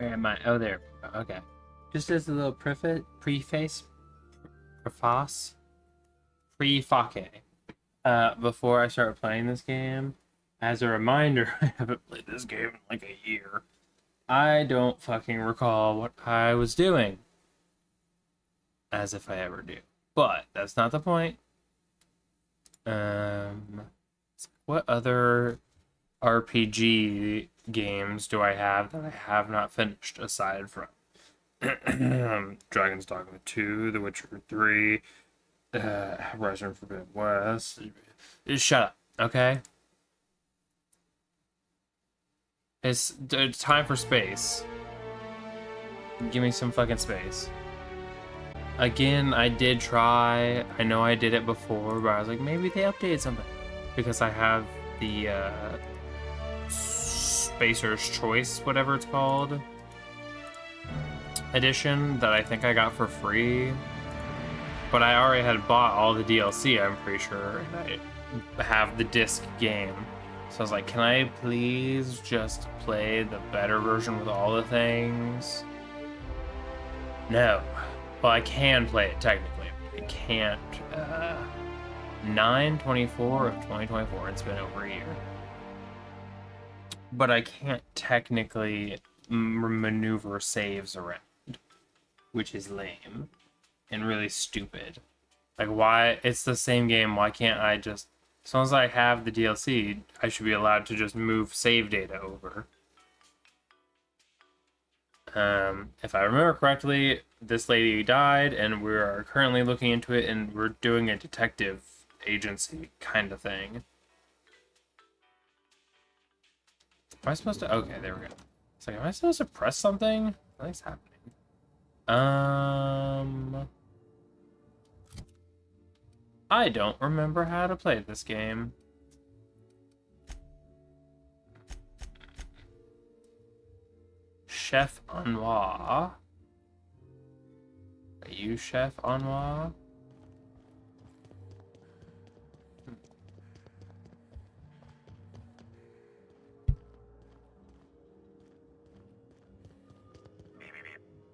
Where am I? Oh, there. Okay. Just as a little preface, before I start playing this game, as a reminder, I haven't played this game in like a year. I don't fucking recall what I was doing. As if I ever do. But that's not the point. What other RPG games do I have that I have not finished aside from Dragon's Dogma 2, The Witcher 3, Horizon Forbidden West? Just shut up, okay? It's time for space. Give me some fucking space. Again, I did try. I know I did it before, but I was like, maybe they updated something. Because I have the Spacer's Choice, whatever it's called, edition that I think I got for free. But I already had bought all the DLC, I'm pretty sure, and I have the disc game. So I was like, can I please just play the better version with all the things? No. Well, I can play it technically. I can't. 9/24 of 2024. It's been over a year. But I can't technically maneuver saves around, which is lame and really stupid. Like, why? It's the same game. Why can't I just? As long as I have the DLC, I should be allowed to just move save data over. If I remember correctly, this lady died, and we are currently looking into it, and we're doing a detective agency kind of thing. Am I supposed to? Okay, there we go. It's like, am I supposed to press something? Nothing's happening. I don't remember how to play this game. Chef Anwar. Are you Chef Anwar?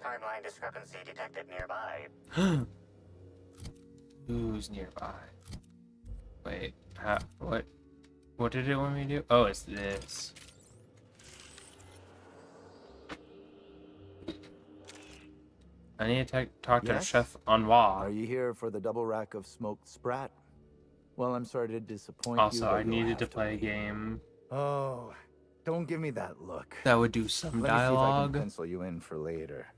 Timeline discrepancy detected nearby. Who's nearby? Wait, what did it want me to do? Oh, it's this. I need to talk to Chef Anwar. Are you here for the double rack of smoked sprat? Well, I'm sorry to disappoint also, you. I needed to play a game. Oh, don't give me that look. That would do some Let me see if I dialogue. can pencil you in for later.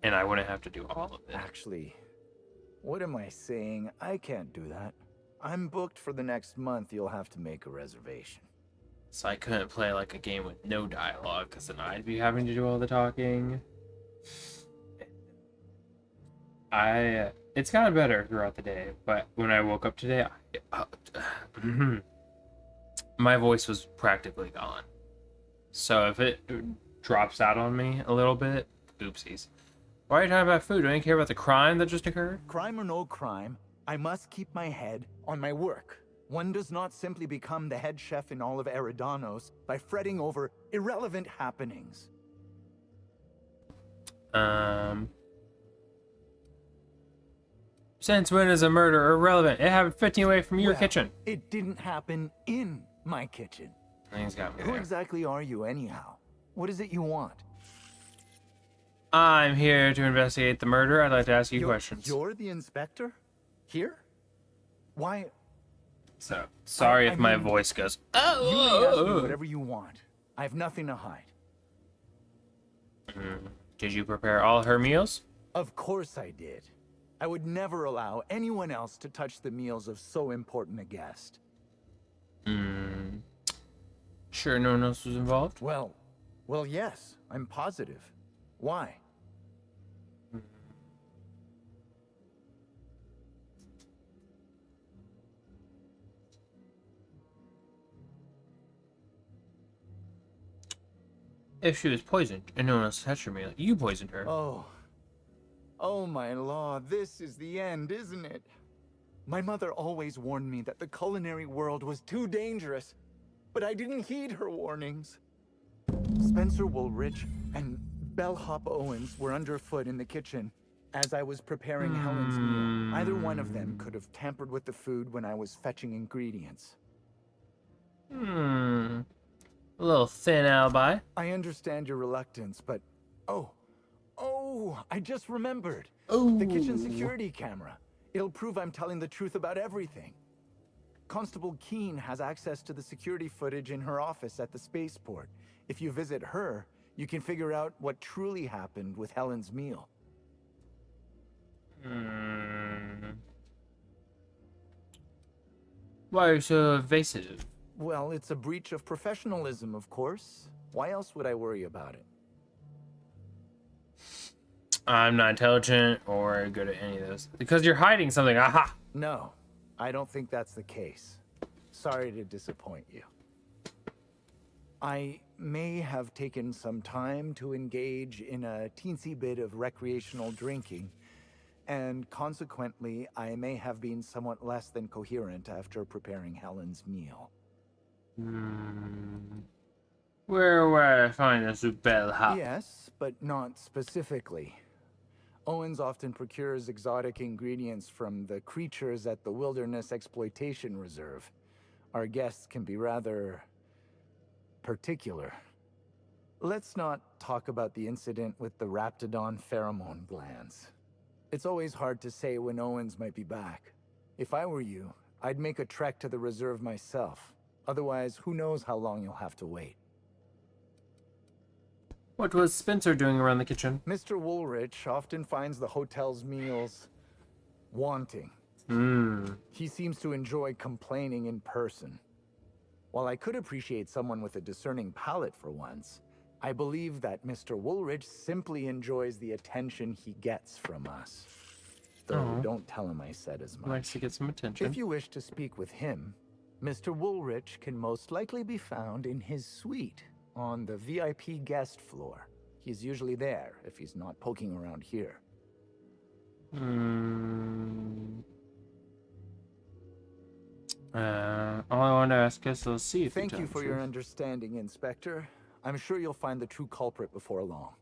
And I wouldn't have to do all of it. Actually, what am I saying? I can't do that. I'm booked for the next month. You'll have to make a reservation. So I couldn't play like a game with no dialogue, because then I'd be having to do all the talking. It's gotten better throughout the day, but when I woke up today, my voice was practically gone. So if it drops out on me a little bit, oopsies. Why are you talking about food? Don't you care about the crime that just occurred? Crime or no crime, I must keep my head on my work. One does not simply become the head chef in all of Eridanos by fretting over irrelevant happenings. Since when is a murder irrelevant? It happened 15 away from your Well, kitchen. It didn't happen in my kitchen. Things got me Who there. exactly are you, anyhow? What is it you want? I'm here to investigate the murder. I'd like to ask you questions. You're the inspector? Here? Why? So, sorry I if my mean, voice goes, You may ask me oh. whatever you want. I have nothing to hide. Did you prepare all her meals? Of course I did. I would never allow anyone else to touch the meals of so important a guest. Sure no one else was involved? Well, yes, I'm positive. Why? If she was poisoned and no one else touched her meal, you poisoned her. Oh my law, this is the end, isn't it? My mother always warned me that the culinary world was too dangerous, but I didn't heed her warnings. Spencer Woolrich and Bellhop Owens were underfoot in the kitchen as I was preparing Helen's meal. Either one of them could have tampered with the food when I was fetching ingredients. A little thin alibi. I understand your reluctance, but... Oh, I just remembered. Oh. The kitchen security camera. It'll prove I'm telling the truth about everything. Constable Keene has access to the security footage in her office at the spaceport. If you visit her, you can figure out what truly happened with Helen's meal. Why are you so evasive? Well, it's a breach of professionalism, of course. Why else would I worry about it? I'm not intelligent or good at any of those. Because you're hiding something. Aha! No, I don't think that's the case. Sorry to disappoint you. I may have taken some time to engage in a teensy bit of recreational drinking, and consequently, I may have been somewhat less than coherent after preparing Helen's meal. Where would I find this bellhop? Yes, but not specifically. Owens often procures exotic ingredients from the creatures at the Wilderness Exploitation Reserve. Our guests can be rather... particular. Let's not talk about the incident with the Raptidon pheromone glands. It's always hard to say when Owens might be back. If I were you, I'd make a trek to the reserve myself. Otherwise, who knows how long you'll have to wait. What was Spencer doing around the kitchen? Mr. Woolrich often finds the hotel's meals wanting. He seems to enjoy complaining in person. While I could appreciate someone with a discerning palate for once, I believe that Mr. Woolrich simply enjoys the attention he gets from us. Though don't tell him I said as much. Likes to get some attention. If you wish to speak with him, Mr. Woolrich can most likely be found in his suite on the VIP guest floor. He's usually there if he's not poking around here. All I want to ask is, let's see if Thank you for your understanding, Inspector. I'm sure you'll find the true culprit before long.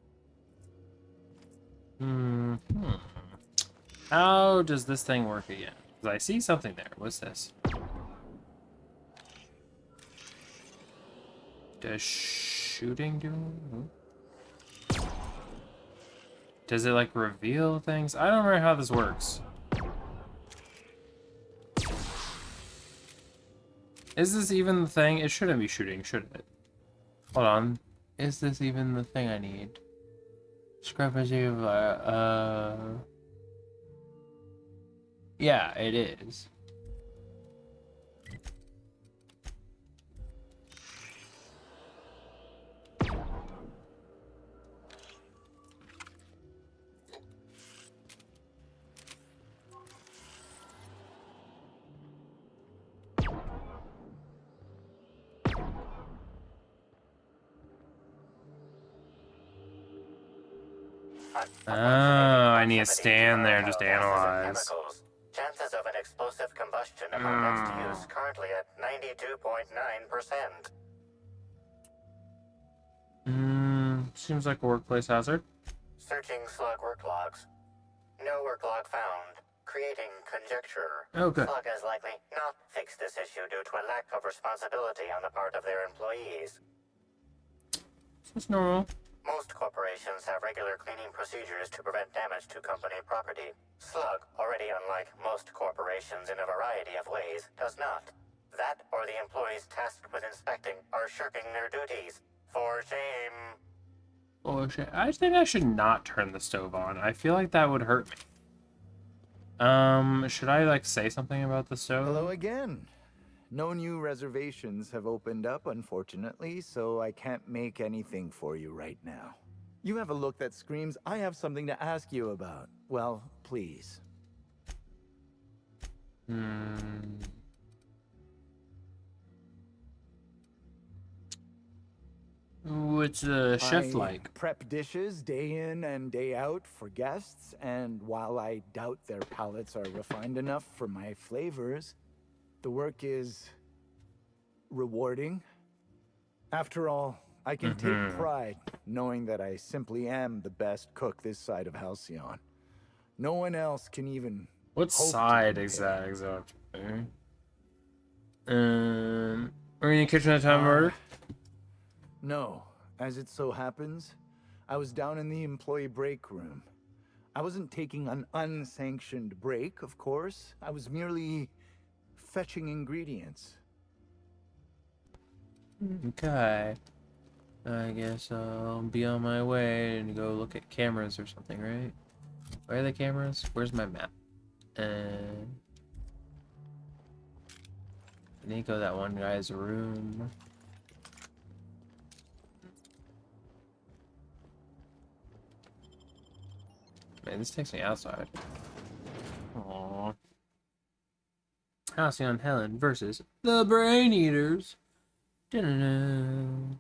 How does this thing work again? Because I see something there. What's this? Does shooting do? Does it like reveal things? I don't remember how this works. Is this even the thing? It shouldn't be shooting, should it? Hold on. Is this even the thing I need? Discrepancy of, yeah, it is. Oh, I need to stand there and just analyze. Chances of an explosive combustion upon next use currently at 92.9%. Seems like a workplace hazard. Searching slug work logs. No work log found. Creating conjecture. Okay. Slug has likely not fixed this issue due to a lack of responsibility on the part of their employees. It's normal. Most corporations have regular cleaning procedures to prevent damage to company property. Slug, already unlike most corporations in a variety of ways, does not. That or the employees tasked with inspecting are shirking their duties. For shame. Oh shit. I think I should not turn the stove on. I feel like that would hurt me. Should I like say something about the stove? Hello again. No new reservations have opened up, unfortunately, so I can't make anything for you right now. You have a look that screams, I have something to ask you about. Well, please. What's the chef I like? prep dishes day in and day out for guests, and while I doubt their palates are refined enough for my flavors, the work is rewarding. After all, I can take pride knowing that I simply am the best cook this side of Halcyon. No one else can even What hope to side compare. exactly? Were you in the kitchen at the time of murder? No, as it so happens, I was down in the employee break room. I wasn't taking an unsanctioned break, of course. I was merely fetching ingredients. Okay. I guess I'll be on my way and go look at cameras or something, right? Where are the cameras? Where's my map? I need to go to that one guy's room. Man, this takes me outside. Aww. Halcyon Helen versus the Brain Eaters. Da-da-da.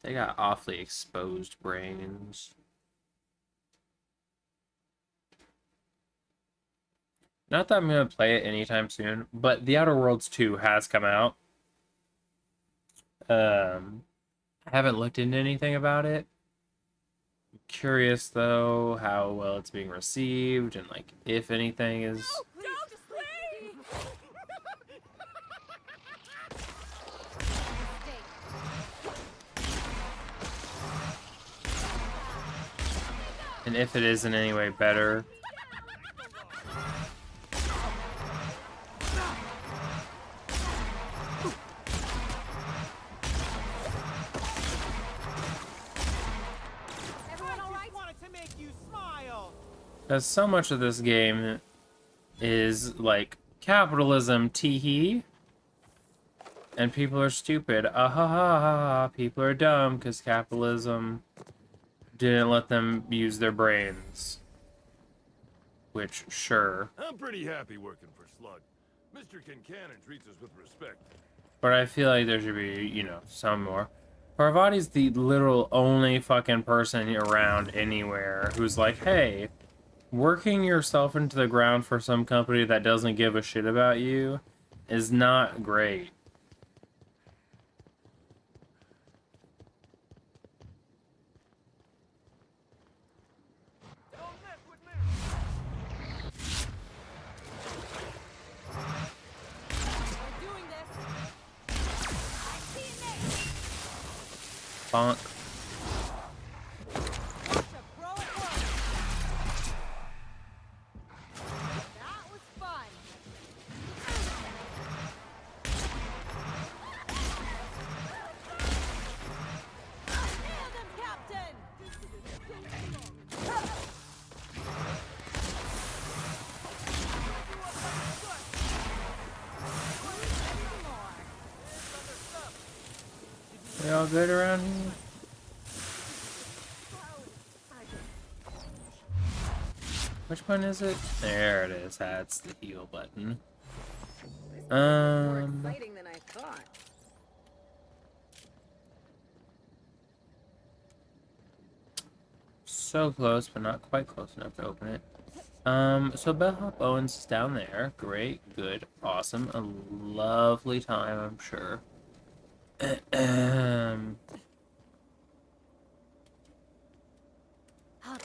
They got awfully exposed brains. Not that I'm gonna play it anytime soon, but The Outer Worlds 2 has come out. I haven't looked into anything about it. Curious though how well it's being received and like if anything is and if it is in any way better. Because so much of this game is like capitalism, tee-hee. And people are stupid. Ah ha ha ha ha. People are dumb because capitalism didn't let them use their brains. Which, sure. I'm pretty happy working for Slug. Mr. Kincannon treats us with respect. But I feel like there should be, you know, some more. Parvati's the literal only fucking person around anywhere who's like, hey, working yourself into the ground for some company that doesn't give a shit about you is not great. Bonk. We all good around here? Which one is it? There it is. That's the heal button. More exciting than I thought. So close, but not quite close enough to open it. So Bellhop Owens is down there. Great, good, awesome. A lovely time, I'm sure.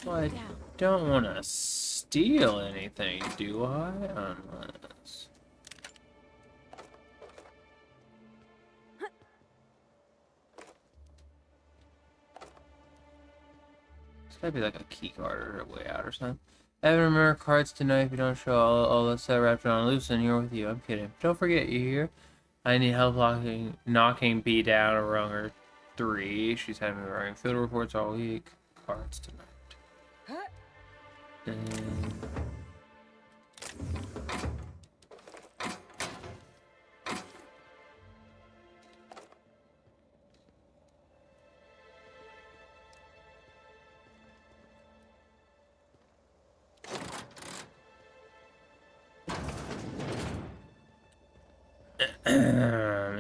Well, I don't want to steal anything, do I? Unless... It's gotta be like a key card or a way out or something. I haven't remembered cards tonight. If you don't show all the set wrapped around loose and you're with you. I'm kidding. Don't forget you here. I need help knocking B down a rung or 3. She's having me running field reports all week. Cards tonight.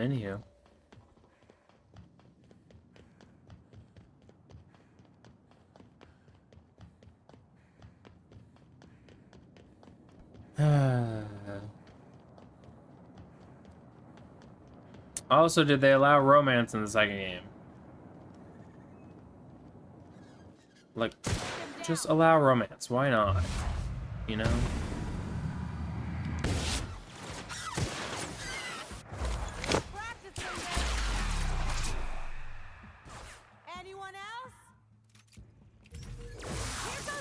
Anywho. Also, did they allow romance in the second game? Like, just allow romance. Why not? You know? Anyone else?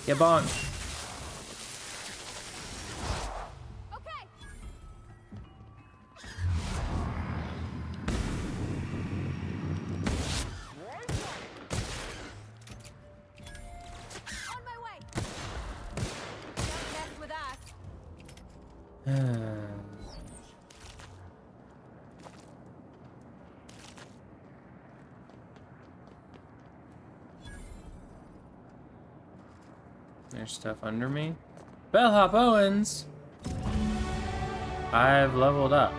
Yeah, bonk. Okay. On my way. Don't mess with us. There's stuff under me. Bellhop Owens! I've leveled up.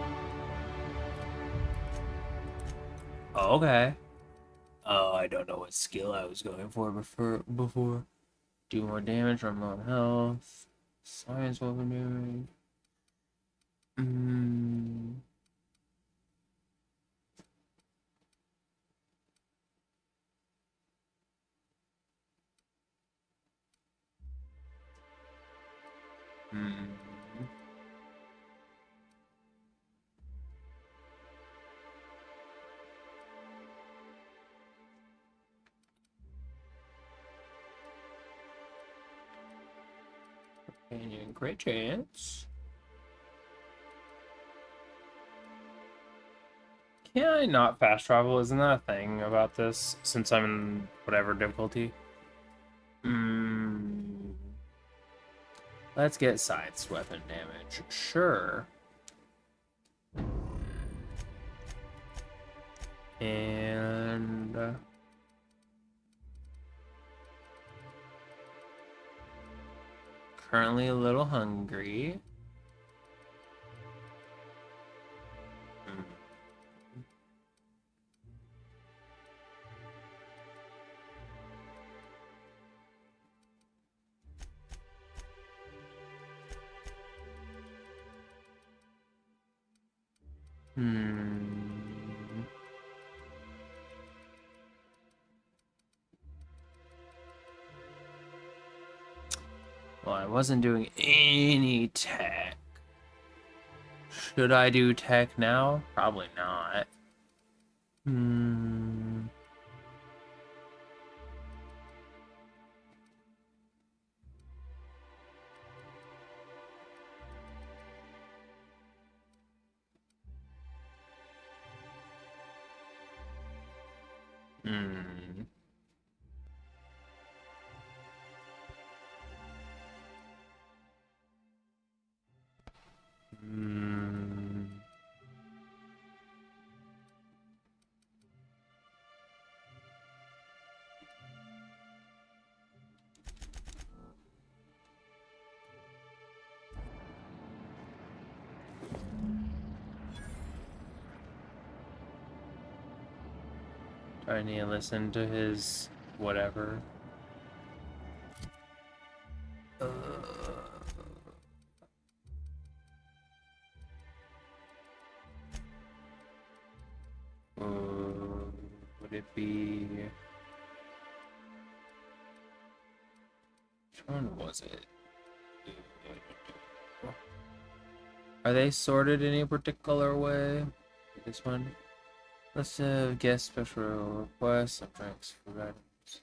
Oh, okay. Oh, I don't know what skill I was going for before. Do more damage, run low on health. Science weapon damage. Companion, great chance. Can I not fast travel? Isn't that a thing about this? Since I'm in whatever difficulty. Let's get science weapon damage. Sure. And currently a little hungry. Well, I wasn't doing any tech. Should I do tech now? Probably not. Do I need to listen to his whatever? Would it be... Which one was it? Are they sorted in any particular way? This one? Let's guess special requests. I'm trying for items.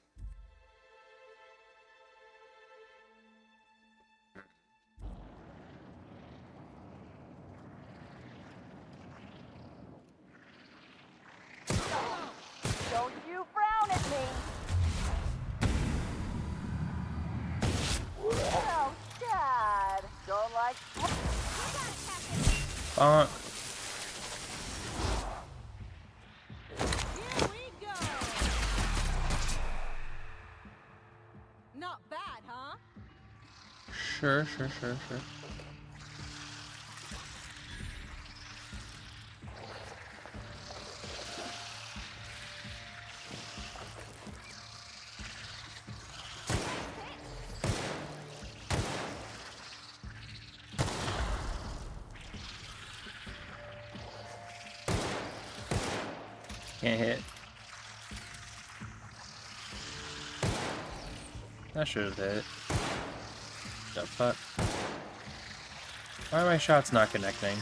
Don't you frown at me. Oh, Dad. Don't like... Here we go. Not bad, huh? Sure. Can't hit. That should have hit. The fuck? Why are my shots not connecting?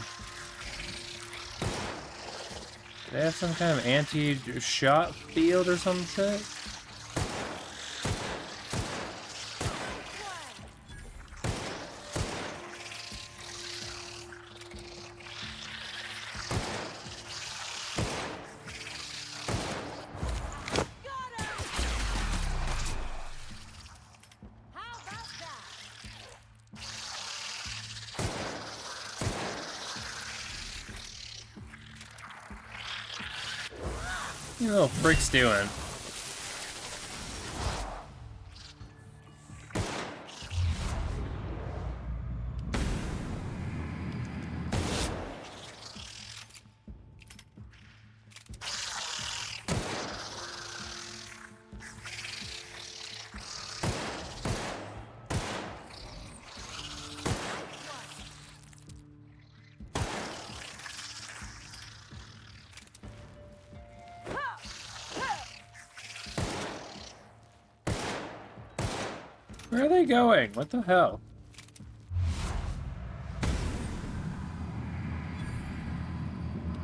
Do they have some kind of anti-shot field or some shit? How about that? What are you little freaks doing? Where are they going? What the hell?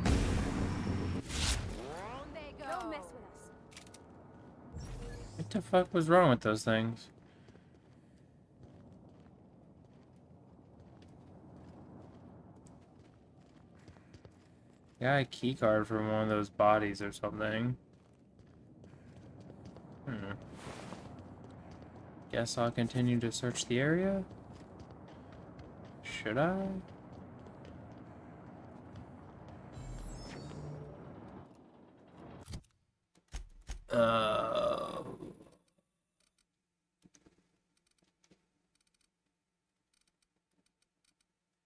On they go. Don't mess with us. What the fuck was wrong with those things? Got a key card from one of those bodies or something. Guess I'll continue to search the area. Should I?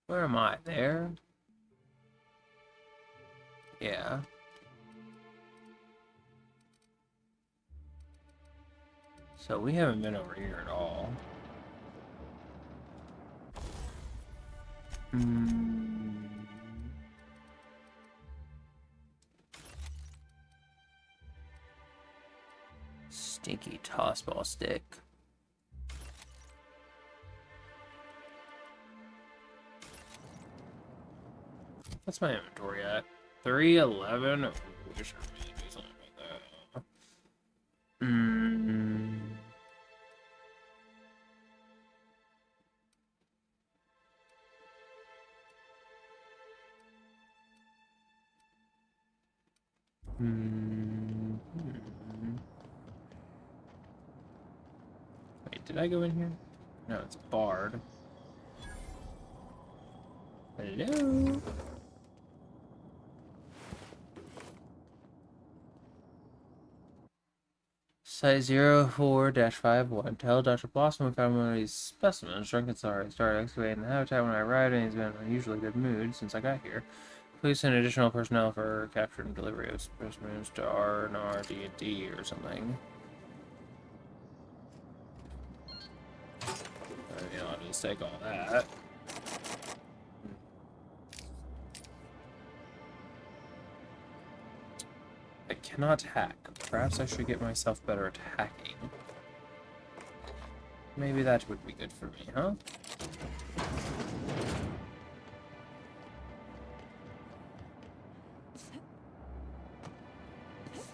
Where am I? There? Yeah. So we haven't been over here at all. Stinky tossball stick. What's my inventory at? 311? Ooh, we should really do something about that. Wait, did I go in here? No, it's barred. Hello? Site 04-51. Tell Dr. Blossom we found one of these specimens. Drunken Sorry started excavating the habitat when I arrived, and he's been in an unusually good mood since I got here. Please send additional personnel for capture and delivery of specimens to R&R-D&D or something. I'll just take all that. I cannot hack. Perhaps I should get myself better at hacking. Maybe that would be good for me, huh?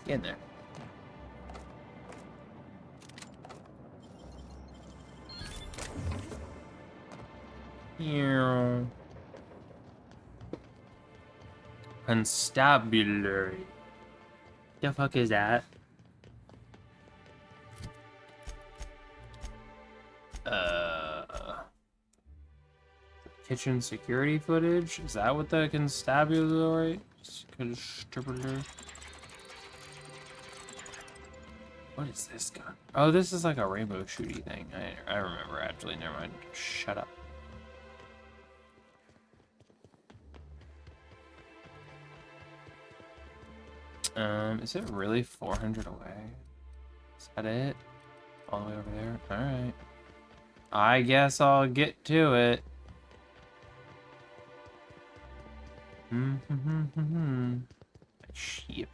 Get in there. Here. Constabulary. The fuck is that? Kitchen security footage? Is that what the constabulary? What is this gun? Oh, this is like a rainbow shooty thing. I remember actually. Never mind. Shut up. Is it really 400 away? Is that it? All the way over there? Alright. I guess I'll get to it. Ship.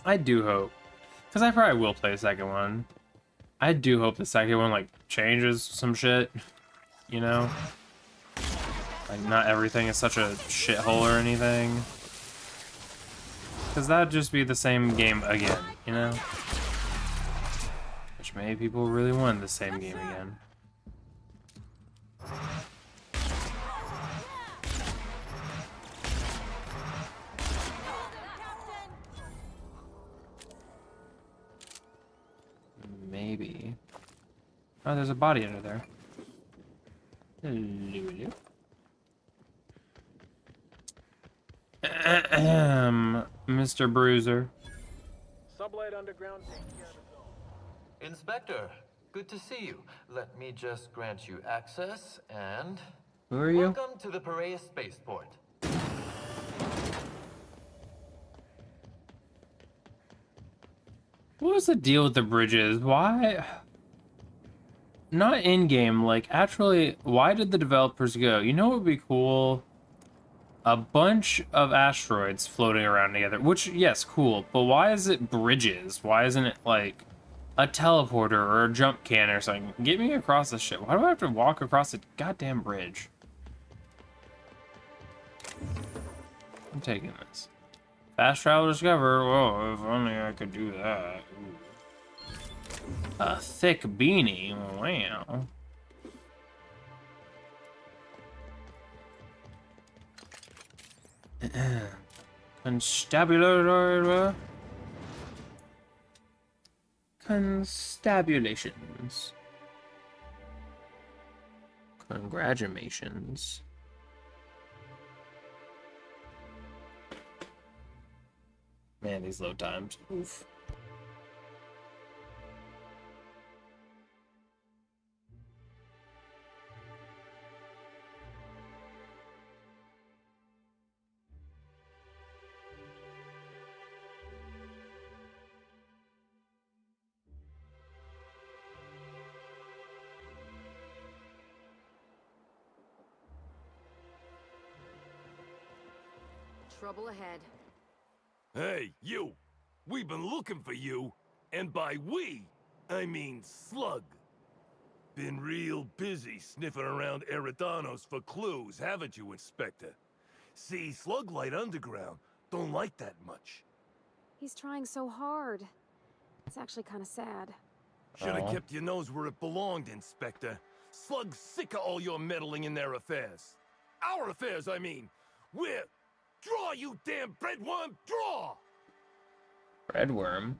I do hope, because I probably will play the second one. I do hope the second one like changes some shit, you know? Like not everything is such a shithole or anything. Because that'd just be the same game again, you know? Which maybe people really want the same game again. Maybe. Oh, there's a body under there. Hello. Mr. Bruiser. Sublight Underground takes care of its own. Inspector, good to see you. Let me just grant you access and... Who are you? Welcome to the Piraeus Spaceport. What was the deal with the bridges? Why? Not in-game, like, actually, why did the developers go, you know what would be cool? A bunch of asteroids floating around together, which, yes, cool, but why is it bridges? Why isn't it, like, a teleporter or a jump can or something? Get me across this shit. Why do I have to walk across a goddamn bridge? I'm taking this. Fast travel discovered. Whoa, if only I could do that. Ooh. A thick beanie. Wow. Constabulary. Constabulations. Congratulations. Man, these load times. Oof. Trouble ahead. Hey, you! We've been looking for you, and by we, I mean Slug. Been real busy sniffing around Eridanos for clues, haven't you, Inspector? See, Sluglight Underground don't like that much. He's trying so hard. It's actually kind of sad. Should have kept your nose where it belonged, Inspector. Slug's sick of all your meddling in their affairs. Our affairs, I mean. We're... Draw, you damn breadworm! Draw! Breadworm?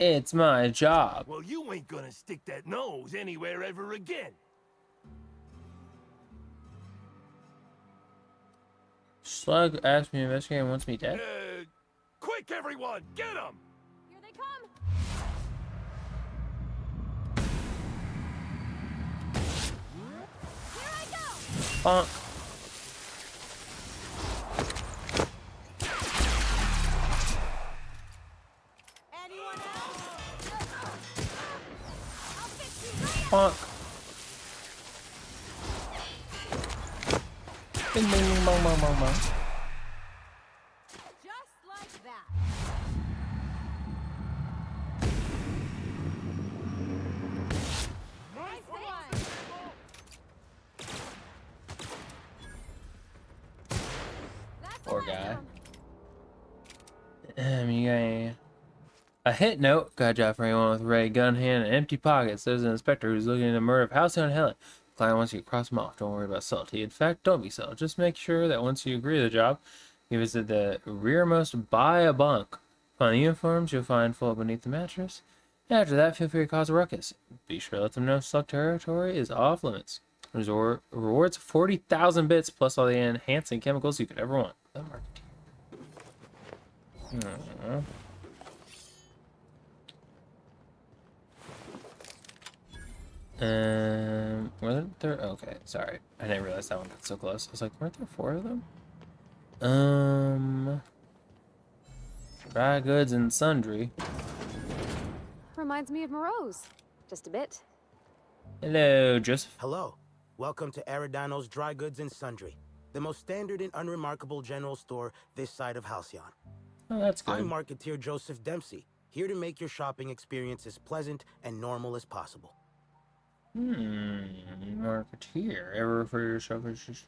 It's my job. Well, you ain't gonna stick that nose anywhere ever again. Slug asked me to investigate and wants me dead. Quick, everyone! Get him! Here they come! Here I go! Bonk. Anyone else? I'll fix you right Bonk. Bing, bing, bing, bong, bong, bong, bong. just like that. Nice one. That's Poor the guy. last one. You got a hit note. Got a job for anyone with a ready gun hand and empty pockets. There's an inspector who's looking into the murder of Halcyon Helen. Client wants you to cross him off. Don't worry about subtlety. In fact, don't be subtle. Just make sure that once you agree to the job, you visit the rearmost by a bunk. Find the uniforms you'll find full beneath the mattress. After that, feel free to cause a ruckus. Be sure to let them know Slug territory is off limits. Rewards 40,000 bits plus all the enhancing chemicals you could ever want. The market. Weren't there? Okay, sorry. I didn't realize that one got so close. I was like, weren't there 4 of them? Dry goods and sundry. Reminds me of Moreau's. Just a bit. Hello, Joseph. Hello. Welcome to Aridano's Dry Goods and Sundry, the most standard and unremarkable general store this side of Halcyon. Oh, that's I'm good. marketeer Joseph Dempsey, here to make your shopping experience as pleasant and normal as possible. Marketeer. Ever refer to yourself as just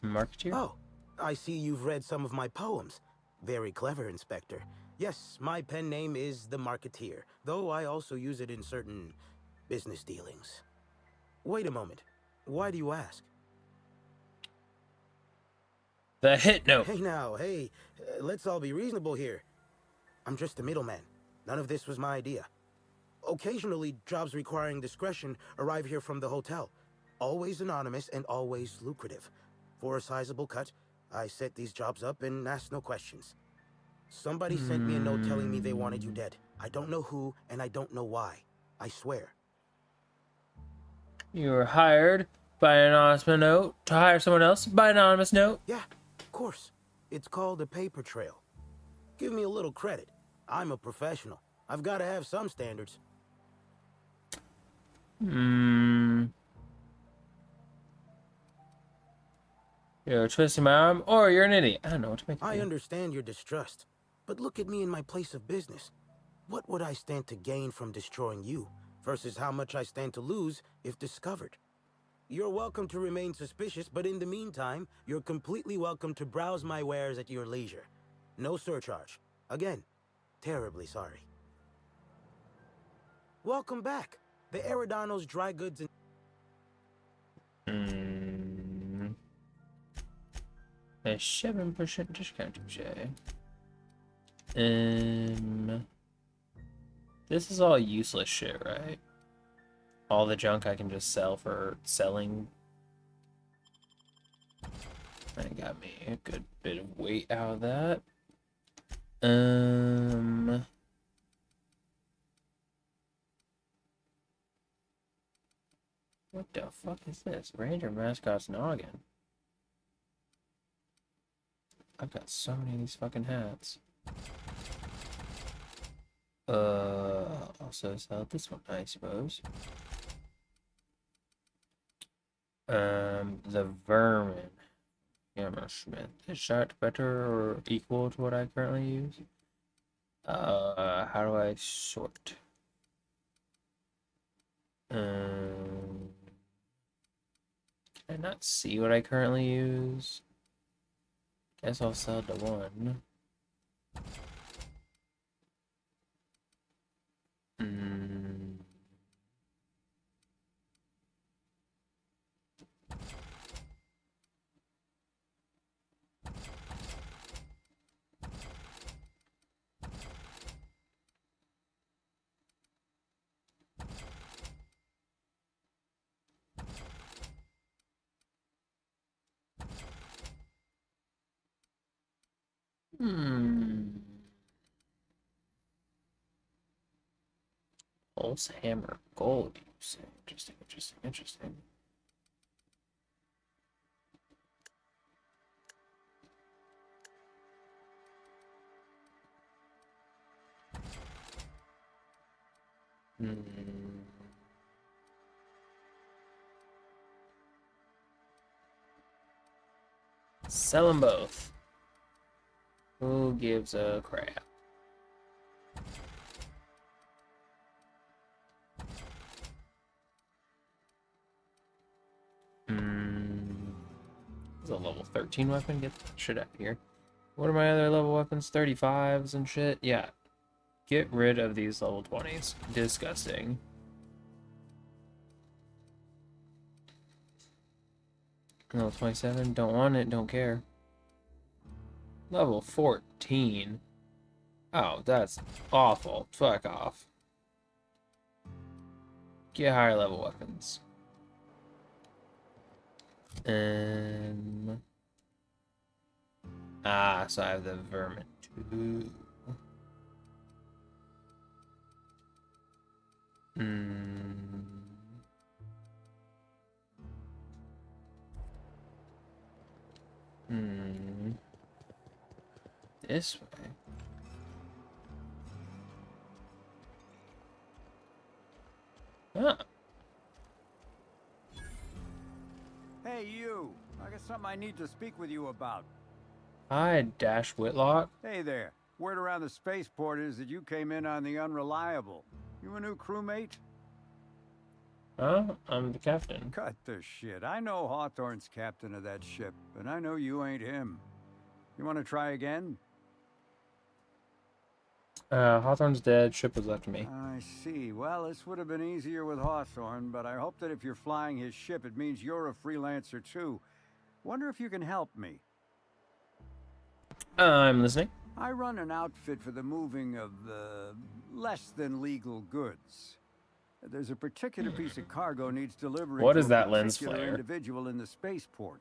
marketeer? Oh, I see you've read some of my poems. Very clever, Inspector. Yes, my pen name is The Marketeer, though I also use it in certain business dealings. Wait a moment. Why do you ask? The hit note. Hey now, hey, let's all be reasonable here. I'm just a middleman. None of this was my idea. Occasionally, jobs requiring discretion arrive here from the hotel. Always anonymous and always lucrative. For a sizable cut, I set these jobs up and ask no questions. Somebody sent me a note telling me they wanted you dead. I don't know who, and I don't know why. I swear. You were hired by an anonymous note to hire someone else by an anonymous note. Yeah, of course. It's called a paper trail. Give me a little credit. I'm a professional. I've got to have some standards. You're twisting my arm, or you're an idiot. I don't know what to make of I you. understand your distrust, but look at me in my place of business. What would I stand to gain from destroying you versus how much I stand to lose if discovered? You're welcome to remain suspicious, but in the meantime, you're completely welcome to browse my wares at your leisure. No surcharge. Again, terribly sorry. Welcome back. The Aridano's Dry Goods and... A 7% discount, you say? This is all useless shit, right? All the junk I can just sell for selling. That got me a good bit of weight out of that. What the fuck is this? Ranger mascot's noggin. I've got so many of these fucking hats. Also sell this one, I suppose. The vermin. Hammersmith. Is that better or equal to what I currently use? How do I sort? Can I not see what I currently use? Guess I'll sell the one. Pulse hammer gold, you say? Interesting, interesting, interesting. Sell them both. Who gives a crap? This is a level 13 weapon. Get that shit out of here. What are my other level weapons? 35s and shit? Yeah. Get rid of these level 20s. Disgusting. Level 27. Don't want it. Don't care. Level 14. Oh, that's awful. Fuck off. Get higher level weapons. So I have the vermin too. This way. Ah. Hey, you. I got something I need to speak with you about. Hi, Dash Whitlock. Hey there. Word around the spaceport is that you came in on the Unreliable. You a new crewmate? Huh? I'm the captain. Cut the shit. I know Hawthorne's captain of that ship, and I know you ain't him. You want to try again? Hawthorne's dead. Ship was left to me. I see. Well, this would have been easier with Hawthorne, but I hope that if you're flying his ship, it means you're a freelancer too. Wonder if you can help me. I'm listening. I run an outfit for the moving of less than legal goods. There's a particular piece of cargo needs delivering. What to is a that lens particular flare? individual in the spaceport.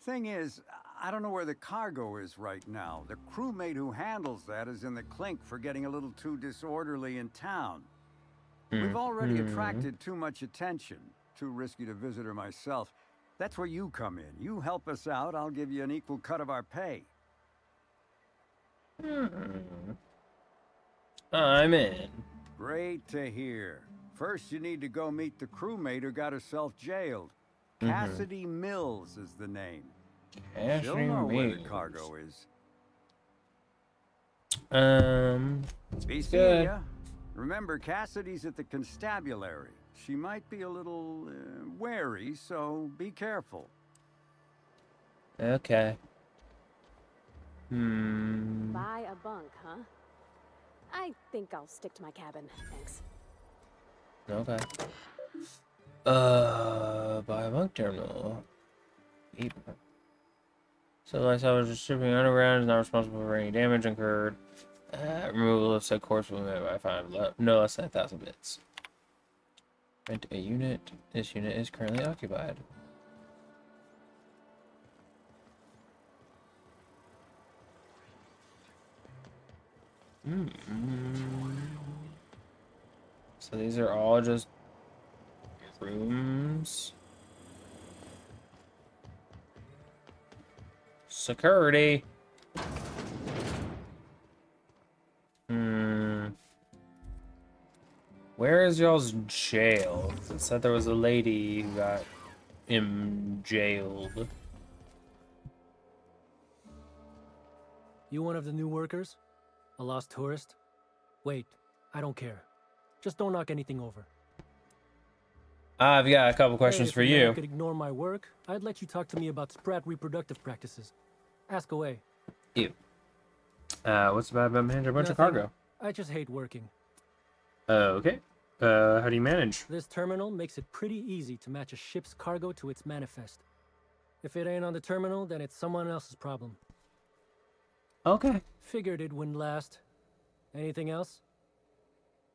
Thing is, I don't know where the cargo is right now. The crewmate who handles that is in the clink for getting a little too disorderly in town. We've already attracted too much attention. Too risky to visit her myself. That's where you come in. You help us out, I'll give you an equal cut of our pay. I'm in. Great to hear. First, you need to go meet the crewmate who got herself jailed. Cassidy Mills is the name. She'll know where the cargo is. Be seeing ya. Remember, Cassidy's at the constabulary. She might be a little wary, so be careful. Okay. Buy a bunk, huh? I think I'll stick to my cabin, thanks. Okay. Buy a bunk terminal. So like salvage shipping underground is not responsible for any damage incurred. Removal of said course will be made by 5 no less than 1,000 bits. Rent a unit. This unit is currently occupied. So these are all just rooms. Security. Where is y'all's jail? It said there was a lady who got jailed. You one of the new workers? A lost tourist? Wait, I don't care. Just don't knock anything over. I've got a couple questions Hey, for if you. I could ignore my work, I'd let you talk to me about Sprat reproductive practices. Ask away. Ew. What's bad about managing a bunch of Nothing. cargo? I just hate working. Okay. How do you manage? This terminal makes it pretty easy to match a ship's cargo to its manifest. If it ain't on the terminal, then it's someone else's problem. Okay. Figured it wouldn't last. Anything else?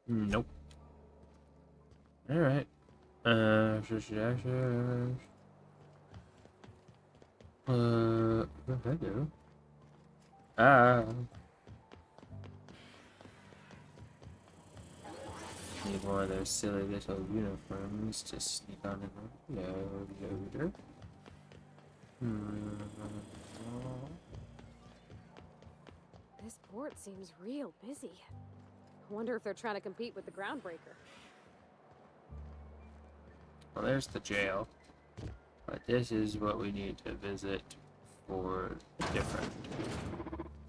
Nope. All right. What did I do? Need one of those silly little uniforms to sneak on in. Loader. This port seems real busy. I wonder if they're trying to compete with the Groundbreaker. Well, there's the jail. But this is what we need to visit for different.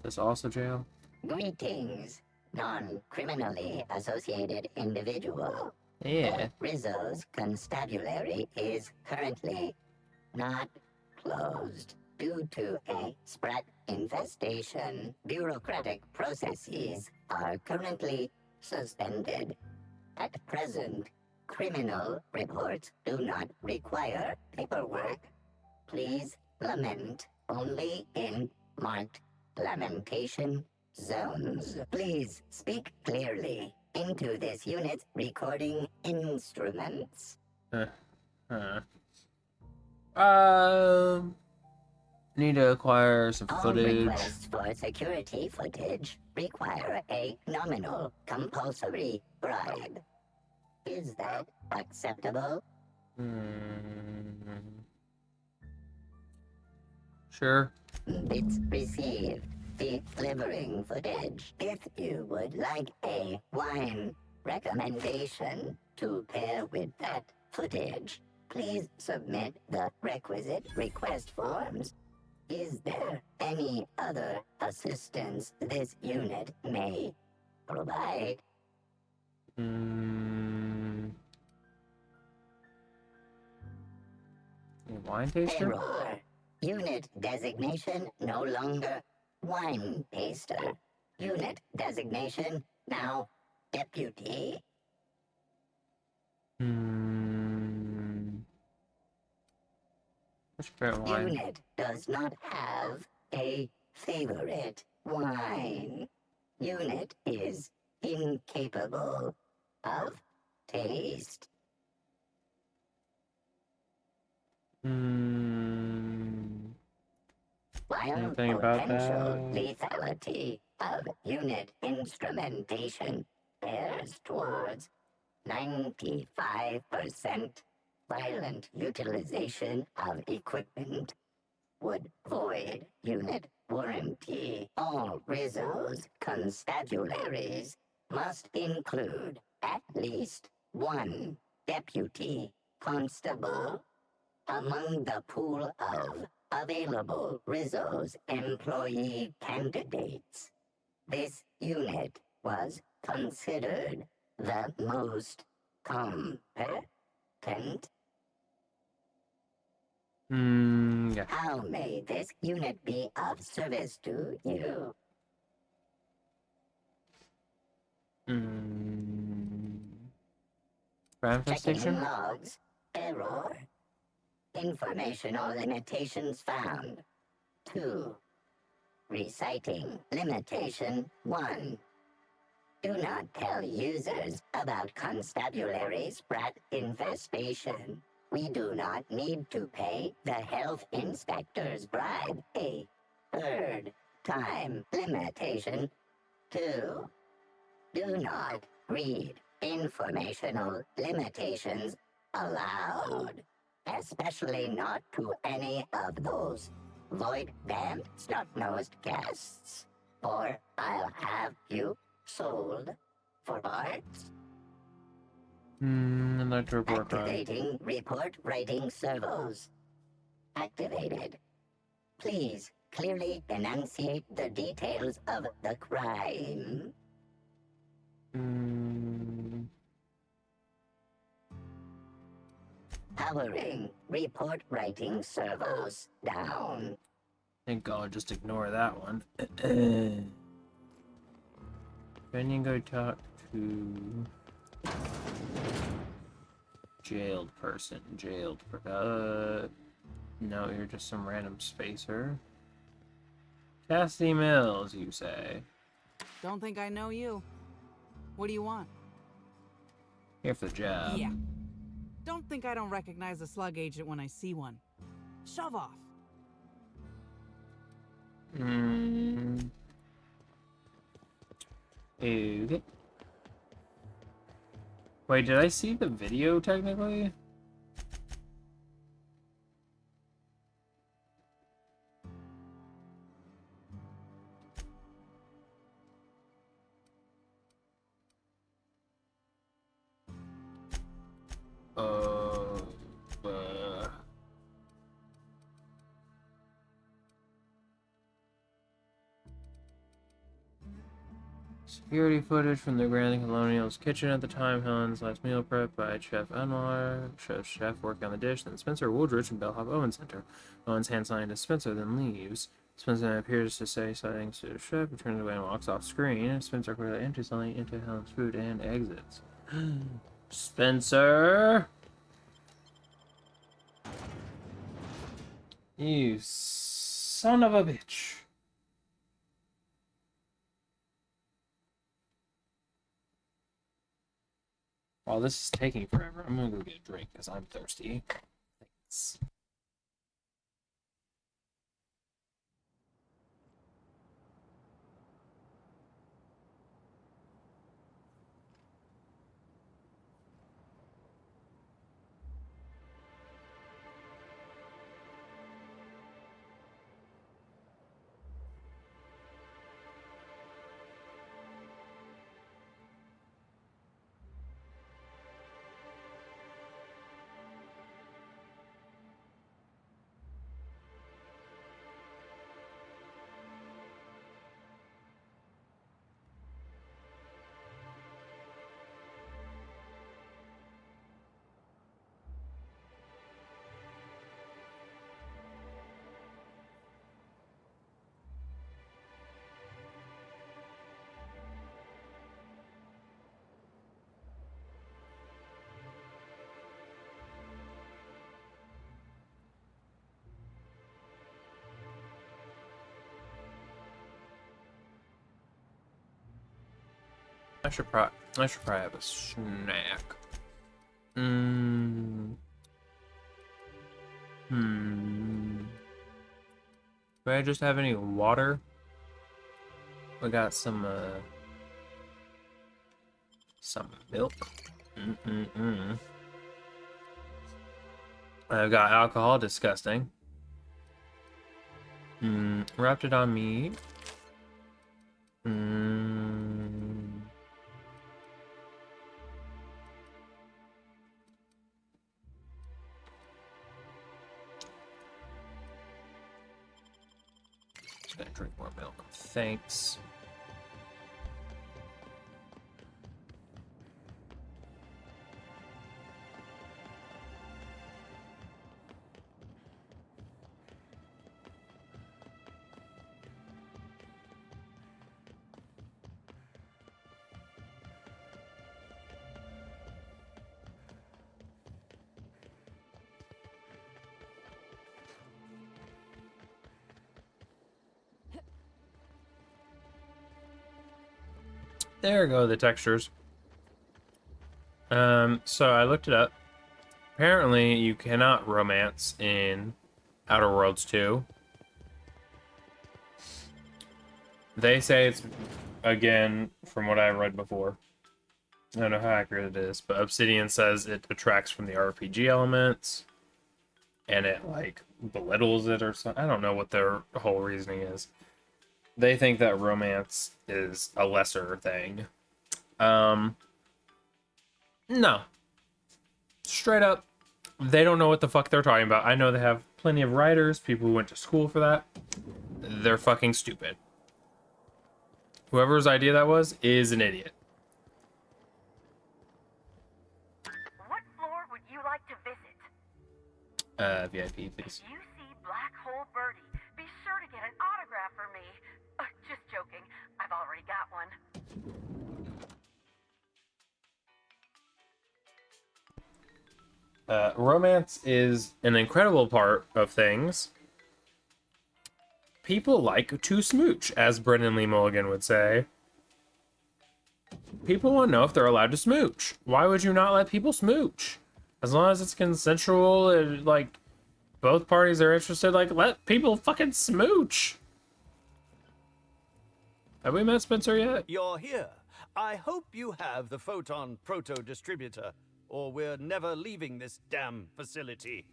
This also jail? Greetings, non-criminally associated individual. Yeah. Rizzo's constabulary is currently not closed due to a Sprat infestation. Bureaucratic processes are currently suspended. At present, criminal reports do not require paperwork. Please lament only in marked lamentation zones. Please speak clearly into this unit's recording instruments. Need to acquire some All footage. requests for security footage require a nominal compulsory bribe. Is that acceptable? Sure. Bits received. Delivering footage. If you would like a wine recommendation to pair with that footage, please submit the requisite request forms. Is there any other assistance this unit may provide? Wine taster? Error. Unit designation no longer wine taster. Unit designation now deputy. What's your favorite wine? Unit does not have a favorite wine. Unit is incapable of taste. While Anything about potential that? lethality of unit instrumentation bears towards 95% violent utilization of equipment would void unit warranty. All Rizzo's constabularies must include at least one deputy constable among the pool of available Rizzo's employee candidates. This unit was considered the most competent. Yeah. How may this unit be of service to you? Brand Checking station? logs. Error. Informational limitations found. 2. Reciting limitation 1. Do not tell users about constabulary sprat infestation. We do not need to pay the health inspector's bribe a third time. Limitation 2. Do not read informational limitations aloud, especially not to any of those void-damned snot-nosed guests, or I'll have you sold for parts. I'd like to report crime. Activating report writing servos. Activated. Please clearly enunciate the details of the crime. Powering report writing servos down. I think I'll just ignore that one. Then you go talk to jailed person. No, you're just some random spacer. Cassidy Mills, you say? Don't think I know you. What do you want? Here for the job. Yeah. Don't think I don't recognize a slug agent when I see one. Shove off. Okay. Wait, did I see the video technically? Security footage from the Grand Colonial's kitchen at the time. Helen's last meal prep by Chef Anwar. Shows Chef working on the dish. Then Spencer Woodrich and Bellhop Owens enter. Owens hand signing to Spencer, then leaves. Spencer appears to say something to the chef, who turns away and walks off screen. Spencer quickly enters something into Helen's food and exits. Spencer! You son of a bitch. While this is taking forever, I'm gonna go get a drink because I'm thirsty. Thanks. I should probably have a snack. Do I just have any water? We got some milk. I've got alcohol, disgusting. Wrapped it on meat. Just gonna drink more milk. Thanks. There go the textures. So I looked it up. Apparently, you cannot romance in Outer Worlds 2. They say it's, again, from what I read before. I don't know how accurate it is, but Obsidian says it detracts from the RPG elements. And it, like, belittles it or something. I don't know what their whole reasoning is. They think that romance is a lesser thing. No. Straight up, they don't know what the fuck they're talking about. I know they have plenty of writers, people who went to school for that. They're fucking stupid. Whoever's idea that was is an idiot. What floor would you like to visit? VIP, please. If you see Black Hole Birdie, be sure to get an autograph for me. Just joking. I've already got one. Romance is an incredible part of things. People like to smooch, as Brendan Lee Mulligan would say. People want to know if they're allowed to smooch. Why would you not let people smooch? As long as it's consensual and, like, both parties are interested, like, let people fucking smooch. Have we met Spencer yet? You're here. I hope you have the Photon Proto-Distributor, or we're never leaving this damn facility.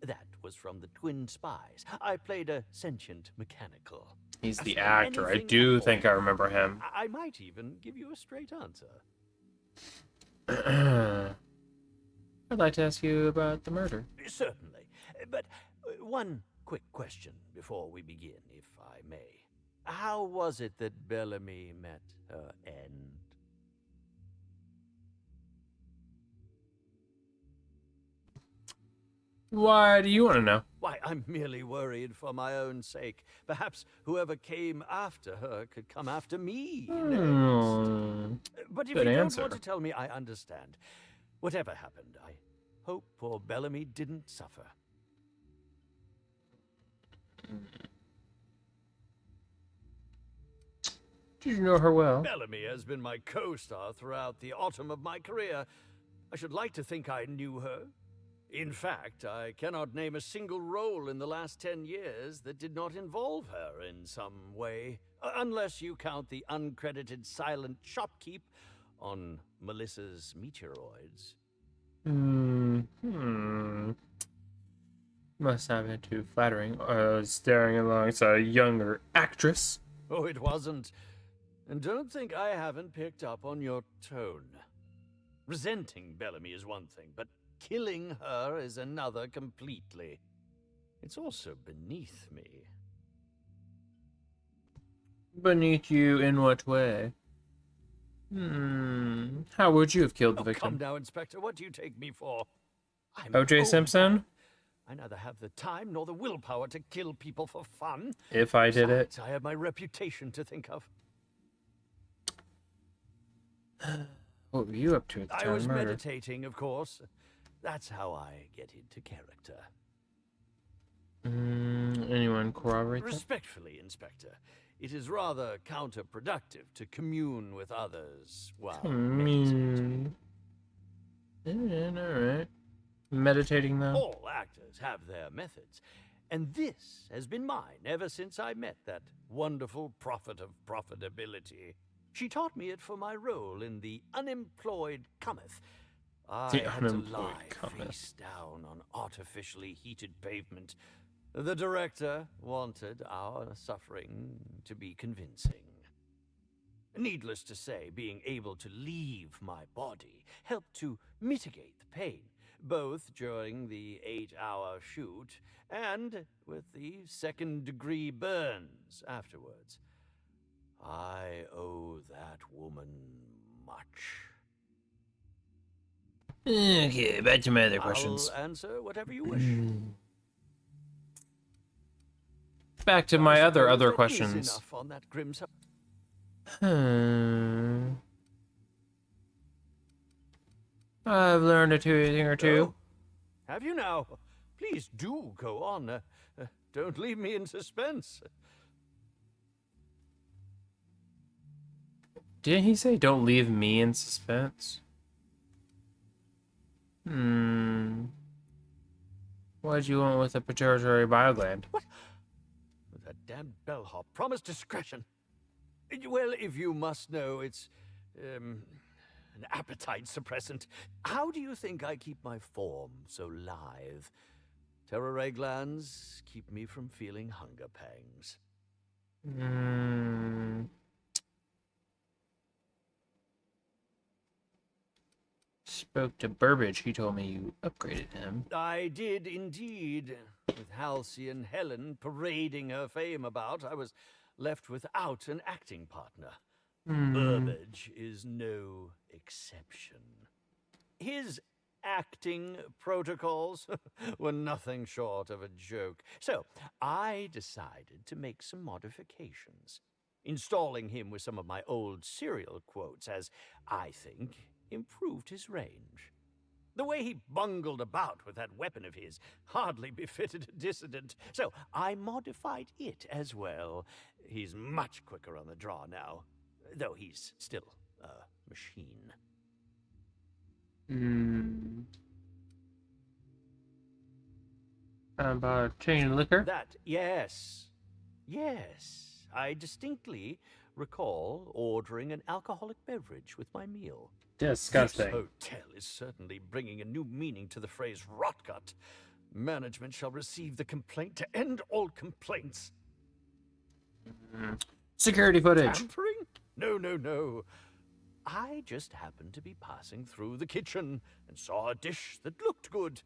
That was from the Twin Spies. I played a sentient mechanical. He's the actor. I do think I remember him. I might even give you a straight answer. I'd like to ask you about the murder. Certainly. But one quick question before we begin, if I may. How was it that Bellamy met her end? Why do you want to know? Why, I'm merely worried for my own sake. Perhaps whoever came after her could come after me next. But if you don't want to tell me, I understand. Whatever happened, I hope poor Bellamy didn't suffer. Did you know her well? Bellamy has been my co-star throughout the autumn of my career. I should like to think I knew her. In fact, I cannot name a single role in the last 10 years that did not involve her in some way, unless you count the uncredited silent shopkeep on Melissa's Meteoroids. Must have been too flattering. I was staring alongside a younger actress. Oh, it wasn't. And don't think I haven't picked up on your tone. Resenting Bellamy is one thing, but killing her is another completely. It's also beneath me. Beneath you in what way? How would you have killed the victim? Come now, Inspector. What do you take me for? O.J. Simpson? I neither have the time nor the willpower to kill people for fun. If I did it. I have my reputation to think of. What were you up to at the time I was of murder? meditating, of course. That's how I get into character. Anyone corroborate that? Respectfully, Inspector, it is rather counterproductive to commune with others while meditating. Alright. Meditating, though? All actors have their methods, and this has been mine ever since I met that wonderful prophet of profitability. She taught me it for my role in The Unemployed Cometh. I had to lie face down on artificially heated pavement. The director wanted our suffering to be convincing. Needless to say, being able to leave my body helped to mitigate the pain, both during the 8-hour shoot and with the second-degree burns afterwards. I owe that woman much. Okay, back to my other questions. I'll answer whatever you wish. Back to my other That questions. is enough on that grim I've learned a thing or two. Oh, have you now? Please do go on. Don't leave me in suspense. Didn't he say don't leave me in suspense? What'd you want with a pituitary biogland? What? That damned bellhop promised discretion. Well, if you must know, it's an appetite suppressant. How do you think I keep my form so lithe? Terror glands keep me from feeling hunger pangs. Spoke to Burbage. He told me you upgraded him. I did indeed. With Halcyon Helen parading her fame about, I was left without an acting partner. Burbage is no exception. His acting protocols were nothing short of a joke. So I decided to make some modifications, installing him with some of my old serial quotes as, I think, improved his range. The way he bungled about with that weapon of his hardly befitted a dissident, so I modified it as well. He's much quicker on the draw now, though he's still a machine. About chain liquor? That, yes. Yes, I distinctly recall ordering an alcoholic beverage with my meal. Disgusting. This hotel is certainly bringing a new meaning to the phrase rotgut. Management shall receive the complaint to end all complaints. Security footage. Tampering? No, no, no. I just happened to be passing through the kitchen and saw a dish that looked good.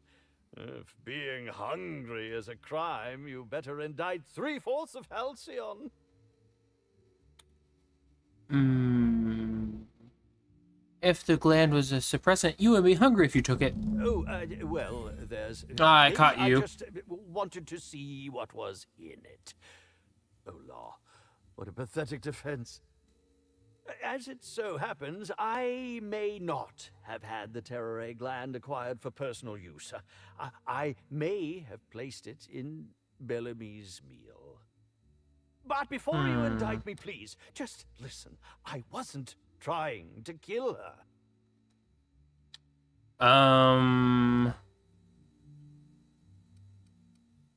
If being hungry is a crime, you better indict 3/4 of Halcyon. If the gland was a suppressant, you would be hungry if you took it. Oh, well, there's... I caught you. I just wanted to see what was in it. Oh, law. What a pathetic defense. As it so happens, I may not have had the terror gland acquired for personal use. I may have placed it in Bellamy's meal. But before you indict me, please, just listen. I wasn't trying to kill her.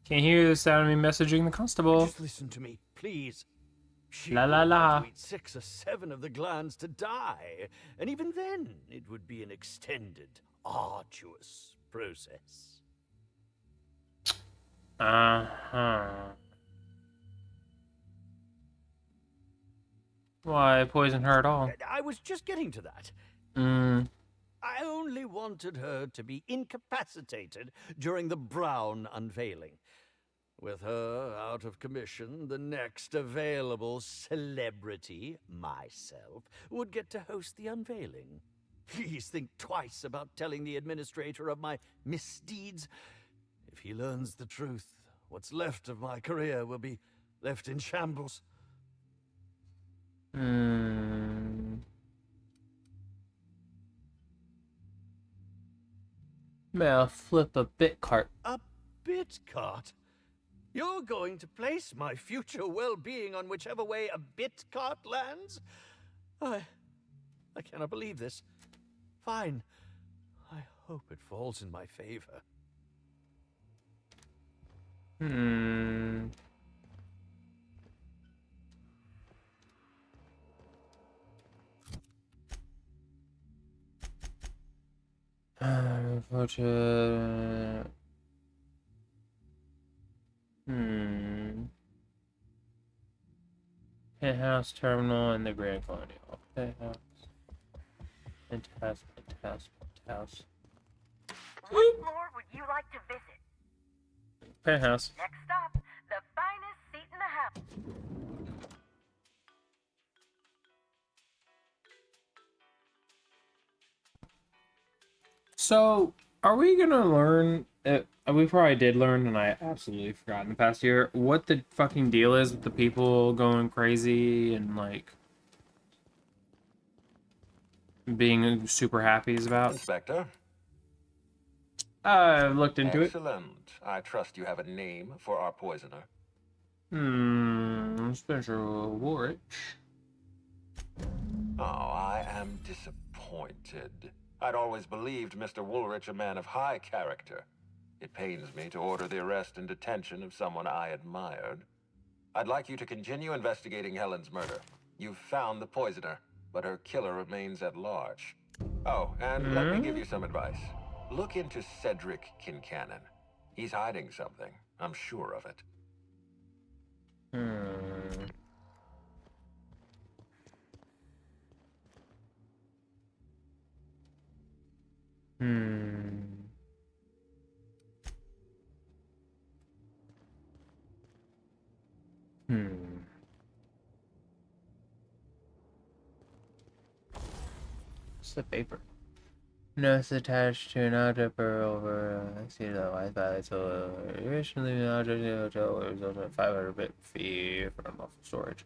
Can't hear the sound of me messaging the constable. Just listen to me, please. She La la would la. have to eat 6 or 7 of the glands to die, and even then, it would be an extended, arduous process. Why poison her at all? I was just getting to that. I only wanted her to be incapacitated during the Brown unveiling. With her out of commission, the next available celebrity, myself, would get to host the unveiling. Please think twice about telling the administrator of my misdeeds. If he learns the truth, what's left of my career will be left in shambles. May I flip a bit cart? A bit cart? You're going to place my future well-being on whichever way a bit cart lands? I cannot believe this. Fine. I hope it falls in my favor. Unfortunate. Penthouse terminal in the Grand Colonial. Penthouse. Penthouse. What floor would you like to visit? Penthouse. Next stop, the finest seat in the house. So, are we gonna learn? We probably did learn, and I absolutely forgot in the past year what the fucking deal is with the people going crazy and like being super happy about. Inspector. I've looked into Excellent. I trust you have a name for our poisoner. Spencer Woolrich. Oh, I am disappointed. I'd always believed Mr. Woolrich a man of high character. It pains me to order the arrest and detention of someone I admired. I'd like you to continue investigating Helen's murder. You've found the poisoner, but her killer remains at large. Oh, and let me give you some advice. Look into Cedric Kincannon. He's hiding something. I'm sure of it. What's the paper? Notice attached to an object over see the Wi-Fi so originally an object in the hotel results in a 500-bit fee for unlawful storage.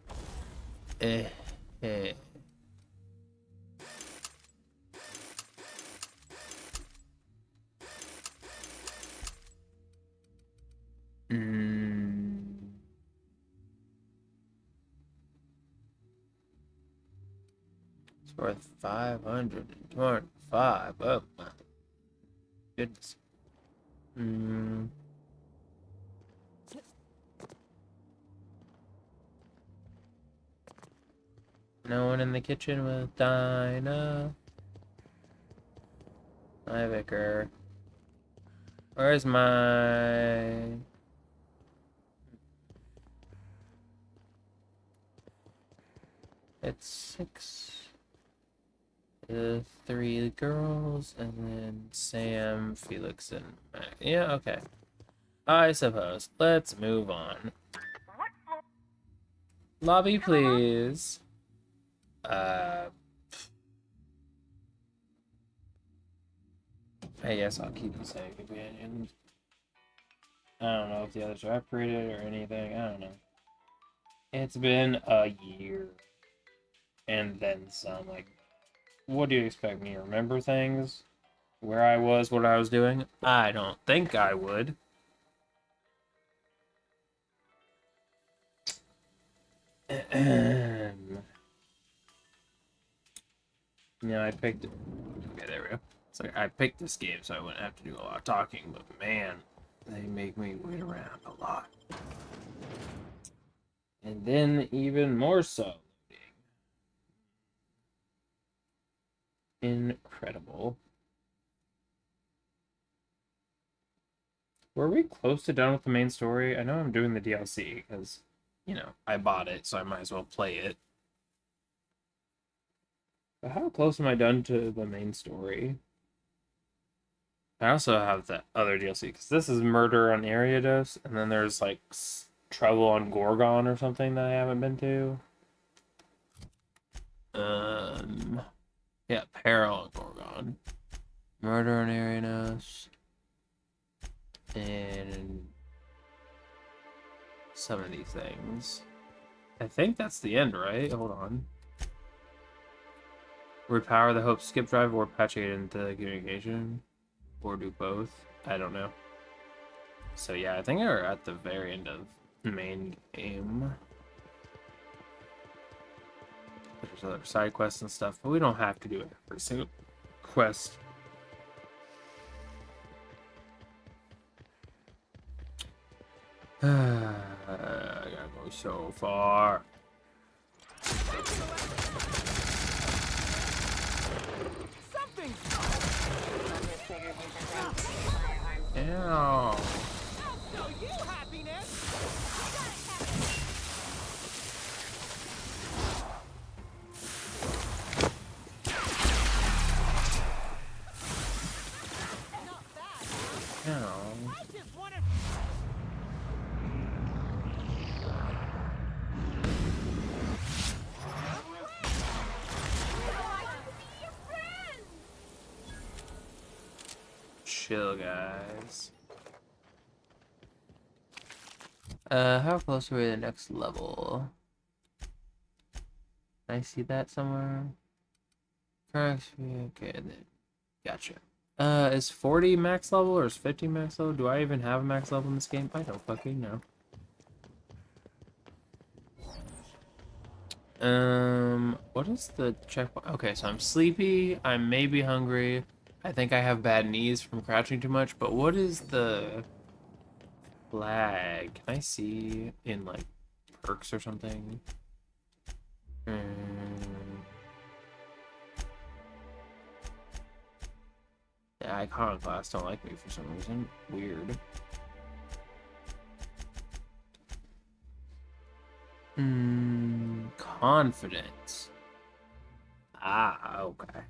It's worth 525. Oh my goodness. No one in the kitchen with Dinah. Hi, Vicar. Where's my... It's 6. 3 girls, and then Sam, Felix, and Mac. Yeah, okay. I suppose. Let's move on. Lobby, please. I guess I'll keep the same companions. I don't know if the others are upgraded or anything. I don't know. It's been a year. And then some. Like, what do you expect me to remember things? Where I was, what I was doing? I don't think I would. I picked it. Okay, there we go. So I picked this game so I wouldn't have to do a lot of talking, but man, they make me wait around a lot. And then even more so. Incredible. Were we close to done with the main story? I know I'm doing the DLC because, you know, I bought it, so I might as well play it. But how close am I done to the main story? I also have the other DLC because this is Murder on Eriados, and then there's like Trouble on Gorgon or something that I haven't been to. Yeah, Peril on Gorgon. Murder on Eriados. And some of these things. I think that's the end, right? Hold on. Repower the Hope skip drive or patch it into communication. Or do both. I don't know. So yeah, I think we're at the very end of the main game. There's other side quests and stuff, but we don't have to do every single quest. I gotta go so far. Something. Ew. I'll show you happiness. Ew. I just want to. Chill, guys. How close are we to the next level? Can I see that somewhere? Correct. Okay, then. Gotcha. Is 40 max level or is 50 max level? Do I even have a max level in this game? I don't fucking know. What is the checkpoint? Okay, so I'm sleepy. I'm maybe hungry. I think I have bad knees from crouching too much, but what is the flag? Can I see in, like, perks or something? Yeah, Iconoclasts don't like me for some reason. Weird. Confidence. Ah, okay.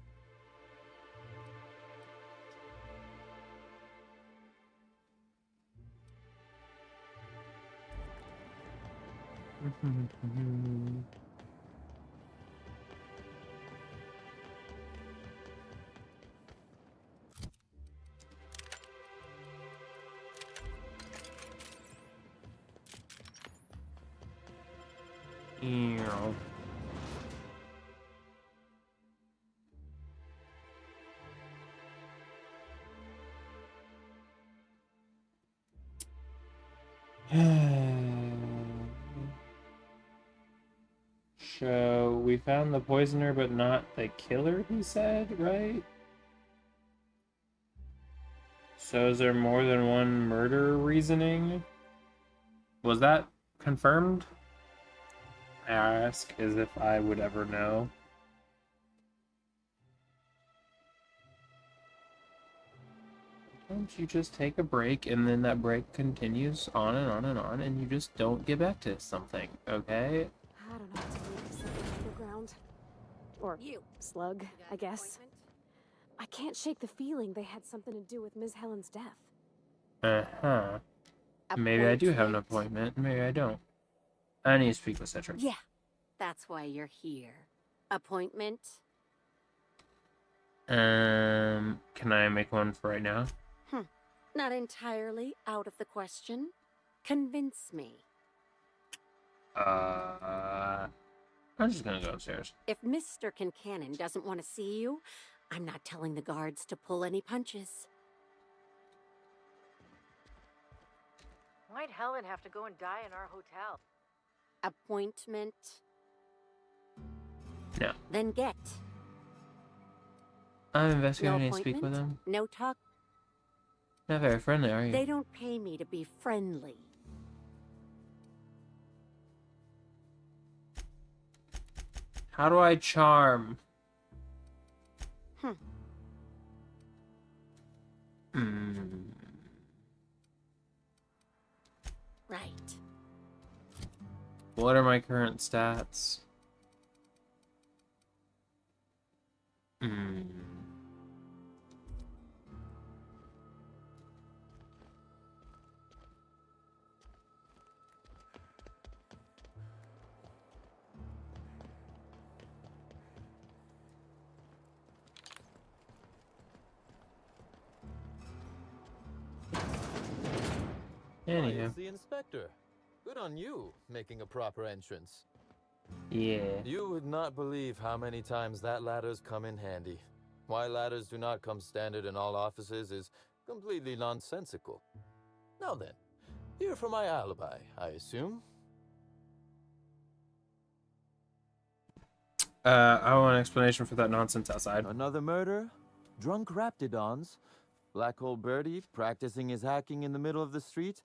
Ew. So we found the poisoner, but not the killer, he said, right? So is there more than one murder reasoning? Was that confirmed? I ask as if I would ever know. Don't you just take a break and then that break continues on and on and on and you just don't get back to something, okay? I don't know what to make of something underground. Or slug, I guess. I can't shake the feeling they had something to do with Ms. Helen's death. Uh-huh. Maybe I do have an appointment, maybe I don't. I need to speak with Cedric. Yeah, that's why you're here. Appointment? Can I make one for right now? Not entirely out of the question. Convince me. I'm just gonna go upstairs. If Mr. Kincannon doesn't want to see you, I'm not telling the guards to pull any punches. Why'd Helen have to go and die in our hotel? Appointment? No. Then get. I'm investigating No and speak with appointment? him. No talk? Not very friendly, are you? They don't pay me to be friendly. How do I charm? Right. What are my current stats? Anyhow. It's the inspector. Good on you, making a proper entrance. Yeah. You would not believe how many times that ladder's come in handy. Why ladders do not come standard in all offices is completely nonsensical. Now then, here for my alibi, I assume. I want an explanation for that nonsense outside. Another murder? Drunk Raptidons? Black Hole Birdie practicing his hacking in the middle of the street?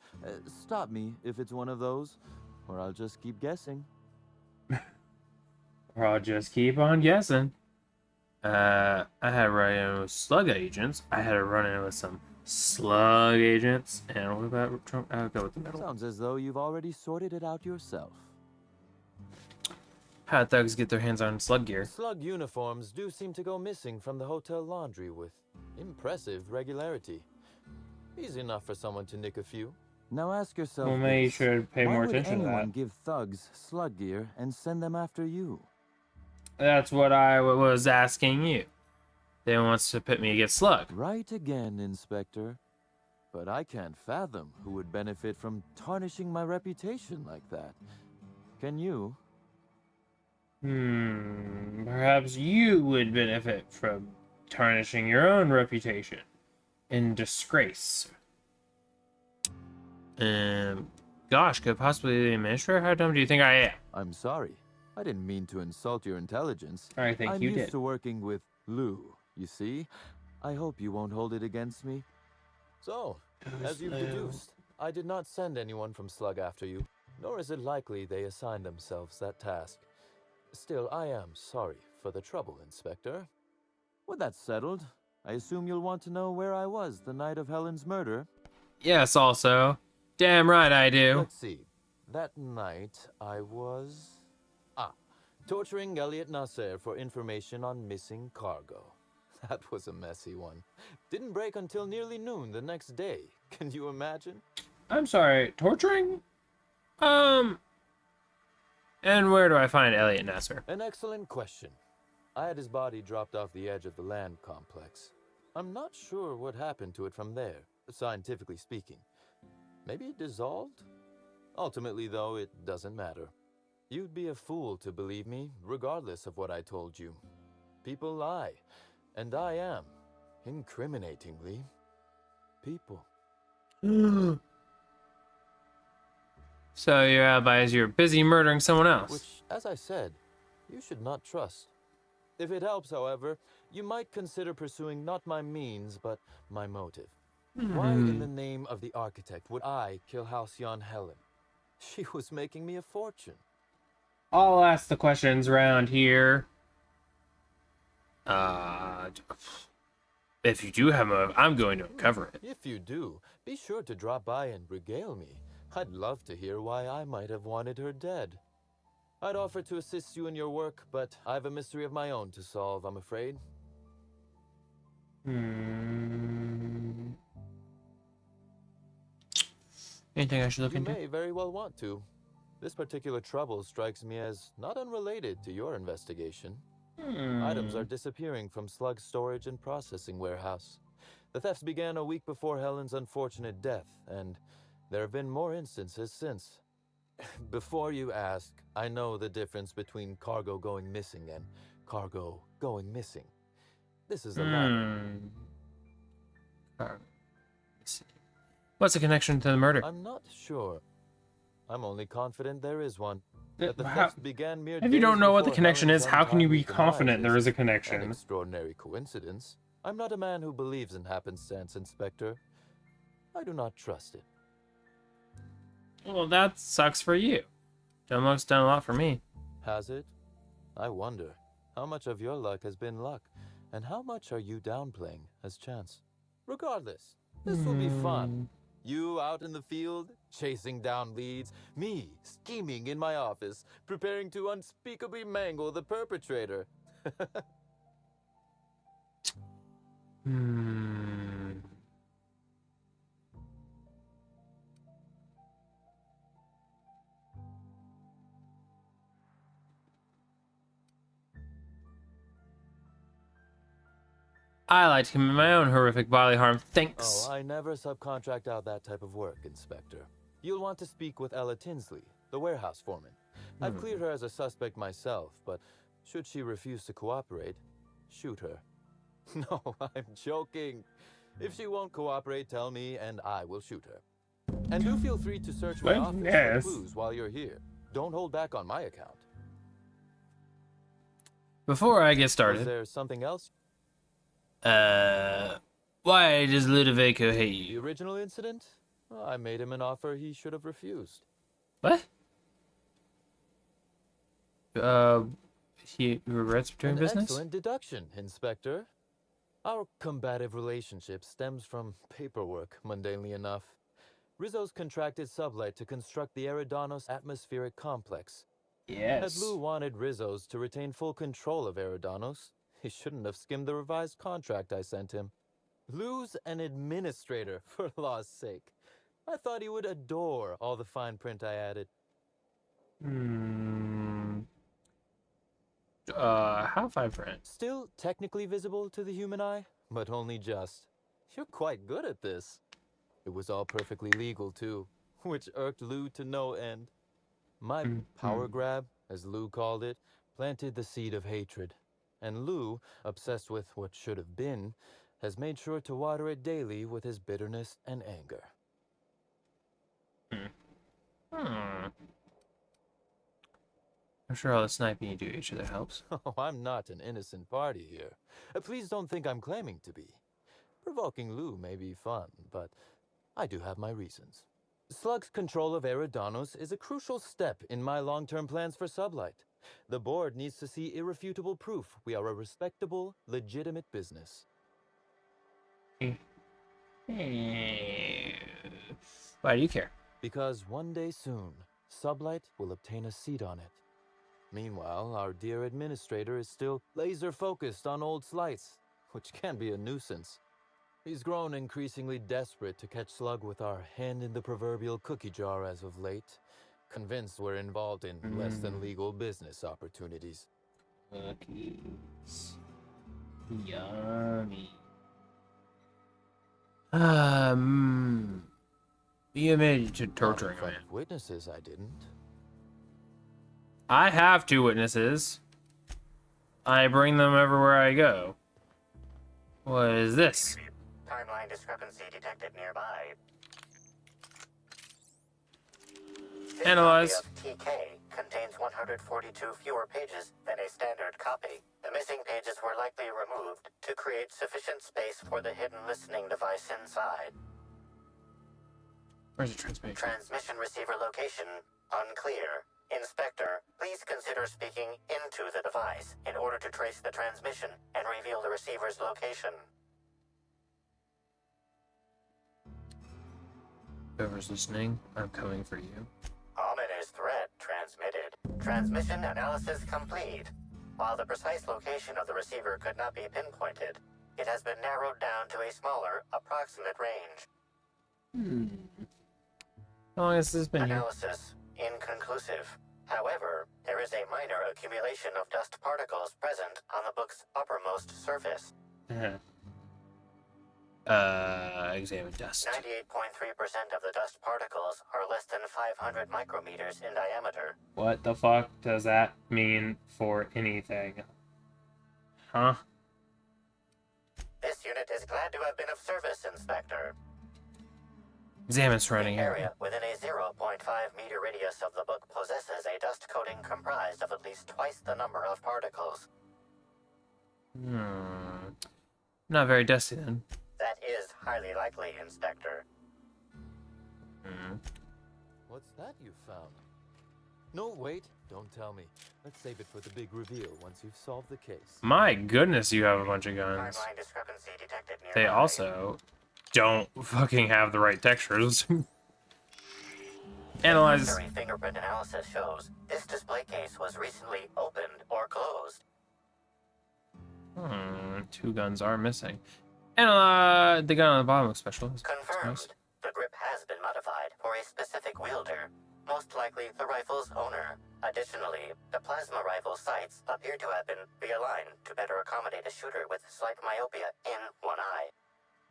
Stop me if it's one of those, or I'll just keep guessing. Or I'll just keep on guessing. I had a run-in with slug agents. I had a run-in with some slug agents. And what about Trump? I'll go with the middle. Sounds as though you've already sorted it out yourself. How did thugs get their hands on slug gear? Slug uniforms do seem to go missing from the hotel laundry with impressive regularity. Easy enough for someone to nick a few. Now ask yourself, Well, maybe you this. should pay more attention to Why would anyone that. give thugs slug gear and send them after you? That's what I was asking you. They wants to pit me against slug. Right again, Inspector. But I can't fathom who would benefit from tarnishing my reputation like that. Can you? Perhaps you would benefit from tarnishing your own reputation in disgrace. Gosh, could possibly the administrator? How dumb do you think I am? I'm sorry. I didn't mean to insult your intelligence. I think I'm you used did. to working with Lou, you see? I hope you won't hold it against me. So, as you've deduced, I did not send anyone from Slug after you, nor is it likely they assigned themselves that task. Still, I am sorry for the trouble, Inspector. With that settled, I assume you'll want to know where I was the night of Helen's murder. Yes, also. Damn right I do. Let's see. That night, I was... torturing Elliot Nasser for information on missing cargo. That was a messy one. Didn't break until nearly noon the next day. Can you imagine? I'm sorry, torturing? And where do I find Elliot Nasser? An excellent question. I had his body dropped off the edge of the land complex. I'm not sure what happened to it from there, scientifically speaking. Maybe it dissolved? Ultimately, though, it doesn't matter. You'd be a fool to believe me, regardless of what I told you. People lie, and I am, incriminatingly, people. So your alibi is you're busy murdering someone else. Which, as I said, you should not trust. If it helps, however, you might consider pursuing not my means, but my motive. Why in the name of the architect would I kill Halcyon Helen? She was making me a fortune. I'll ask the questions around here. If you do have a motive, I'm going to uncover it. If you do, be sure to drop by and regale me. I'd love to hear why I might have wanted her dead. I'd offer to assist you in your work, but I have a mystery of my own to solve, I'm afraid. Anything I should look into? You may very well want to. This particular trouble strikes me as not unrelated to your investigation. Items are disappearing from Slug's storage and processing warehouse. The thefts began a week before Helen's unfortunate death, and there have been more instances since. Before you ask, I know the difference between cargo going missing and cargo going missing. This is a latter. What's the connection to the murder? I'm not sure. I'm only confident there is one. That the How- theft began mere If you don't days know what the before connection Helen's is, how can you be untimely confident demise there is a An connection? extraordinary coincidence. I'm not a man who believes in happenstance, Inspector. I do not trust it. Well, that sucks for you. Dumluck's done a lot for me. Has it? I wonder. How much of your luck has been luck, and how much are you downplaying as chance? Regardless, this will be fun. You out in the field, chasing down leads. Me, scheming in my office, preparing to unspeakably mangle the perpetrator. I like to commit my own horrific bodily harm. Thanks. Oh, I never subcontract out that type of work, Inspector. You'll want to speak with Ella Tinsley, the warehouse foreman. I've cleared her as a suspect myself, but should she refuse to cooperate, shoot her. No, I'm joking. If she won't cooperate, tell me and I will shoot her. And do feel free to search my office Yes. for clues while you're here. Don't hold back on my account. Before I get Was started, there something else? why does Ludovico hate The you? original incident? Well, I made him an offer he should have refused. What? He regrets doing An business? excellent deduction, Inspector. Our combative relationship stems from paperwork, mundanely enough. Rizzo's contracted Sublight to construct the Eridanos atmospheric complex. Yes. Had Lou wanted Rizzo's to retain full control of Eridanos, he shouldn't have skimmed the revised contract I sent him. Lou's an administrator, for law's sake. I thought he would adore all the fine print I added. How vibrant? Still technically visible to the human eye, but only just. You're quite good at this. It was all perfectly legal, too, which irked Lou to no end. My power grab, as Lou called it, planted the seed of hatred. And Lou, obsessed with what should have been, has made sure to water it daily with his bitterness and anger. I'm sure all the sniping you do each other helps. Oh, I'm not an innocent party here. Please don't think I'm claiming to be. Provoking Lou may be fun, but I do have my reasons. Slug's control of Eridanos is a crucial step in my long-term plans for Sublight. The board needs to see irrefutable proof we are a respectable, legitimate business. Why do you care? Because one day soon, Sublight will obtain a seat on it. Meanwhile, our dear administrator is still laser-focused on old slights, which can be a nuisance. He's grown increasingly desperate to catch Slug with our hand in the proverbial cookie jar as of late, convinced we're involved in less than legal business opportunities. Cookies. Yummy. You admitted to torturing a man. Witnesses, I didn't. I have 2 witnesses. I bring them everywhere I go. What is this? Timeline discrepancy detected nearby. This Analyze. copy of TK contains 142 fewer pages than a standard copy. The missing pages were likely removed to create sufficient space for the hidden listening device inside. Where's the transmission? Transmission receiver location unclear. Inspector, please consider speaking into the device in order to trace the transmission and reveal the receiver's location. Whoever's listening, I'm coming for you. Ominous threat transmitted. Transmission analysis complete. While the precise location of the receiver could not be pinpointed, it has been narrowed down to a smaller, approximate range. How long has this been here? Analysis inconclusive. However, there is a minor accumulation of dust particles present on the book's uppermost surface. Examine dust. 98.3% of the dust particles are less than 500 micrometers in diameter. What the fuck does that mean for anything? Huh? This unit is glad to have been of service, Inspector. Examine surrounding The area. area within a 0.5-meter radius of the book possesses a dust coating comprised of at least twice the number of particles. Not very dusty then. That is highly likely, Inspector. What's that you found? No, wait, don't tell me. Let's save it for the big reveal once you've solved the case. My goodness, you have a bunch of guns. Timeline discrepancy detected nearby. They also don't fucking have the right textures. Analyze. Preliminary fingerprint analysis shows this display case was recently opened or closed. 2 guns are missing. Analyze. The gun on the bottom looks special. That's Confirmed. nice. The grip has been modified for a specific wielder, most likely the rifle's owner. Additionally, the plasma rifle sights appear to have been realigned to better accommodate a shooter with slight myopia in one eye.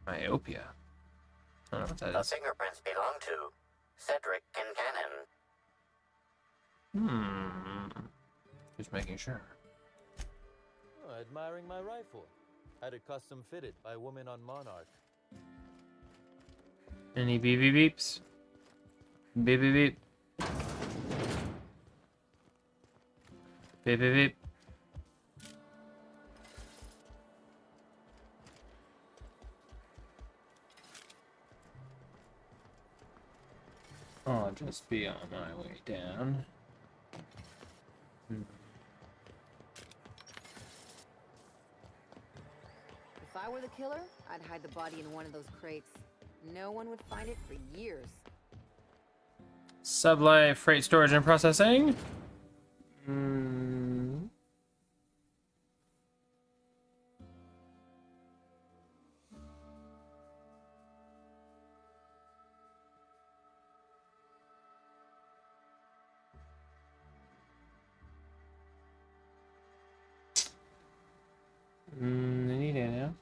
Myopia. I don't know what that The is. fingerprints belong to Cedric Kincannon. Just making sure. Oh, admiring my rifle. Had it custom fitted by a woman on Monarch. Any BB beeps? Beep, beep, beep. Beep, beep, beep. I'll just be on my way down. If I were the killer, I'd hide the body in one of those crates. No one would find it for years. Sublight freight storage and processing. Hmm. I need it now.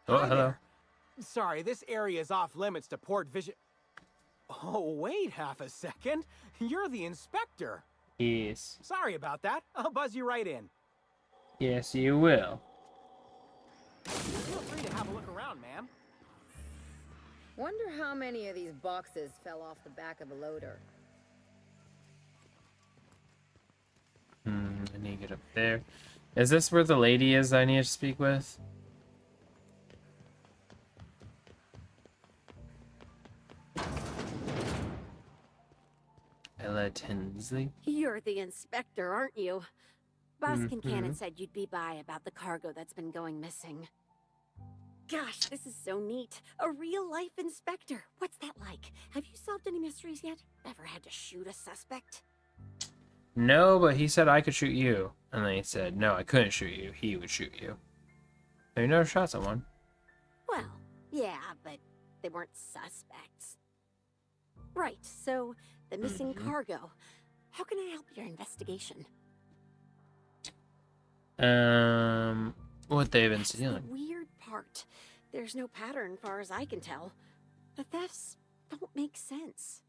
Oh, Hi hello. there. Sorry, this area is off limits to port vision. Oh, wait half a second. You're the inspector. Yes. Sorry about that. I'll buzz you right in. Yes, you will. Feel free to have a look around, ma'am. Wonder how many of these boxes fell off the back of the loader. I need to get up there. Is this where the lady is I need to speak with? Ella Tinsley? You're the inspector, aren't you? Boss Mhm. Kincannon said you'd be by about the cargo that's been going missing. Gosh, this is so neat. A real-life inspector. What's that like? Have you solved any mysteries yet? Ever had to shoot a suspect? No, but he said I could shoot you. And then he said, no, I couldn't shoot you. He would shoot you. Have you never shot someone? Well, yeah, but they weren't suspects. Right, so the missing cargo. How can I help your investigation? What they've been That's the stealing. weird part. There's no pattern, far as I can tell. The thefts don't make sense.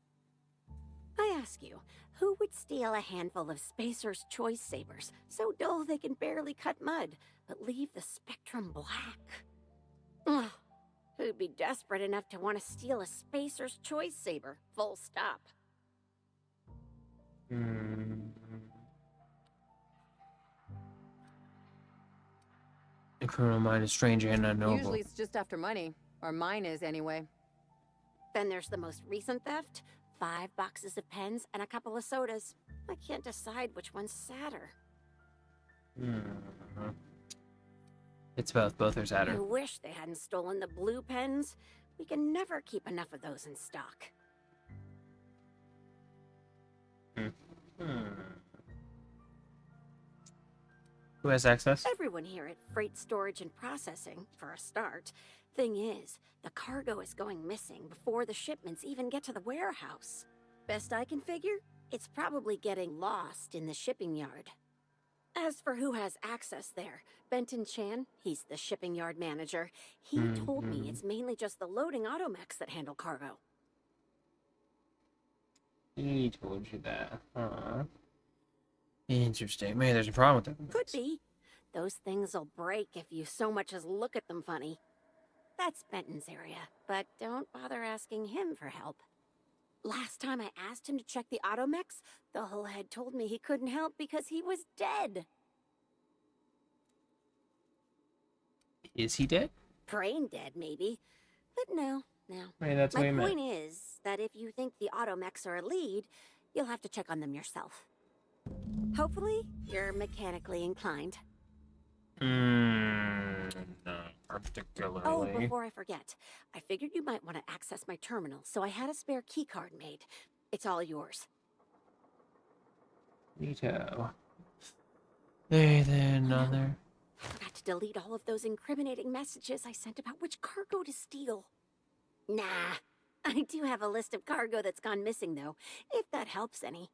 I ask you, who would steal a handful of Spacer's Choice Sabers, so dull they can barely cut mud, but leave the spectrum black? Ugh. Who'd be desperate enough to want to steal a Spacer's Choice Saber, full stop? A criminal mind is strange and unknowable. Usually it's just after money. Or mine is, anyway. Then there's the most recent theft. 5 boxes of pens and a couple of sodas. I can't decide which one's sadder. It's both. Both are I sadder. wish they hadn't stolen the blue pens. We can never keep enough of those in stock. Who has access? Everyone here at Freight Storage and Processing, for a start. Thing is, the cargo is going missing before the shipments even get to the warehouse. Best I can figure, it's probably getting lost in the shipping yard. As for who has access there, Benton Chan, he's the shipping yard manager. He told me it's mainly just the loading automechs that handle cargo. He told you that. Interesting. Maybe there's a problem with that. Could be. Those things'll break if you so much as look at them funny. That's Benton's area, but don't bother asking him for help. Last time I asked him to check the automechs, the whole head told me he couldn't help because he was dead. Is he dead? Brain dead, maybe. But no. Maybe that's what My he meant. point is that if you think the automechs are a lead, you'll have to check on them yourself. Hopefully, you're mechanically inclined. Not particularly. Oh, before I forget, I figured you might want to access my terminal, so I had a spare keycard made. It's all yours. Neato. There, then, on there. I forgot to delete all of those incriminating messages I sent about which cargo to steal. Nah, I do have a list of cargo that's gone missing, though, if that helps any.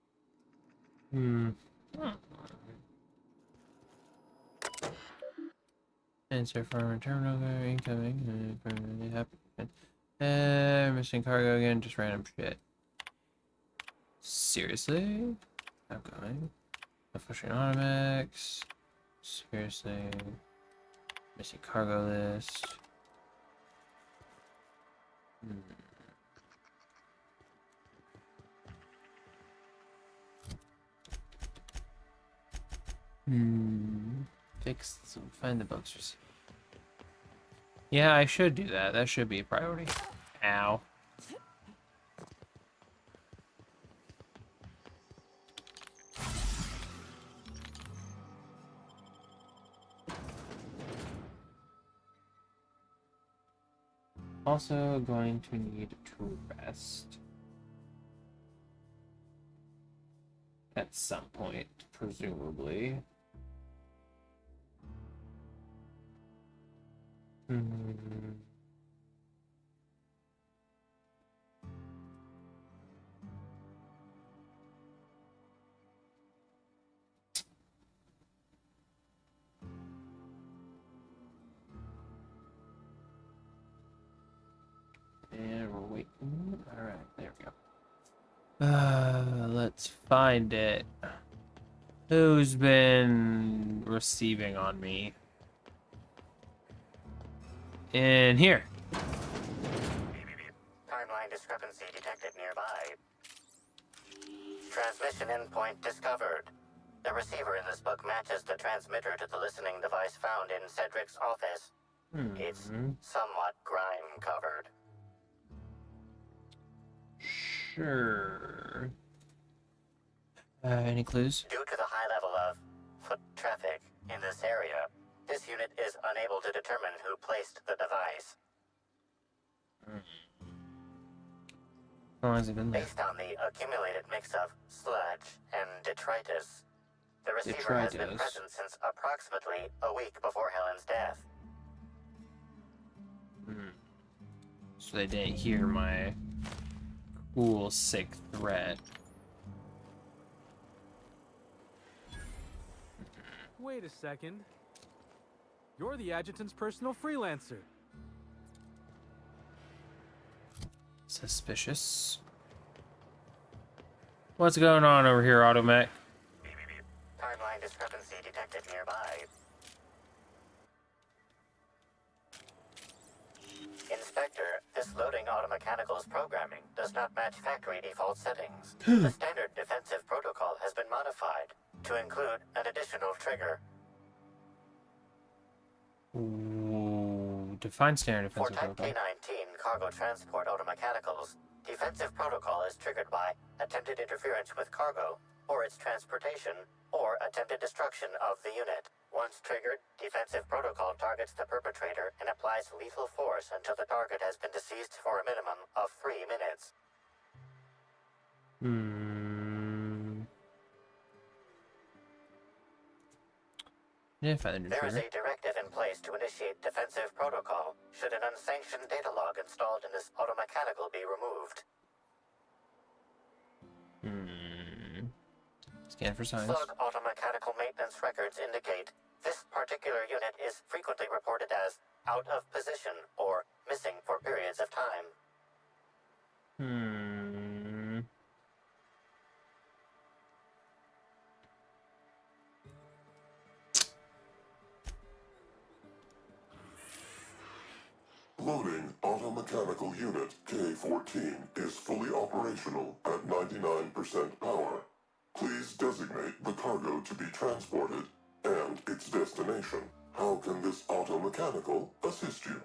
Answer from terminal incoming. Missing cargo again, just random shit. Seriously? Outgoing. Official Automex. Seriously. Missing cargo list. Find the books receipt. Yeah, I should do that. That should be a priority. Ow. Also going to need to rest. At some point, presumably. And we're waiting. Alright, there we go. Let's find it. Who's been receiving on me? In here. Timeline discrepancy detected nearby. Transmission endpoint discovered. The receiver in this book matches the transmitter to the listening device found in Cedric's office. It's somewhat grime-covered. Sure. Any clues? Due to the high level of foot traffic in this area, this unit is unable to determine who placed the device. How long has it been there? Based on the accumulated mix of sludge and detritus, the receiver has been present since approximately a week before Helen's death. So they didn't hear my cool, sick threat. Wait a second. You're the adjutant's personal freelancer. Suspicious. What's going on over here, Automech? Timeline discrepancy detected nearby. Inspector, this loading automechanical's programming does not match factory default settings. The standard defensive protocol has been modified to include an additional trigger. Ooh, define standard For defensive Type protocol. K-19 cargo transport automechanicals, defensive protocol is triggered by attempted interference with cargo, or its transportation, or attempted destruction of the unit. Once triggered, defensive protocol targets the perpetrator and applies lethal force until the target has been deceased for a minimum of 3 minutes. Yeah, find the There is intruder. a directive in place to initiate defensive protocol should an unsanctioned data log installed in this automechanical be removed. Scan for signs. Slug automechanical maintenance records indicate this particular unit is frequently reported as out of position or missing for periods of time. Loading automechanical unit K-14 is fully operational at 99% power. Please designate the cargo to be transported and its destination. How can this automechanical assist you?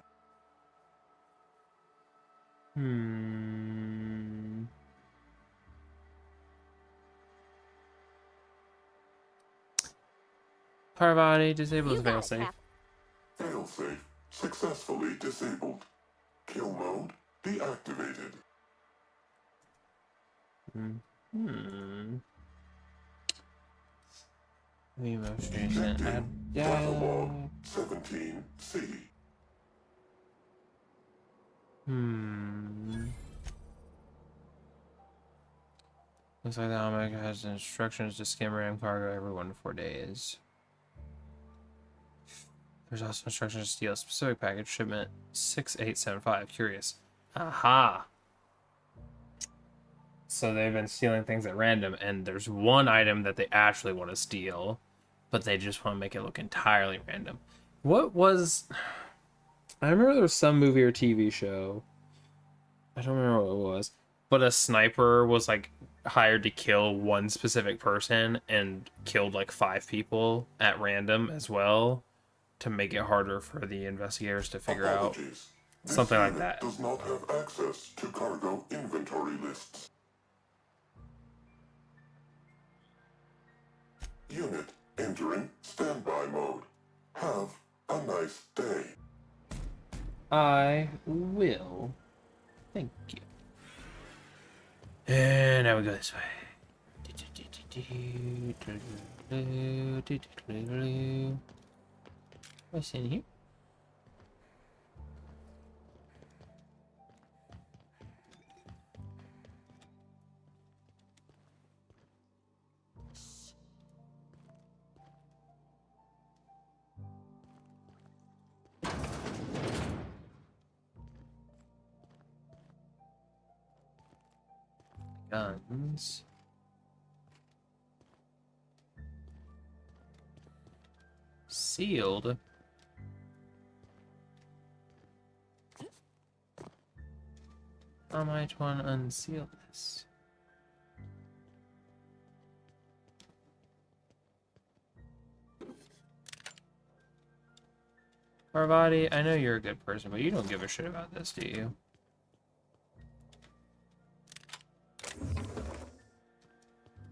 Parvati disables failsafe. Failsafe successfully disabled. Kill mode deactivated. The most recent Catalog 17C. Looks like the Omega has instructions to skim ram cargo every 1 to 4 days. There's also instructions to steal a specific package, shipment 6875. Curious. Aha! So they've been stealing things at random, and there's one item that they actually want to steal, but they just want to make it look entirely random. What was... I remember there was some movie or TV show I don't remember what it was, but a sniper was like hired to kill one specific person and killed like 5 people at random as well to make it harder for the investigators to figure out something like that. Does not have access to cargo inventory lists. Unit entering standby mode. Have a nice day. I will. Thank you. And now we go this way. What's in here? Guns. Sealed. I might want to unseal this. Parvati, I know you're a good person, but you don't give a shit about this, do you?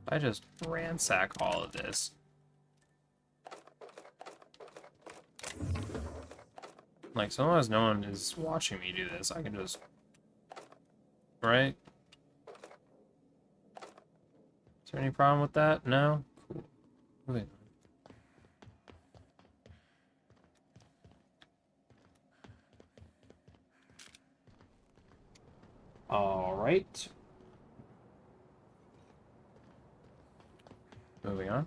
I just ransack all of this. Like, so long as no one is watching me do this, I can just... Right? Is there any problem with that? No? Cool. Moving on. Alright. Moving on.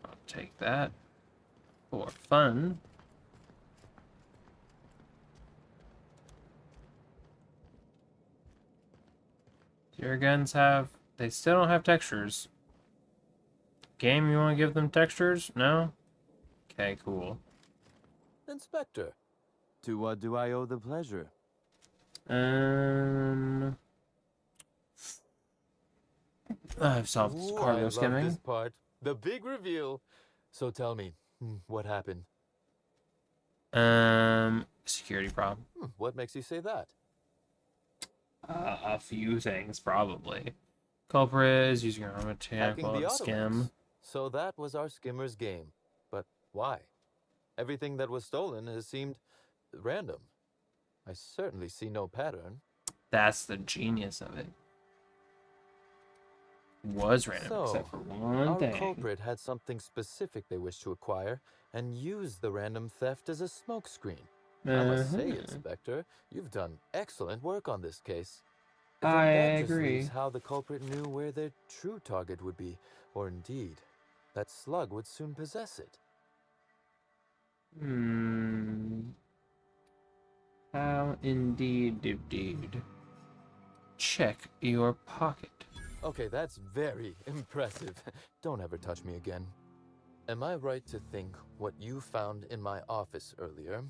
I'll take that for fun. Do your guns have... They still don't have textures. Game, you want to give them textures? No? Okay, cool. Inspector, to what do I owe the pleasure? I've solved cargo skimming. I love this part. The big reveal. So tell me, what happened? Security problem. What makes you say that? A few things, probably. Culprit is using our own attack Hacking while the at skim. Ottomans. So that was our skimmer's game. But why? Everything that was stolen has seemed random. I certainly see no pattern. That's the genius of it. Was random, So, except for one our thing. culprit had something specific they wished to acquire and used the random theft as a smokescreen. I must say, Inspector, you've done excellent work on this case. Then I that just agree. leaves how the culprit knew where their true target would be, or indeed, that Slug would soon possess it. How indeed. Check your pocket. Okay, that's very impressive. Don't ever touch me again. Am I right to think what you found in my office earlier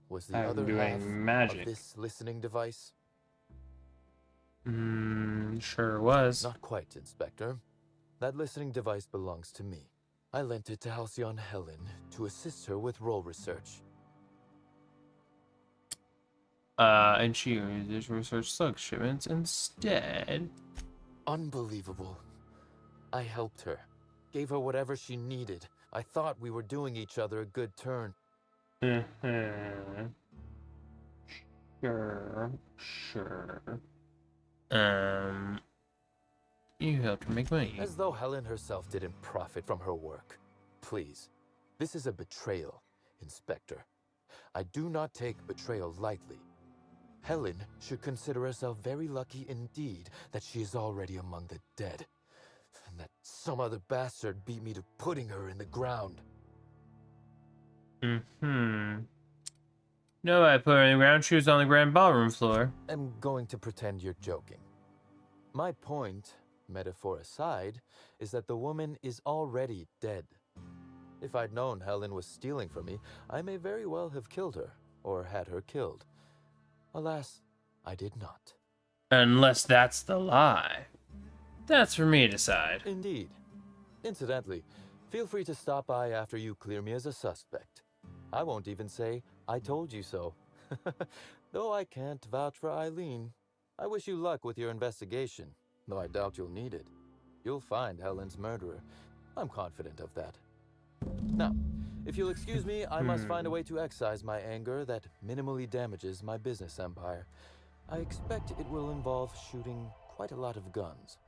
was the I'm other doing half magic. of this listening device? Sure was. Not quite, Inspector. That listening device belongs to me. I lent it to Halcyon Helen to assist her with role research. And she used research slug shipments instead. Unbelievable. I helped her. Gave her whatever she needed. I thought we were doing each other a good turn. Sure. You helped her make money. As though Helen herself didn't profit from her work. Please, this is a betrayal, Inspector. I do not take betrayal lightly. Helen should consider herself very lucky indeed that she is already among the dead, and that some other bastard beat me to putting her in the ground. No, I put her in the ground. She was on the grand ballroom floor. I'm going to pretend you're joking. My point metaphor aside, is that the woman is already dead. If I'd known Helen was stealing from me, I may very well have killed her, or had her killed. Alas, I did not. Unless that's the lie. That's for me to decide. Indeed. Incidentally, feel free to stop by after you clear me as a suspect. I won't even say, I told you so. Though I can't vouch for Eileen. I wish you luck with your investigation, though I doubt you'll need it. You'll find Helen's murderer. I'm confident of that. Now, if you'll excuse me, I must find a way to excise my anger that minimally damages my business empire. I expect it will involve shooting quite a lot of guns.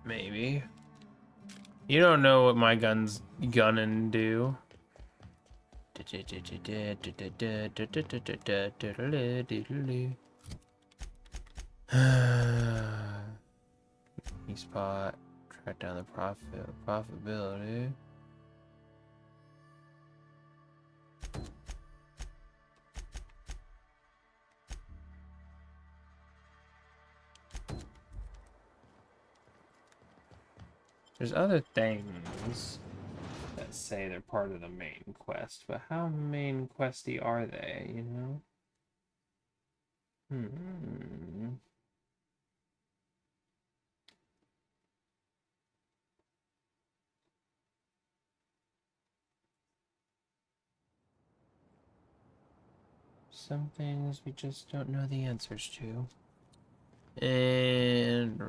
Maybe. You don't know what my guns gunnin' do. Spot. Track down the profitability. There's other things that say they're part of the main quest, but how main questy are they, you know? Some things we just don't know the answers to. And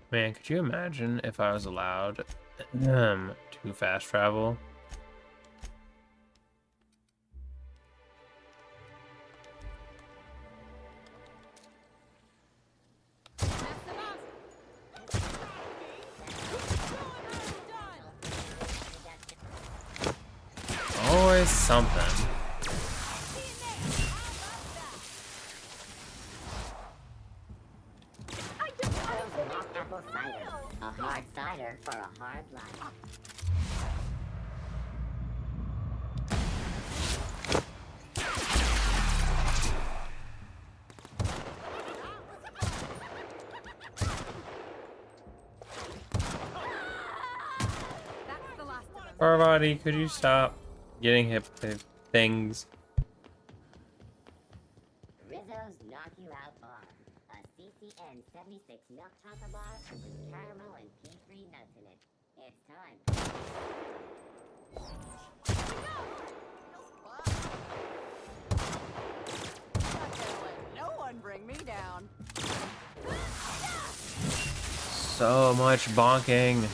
man, could you imagine if I was allowed to fast travel? Always something. A hard cider for a hard life. Parvati, could you stop getting hit with things? Rizzo's Knock You Out Bar. A CCN 76 milk chocolate bar with caramel and pea-free nuts in it. It's time. No one bring me down. So much bonking.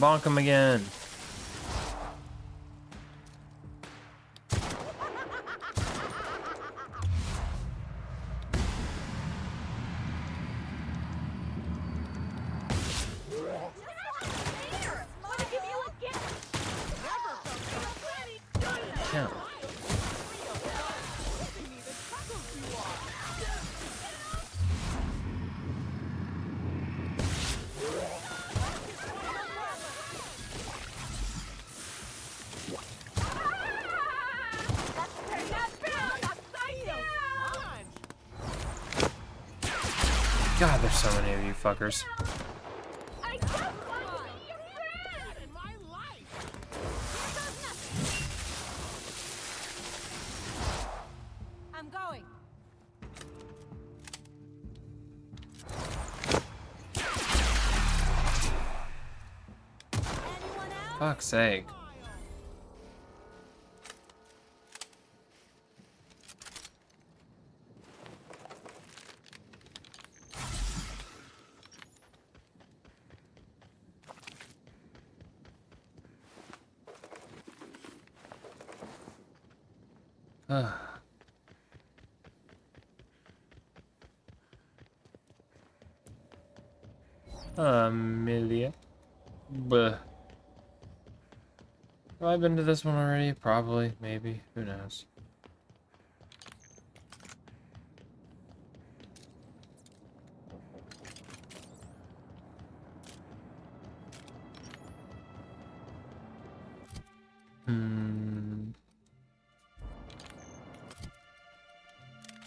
Bonk him again. Yeah. God, there's so many of you fuckers. I'm going. Fuck's sake. Amelia. Bleh. Have I been to this one already? Probably, maybe. Who knows?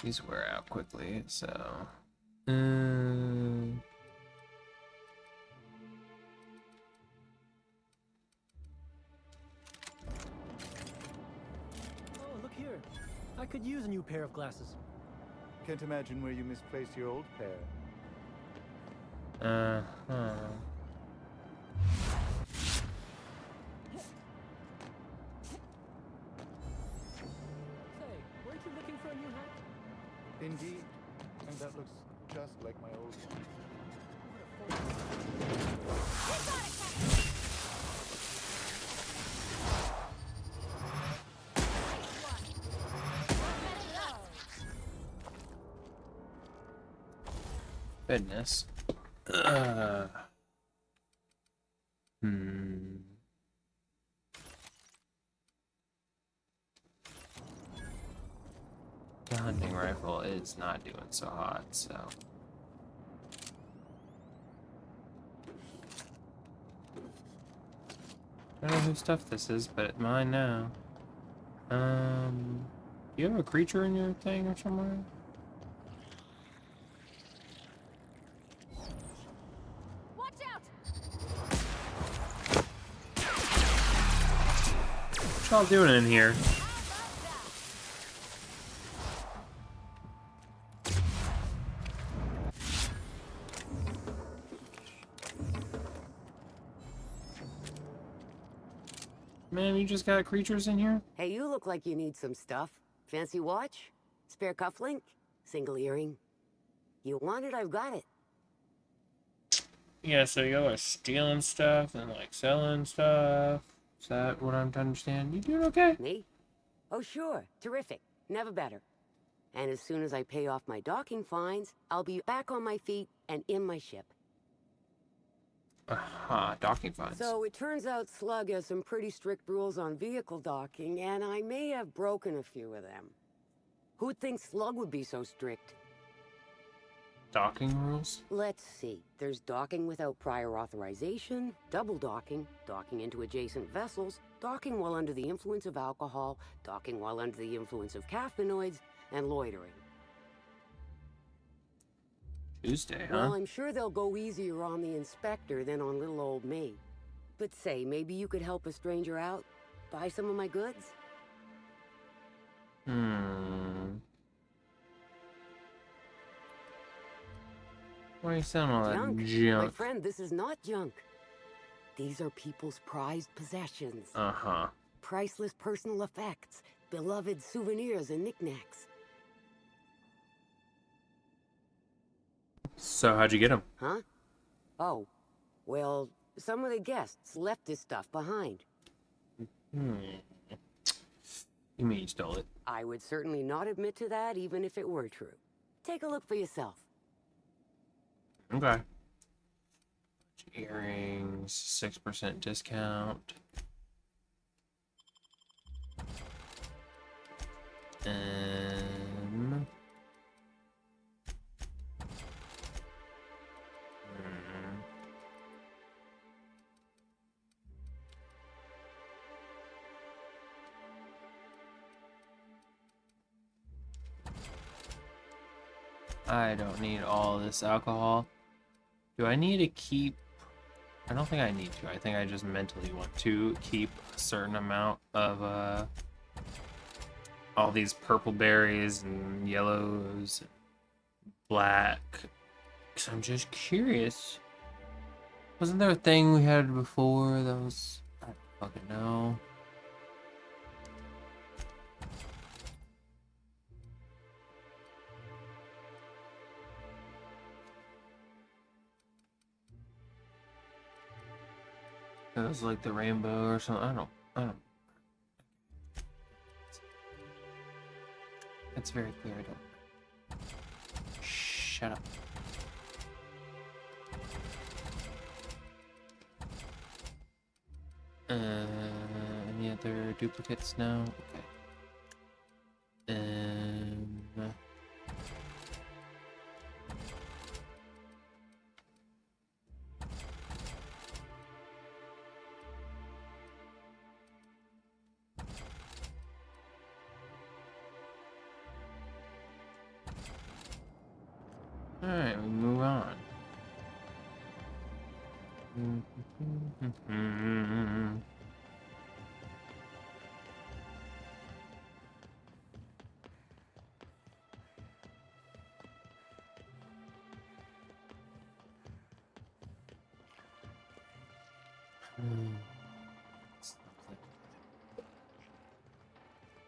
These wear out quickly, so. Oh, look here. I could use a new pair of glasses. Can't imagine where you misplaced your old pair. Uh-huh. Say, weren't you looking for a new hat? Indeed. And that looks just like my old one. Goodness. The hunting rifle is not doing so hot, so. I don't know whose stuff this is, but it's mine now. Do you have a creature in your thing or somewhere? Watch out! What y'all doing in here? Man, you just got creatures in here? Hey, you look like you need some stuff. Fancy watch? Spare cufflink? Single earring? You want it, I've got it. Yeah, so y'all are stealing stuff and like selling stuff. Is that what I'm to understand? You doing okay? Me? Oh, sure. Terrific. Never better. And as soon as I pay off my docking fines, I'll be back on my feet and in my ship. Docking fines. So it turns out Slug has some pretty strict rules on vehicle docking, and I may have broken a few of them. Who'd think Slug would be so strict? Docking rules? Let's see. There's docking without prior authorization, double docking, docking into adjacent vessels, docking while under the influence of alcohol, docking while under the influence of caffeinoids, and loitering. Tuesday, huh? Well, I'm sure they'll go easier on the inspector than on little old me. But say, maybe you could help a stranger out? Buy some of my goods? Why are you selling all that Junk? junk? My friend, this is not junk. These are people's prized possessions. Uh-huh. Priceless personal effects, beloved souvenirs and knickknacks. So how'd you get them? Huh? Oh, well, some of the guests left this stuff behind. You mean you stole it? I would certainly not admit to that, even if it were true. Take a look for yourself. Okay. Earrings, 6% discount. I don't need all this alcohol. Do I need to keep... I don't think I need to. I think I just mentally want to keep a certain amount of all these purple berries and yellows, and black. Because I'm just curious. Wasn't there a thing we had before that was... I don't fucking know. It was like the rainbow or something. I don't. It's very clear I don't. Shut up. Any other duplicates? No? Okay. Alright, we move on.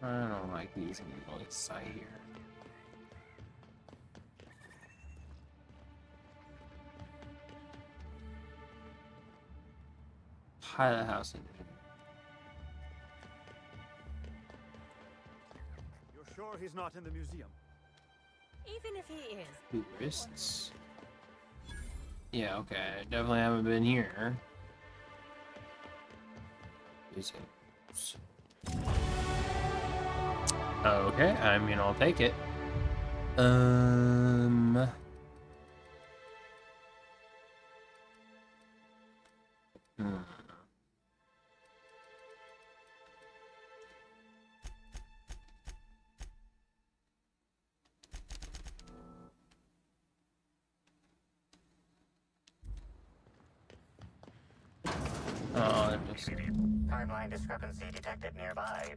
I don't like these invoices I hear. Pilot house engine. You're sure he's not in the museum? Even if he is. Tourists? Yeah, okay. Definitely haven't been here. Museums. Okay, I mean, I'll take it. Oh, they're just... Timeline discrepancy detected nearby.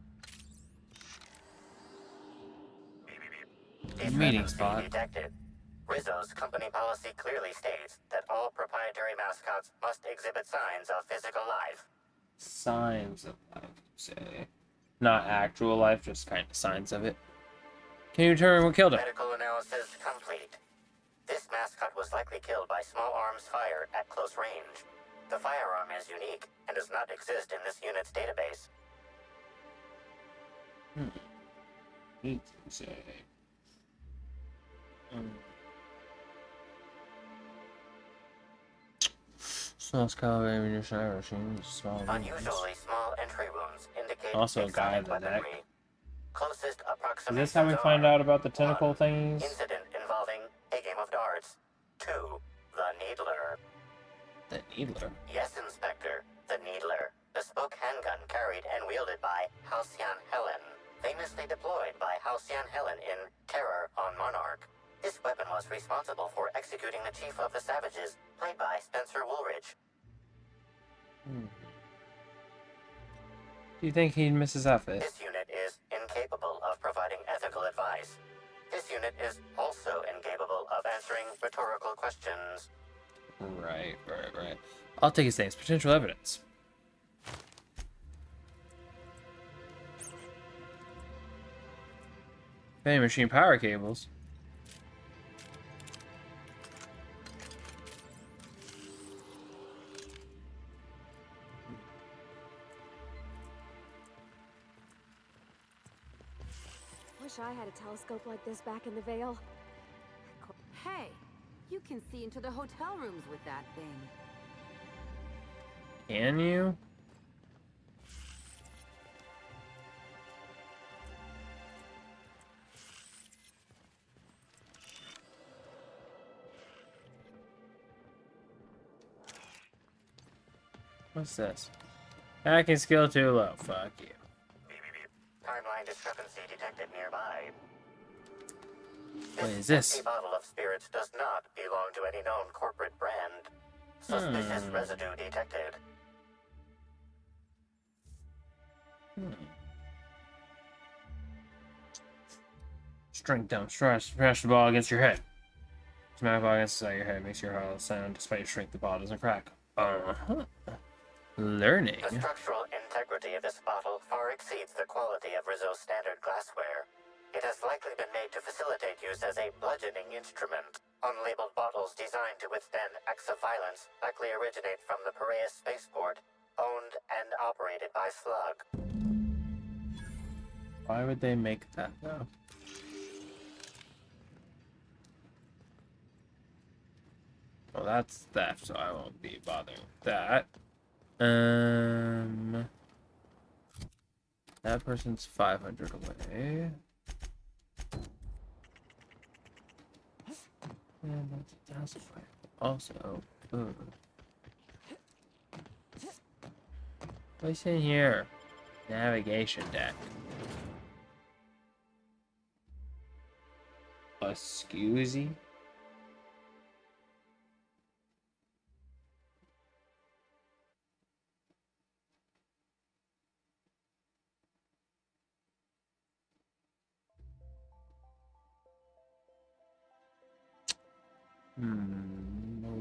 Meeting spot. Detected. Rizzo's company policy clearly states that all proprietary mascots must exhibit signs of physical life. Signs of life, say. Not actual life, just kind of signs of it. Can you determine what killed him? Medical analysis complete. This mascot was likely killed by small arms fire at close range. The firearm is unique and does not exist in this unit's database. Need to say. Small scale ammunition machines, small Unusually small entry wounds indicate also a guy in the neck. Closest Is approximation. this how we find out about the tentacle thingies? Incident involving a game of darts. 2. The Needler. The Needler? Yes, Inspector. The Needler. Bespoke handgun carried and wielded by Halcyon Helen. Famously deployed by Halcyon Helen in Terror on Monarch. This weapon was responsible for executing the Chief of the Savages, played by Spencer Woolridge. Do you think he'd miss his outfit? This unit is incapable of providing ethical advice. This unit is also incapable of answering rhetorical questions. Right. I'll take his names. Potential evidence. Vending machine power cables. Wish I had a telescope like this back in the Vale. Hey, you can see into the hotel rooms with that thing. Can you? What's this? Hacking skill too low. Fuck you. Timeline discrepancy detected nearby. What is this? Empty bottle of spirits does not belong to any known corporate brand. Suspicious residue detected. Strength down. Smash the ball against your head. Smash the ball against the side of your head. Makes your hollow sound. Despite your strength, the ball doesn't crack. Learning. The structural integrity of this bottle far exceeds the quality of Rizzo's standard glassware. It has likely been made to facilitate use as a bludgeoning instrument. Unlabeled bottles designed to withstand acts of violence likely originate from the Piraeus spaceport, owned and operated by Slug. Why would they make that though? Well, that's theft, so I won't be bothering with that. That person's 500 away. And that's 1,000 away. Also, food. What's in here? Navigation deck. A scoozy?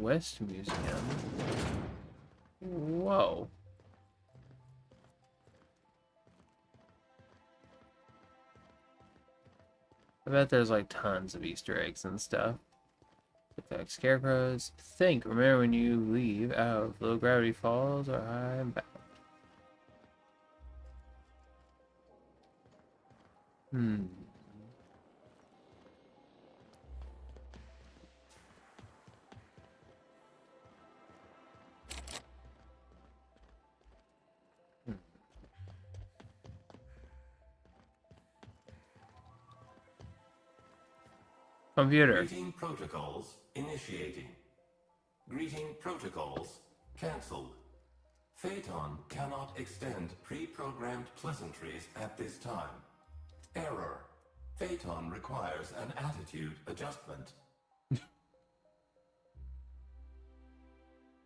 West Museum. Whoa. I bet there's like tons of Easter eggs and stuff. Like scarecrows. Think, remember when you leave out of low gravity falls or high and bound. Computer. Greeting protocols initiating. Greeting protocols cancelled. Phaeton cannot extend pre-programmed pleasantries at this time. Error. Phaeton requires an attitude adjustment.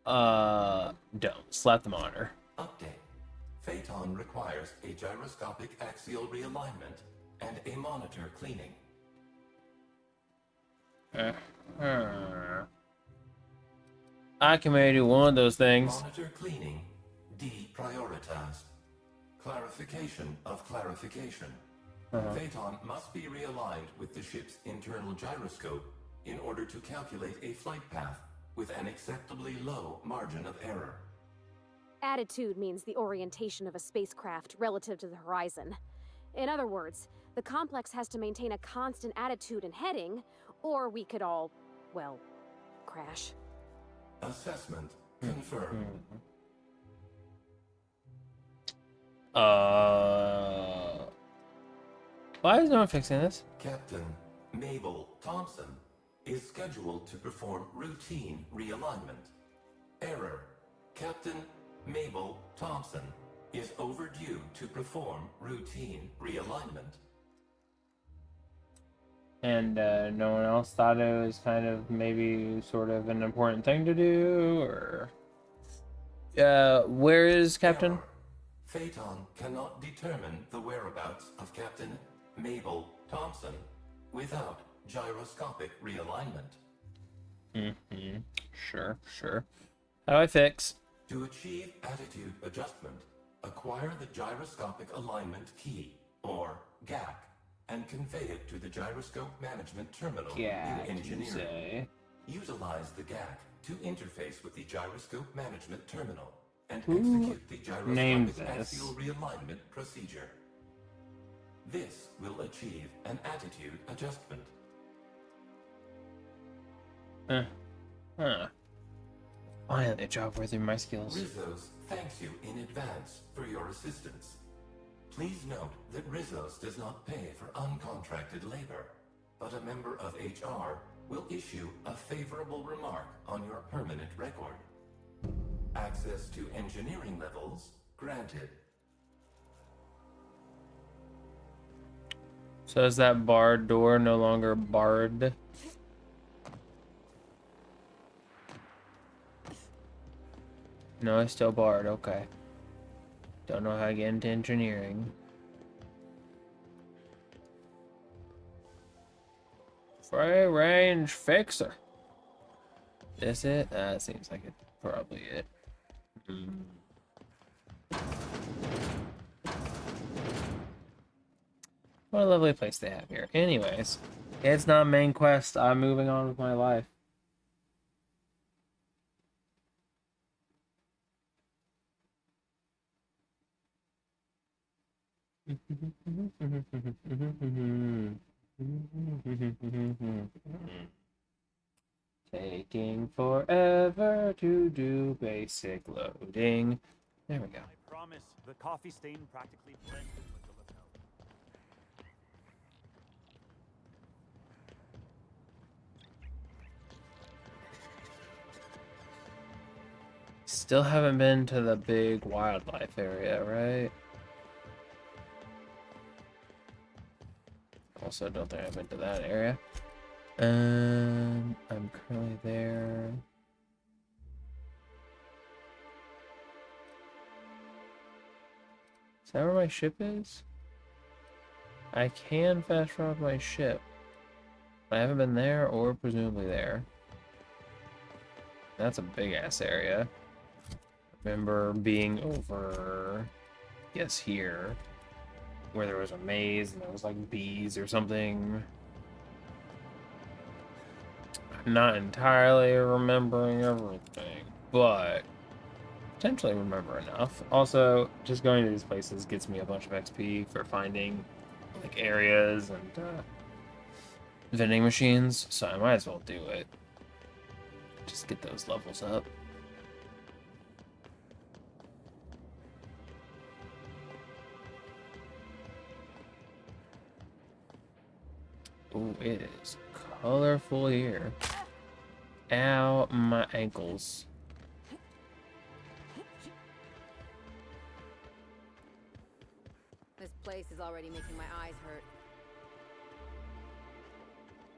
Don't. Slap the monitor. Update. Phaeton requires a gyroscopic axial realignment and a monitor cleaning. I can maybe do one of those things. Monitor cleaning deprioritized. Clarification of clarification. Phaeton must be realigned with the ship's internal gyroscope in order to calculate a flight path with an acceptably low margin of error. Attitude means the orientation of a spacecraft relative to the horizon. In other words, the complex has to maintain a constant attitude and heading, or we could all, well, crash. Assessment confirmed. Why is no one fixing this? Captain Mabel Thompson is scheduled to perform routine realignment. Error. Captain Mabel Thompson is overdue to perform routine realignment. And no one else thought it was kind of maybe sort of an important thing to do, or... where is Captain? Error. Phaeton cannot determine the whereabouts of Captain Mabel Thompson without gyroscopic realignment. Sure. How do I fix? To achieve attitude adjustment, acquire the gyroscopic alignment key, or GAC, and convey it to the gyroscope management terminal in engineering. Utilize the GAC to interface with the gyroscope management terminal and execute the gyroscopic axial realignment procedure. This will achieve an attitude adjustment. Finally, a job worthy of my skills. Rizos thanks you in advance for your assistance. Please note that Rizos does not pay for uncontracted labor, but a member of HR will issue a favorable remark on your permanent record. Access to engineering levels granted. So is that barred door no longer barred? No, it's still barred, okay. Don't know how to get into engineering. Free range fixer. This it? That seems like it's probably it. What a lovely place they have here. Anyways, it's not main quest. I'm moving on with my life. Taking forever to do basic loading. There we go. I promise the coffee stain practically blends in with the Still haven't been to the big wildlife area, right? Also, don't think I've been to that area. I'm currently there. Is that where my ship is? I can fast travel my ship. I haven't been there or presumably there. That's a big ass area. Remember being over, yes, here, where there was a maze and there was like bees or something. I'm not entirely remembering everything, but potentially remember enough. Also, just going to these places gets me a bunch of XP for finding like areas and vending machines, so I might as well do it. Just get those levels up. Oh, it is colorful here. Ow, my ankles. This place is already making my eyes hurt.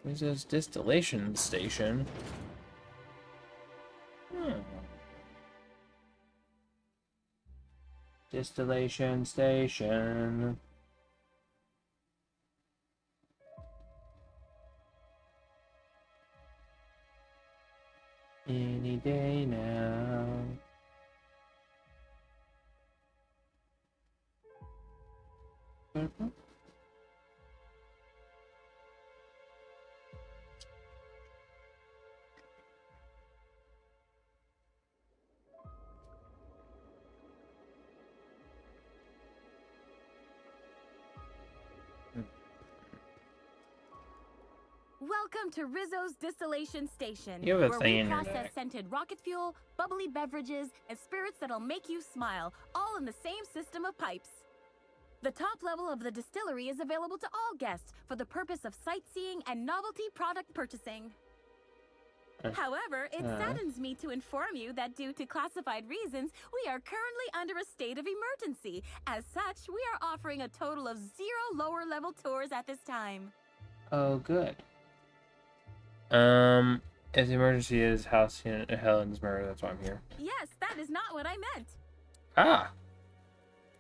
There's this distillation station. Distillation station. Any day now. Welcome to Rizzo's Distillation Station, You have a where thing we in your process neck. scented rocket fuel, bubbly beverages, and spirits that'll make you smile, all in the same system of pipes. The top level of the distillery is available to all guests for the purpose of sightseeing and novelty product purchasing. However, it saddens me to inform you that due to classified reasons, we are currently under a state of emergency. As such, we are offering a total of 0 lower-level tours at this time. Oh, good. If the emergency is House Helen's murder, that's why I'm here. Yes, that is not what I meant. Ah!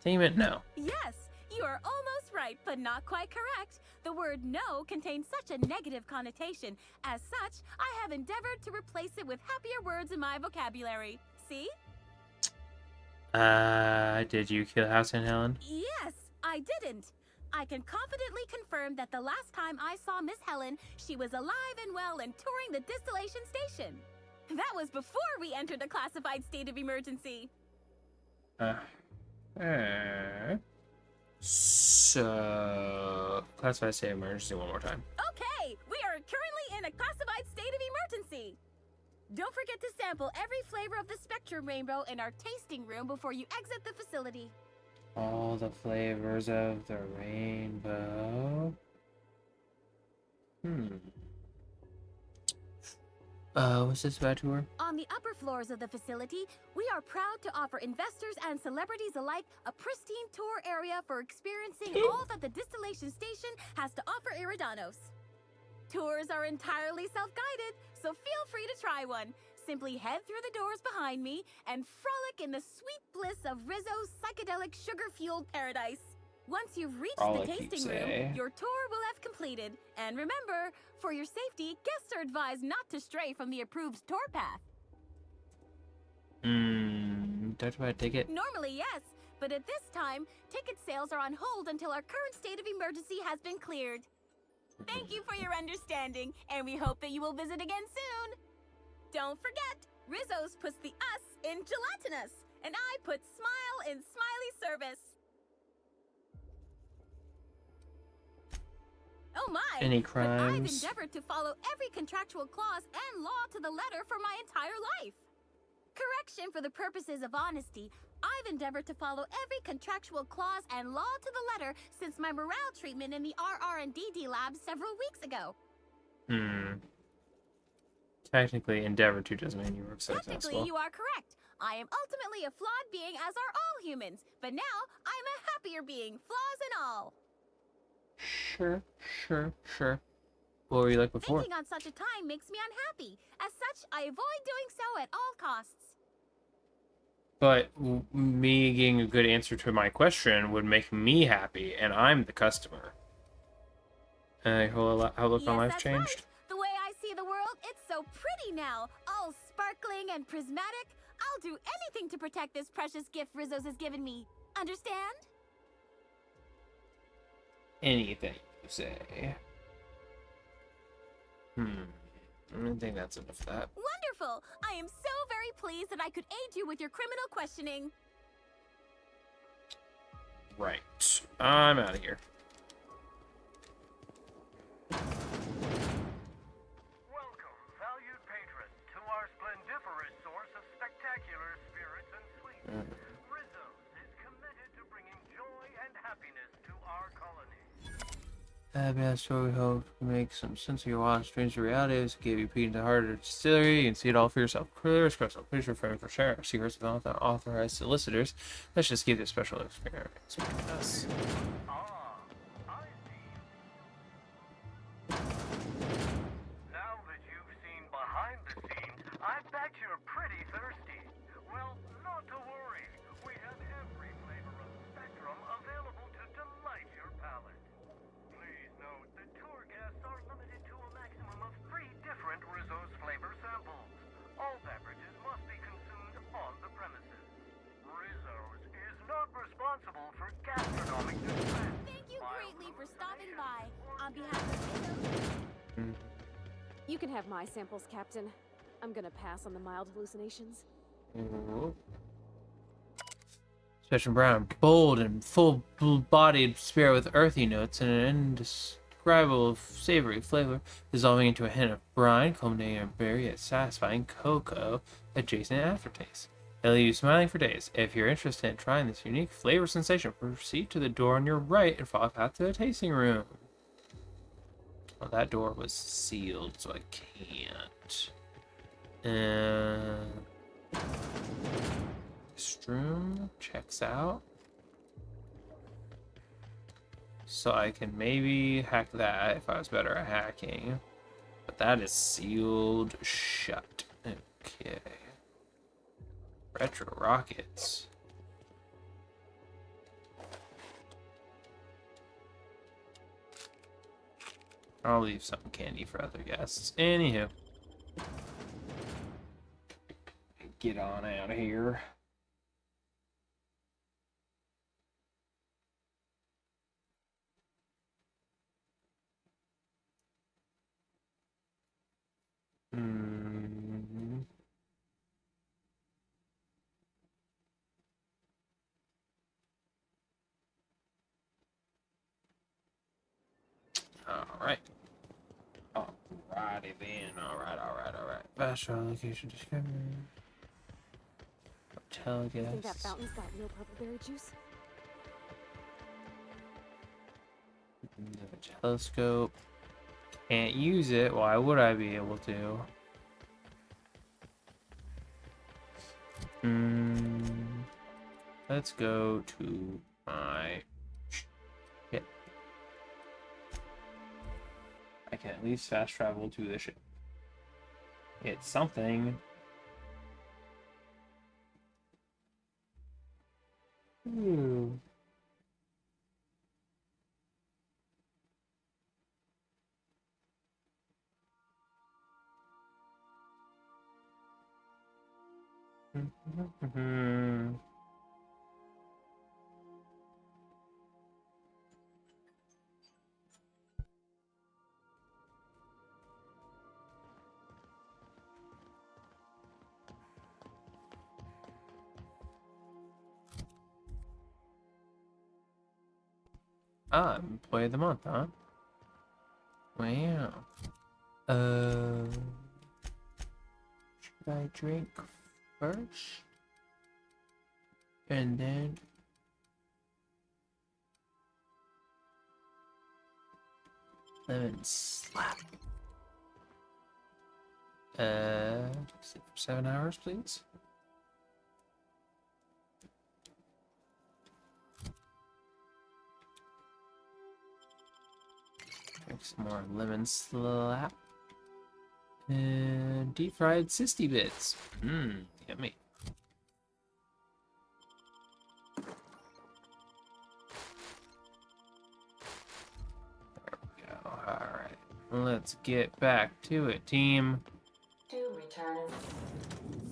So you meant no. Yes, you are almost right, but not quite correct. The word no contains such a negative connotation. As such, I have endeavored to replace it with happier words in my vocabulary. See? Did you kill House and Helen? Yes, I didn't. I can confidently confirm that the last time I saw Miss Helen, she was alive and well and touring the distillation station. That was before we entered a classified state of emergency. So, classified state of emergency one more time. Okay, we are currently in a classified state of emergency. Don't forget to sample every flavor of the Spectrum Rainbow in our tasting room before you exit the facility. All the flavors of the rainbow. What's this about tour? On the upper floors of the facility, we are proud to offer investors and celebrities alike a pristine tour area for experiencing all that the distillation station has to offer Iridanos. Tours are entirely self-guided, so feel free to try one. Simply head through the doors behind me and frolic in the sweet bliss of Rizzo's psychedelic sugar-fueled paradise. Once you've reached the tasting room, your tour will have completed. And remember, for your safety, guests are advised not to stray from the approved tour path. Don't you want to take it? Normally, yes, but at this time, ticket sales are on hold until our current state of emergency has been cleared. Thank you for your understanding, and we hope that you will visit again soon. Don't forget, Rizzo's puts the us in gelatinous, and I put smile in smiley service. Oh my! Any But I've crimes? endeavored to follow every contractual clause and law to the letter for my entire life. Correction, for the purposes of honesty, I've endeavored to follow every contractual clause and law to the letter since my morale treatment in the RR&DD lab several weeks ago. Technically, endeavor to doesn't mean you were Technically, successful. you are correct. I am ultimately a flawed being, as are all humans. But now, I'm a happier being, flaws and all. Sure. What were you like before? Thinking on such a time makes me unhappy. As such, I avoid doing so at all costs. But me getting a good answer to my question would make me happy, and I'm the customer. And whole outlook on life changed. Right. The way I see the world, it's so pretty now. All sparkling and prismatic. I'll do anything to protect this precious gift Rizzo's has given me. Understand? Anything you say. I don't think that's enough of that. Wonderful! I am so very pleased that I could aid you with your criminal questioning. Right. I'm out of here. Welcome, valued patron, to our splendiferous source of spectacular spirits and sweets. Rizzo's is committed to bringing joy and happiness to our colony. Bad story. We hope to make some sense of your wild, strange realities. Give you a peek into the heart of the distillery. You can see it all for yourself. Clear, special. Please refer for share. Secrets of unauthorized solicitors. Let's just give this special experience with us. Now that you've seen behind the scenes, I bet you're pretty thirsty. Well, not to worry. We have every flavor of the spectrum available to delight your palate. Please note that tour guests are limited to a maximum of 3 different Rizzo's flavor samples. All beverages must be consumed on the premises. Rizzo's is not responsible for gastronomic distress. Thank you greatly for stopping by. On behalf of Rizzo's... You can have my samples, Captain. I'm gonna pass on the mild hallucinations. Special brown, bold and full-bodied spirit with earthy notes and an indescribable savory flavor, dissolving into a hint of brine, culminating in a berry yet satisfying cocoa adjacent aftertaste. They'll leave you smiling for days. If you're interested in trying this unique flavor sensation, proceed to the door on your right and follow a path to the tasting room. Well, that door was sealed, so I can't. Restroom checks out. So I can maybe hack that if I was better at hacking. But that is sealed shut. Okay. Retro rockets. I'll leave some candy for other guests. Anywho. Get on out of here. Alright. Alrighty then. Alright. Fast travel location discovery. Hotel You think that guests. fountain's got real purpleberry juice? Telescope. Can't use it. Why would I be able to? Let's go to my ship. I can at least fast travel to the ship. It's something. Ooh. Employee of the month, huh? Wow. Should I drink first? And then... lemon slap. Sit for 7 hours, please. Some more lemon slap. And deep fried sisty bits. Mmm, yummy. There we go. Alright. Let's get back to it, team. To return.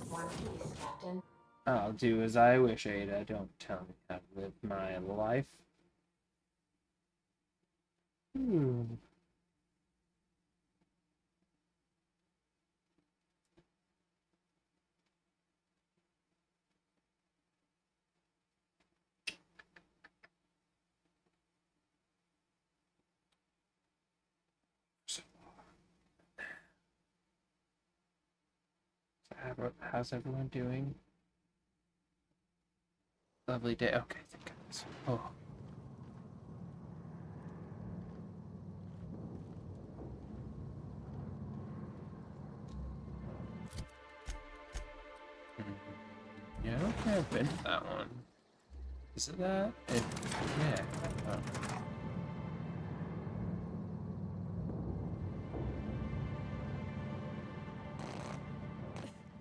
One piece, Captain. I'll do as I wish, Ada. Don't tell me how to live my life. How's everyone doing? Lovely day. Okay, thank goodness. Oh. Yeah, I don't think I've been to that one. Is it that? Yeah.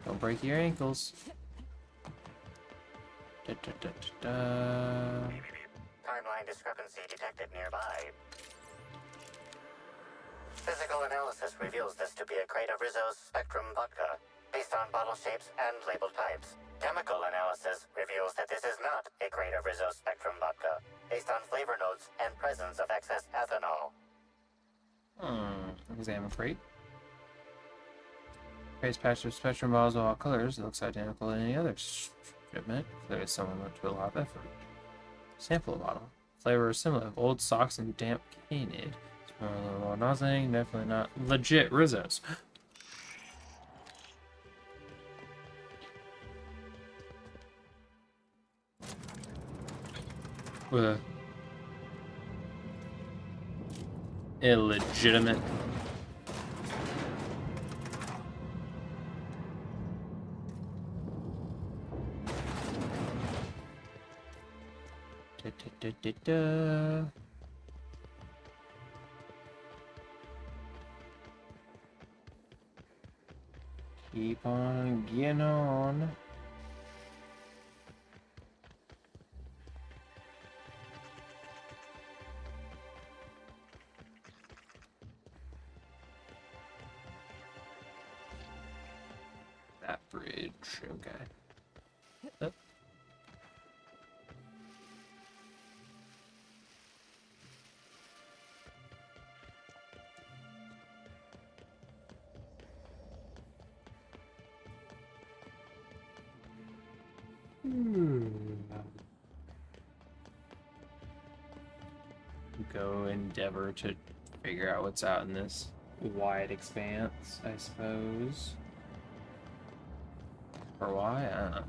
Don't break your ankles. Timeline discrepancy detected nearby. Physical analysis reveals this to be a crate of Rizzo's Spectrum vodka, based on bottle shapes and label types. Chemical analysis reveals that this is not a crate of Rizzo's Spectrum vodka, based on flavor notes and presence of excess ethanol. Examine crate. Crate's patch of Spectrum bottles of all colors. It looks identical to any other shipment. Clearly someone went to a lot of effort. Sample a bottle. Flavor is similar. Old socks and damp canid. Smell a little more nauseating. Definitely not legit Rizzo's. Illegitimate. Keep on getting on. That bridge, okay. Go endeavor to figure out what's out in this wide expanse, I suppose. Or why? I don't know.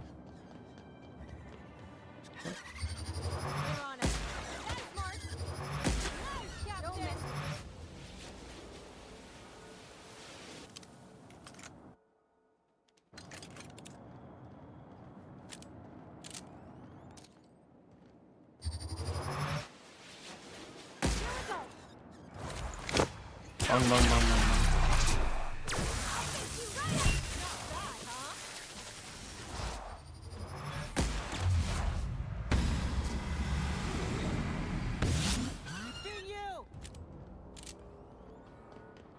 Bong, bong, bong, bong, bong.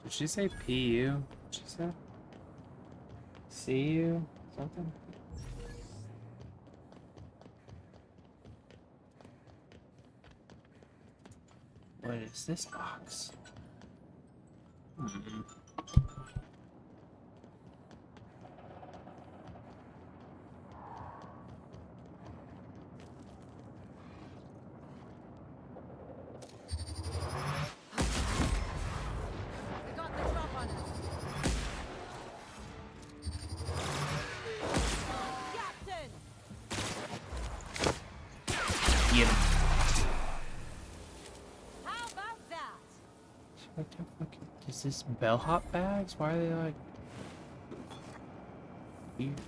Did she say PU? Did she say? CU? Something? What is this box? What the fuck is this? Bellhop bags? Why are they like weird?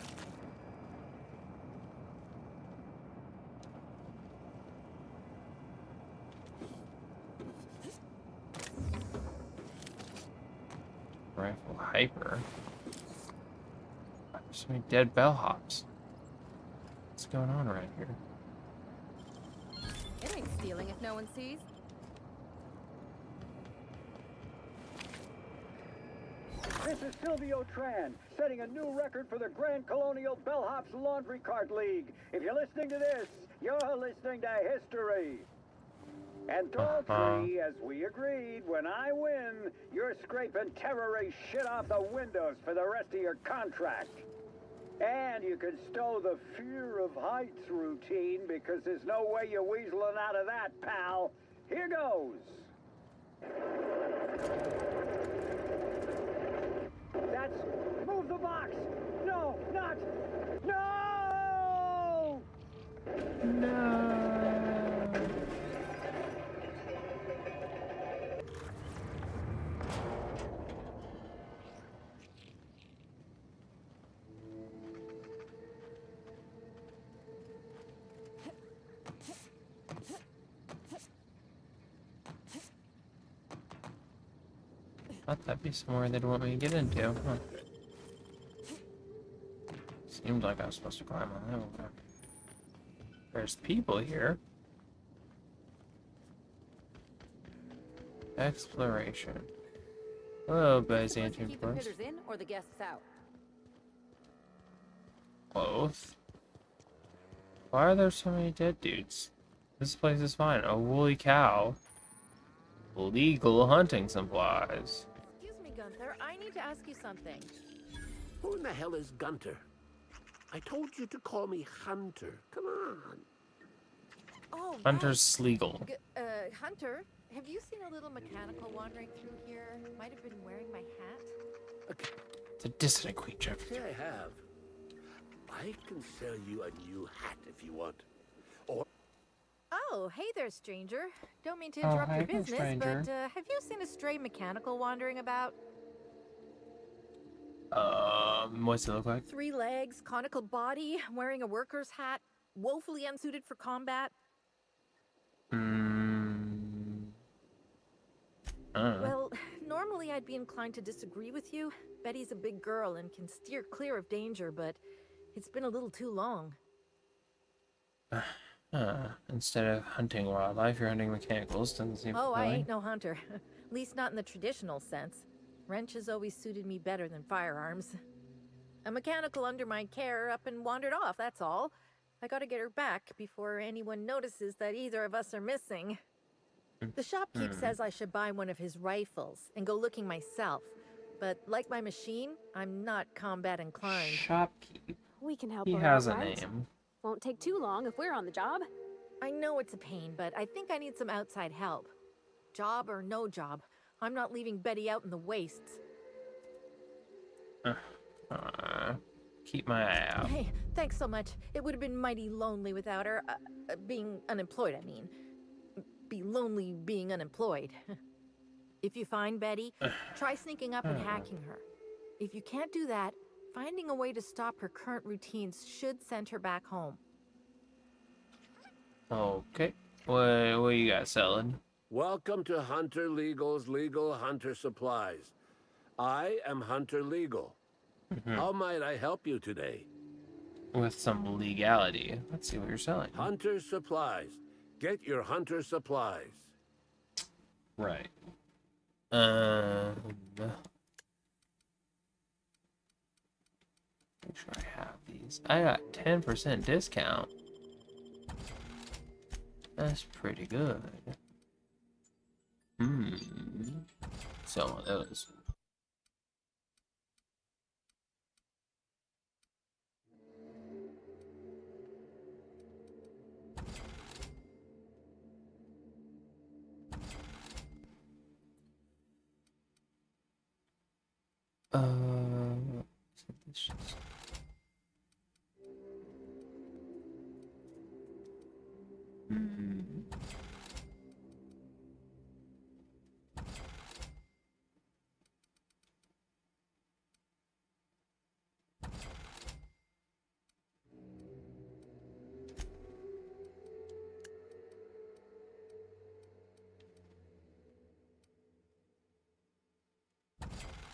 Rifle hyper. There's so many dead bellhops. What's going on around here? It ain't stealing if no one sees. This is Silvio Tran, setting a new record for the Grand Colonial Bellhops Laundry Cart League. If you're listening to this, you're listening to history. And Daltrey, as we agreed, when I win, you're scraping terrorist shit off the windows for the rest of your contract. And you can stow the fear of heights routine because there's no way you're weaseling out of that, pal. Here goes. That's... Move the box! No, not... No! No! Thought that'd be somewhere they'd want me to get into, huh? Seemed like I was supposed to climb on that one. There's people here. Exploration. Hello, Byzantium Keep the Force. critters in or the guests out? Both. Why are there so many dead dudes? This place is fine. A woolly cow. Legal hunting supplies. Excuse me, Gunther. I need to ask you something. Who in the hell is Gunter? I told you to call me Hunter. Come on. Oh, Hunter's Sleagle. Hunter, have you seen a little mechanical wandering through here? Might have been wearing my hat. It's a dissident creature. Yeah, I have. I can sell you a new hat if you want. Or Oh, hey there, stranger. Don't mean to Oh, interrupt hi your there, business, stranger. but have you seen a stray mechanical wandering about? What's it look like? 3 legs, conical body, wearing a worker's hat, woefully unsuited for combat. I don't know. Well, normally I'd be inclined to disagree with you. Betty's a big girl and can steer clear of danger, but it's been a little too long. Instead of hunting wildlife, you're hunting mechanicals. Doesn't seem Oh, I fulfilling. ain't no hunter. At least not in the traditional sense. Wrenches always suited me better than firearms. A mechanical under my care up and wandered off, that's all. I gotta get her back before anyone notices that either of us are missing. The shopkeep says I should buy one of his rifles and go looking myself. But like my machine, I'm not combat inclined. Shopkeep? We can help He her has out, a right? name. Won't take too long if we're on the job. I know it's a pain, but I think I need some outside help. Job or no job, I'm not leaving Betty out in the wastes. Keep my eye out. Hey, thanks so much. It would have been mighty lonely without her. Being unemployed, I mean. Be lonely being unemployed. If you find Betty, try sneaking up and hacking her. If you can't do that, finding a way to stop her current routines should send her back home. Okay. What you got selling? welcome to Hunter Legal's Legal Hunter Supplies. I am Hunter Legal. How might I help you today? With some legality. Let's see what you're selling. Hunter Supplies. Get your Hunter Supplies. Right. Make sure I have these. I got 10% discount. That's pretty good. Some of those.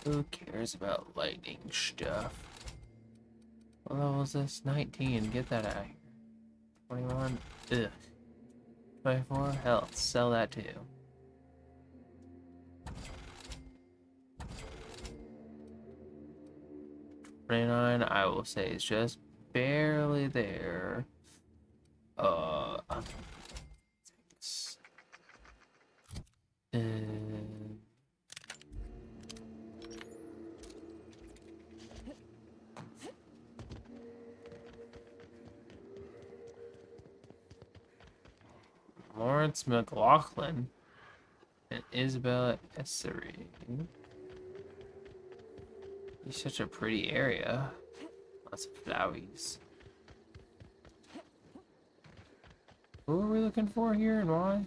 Who cares about lightning stuff? What level is this? 19. Get that out of here. 21. Ugh. 24. Hell, sell that too. 29, I will say, is just barely there. Thanks. Lawrence McLaughlin and Isabella Essery. It's such a pretty area. Lots of flowers. Who are we looking for here and why?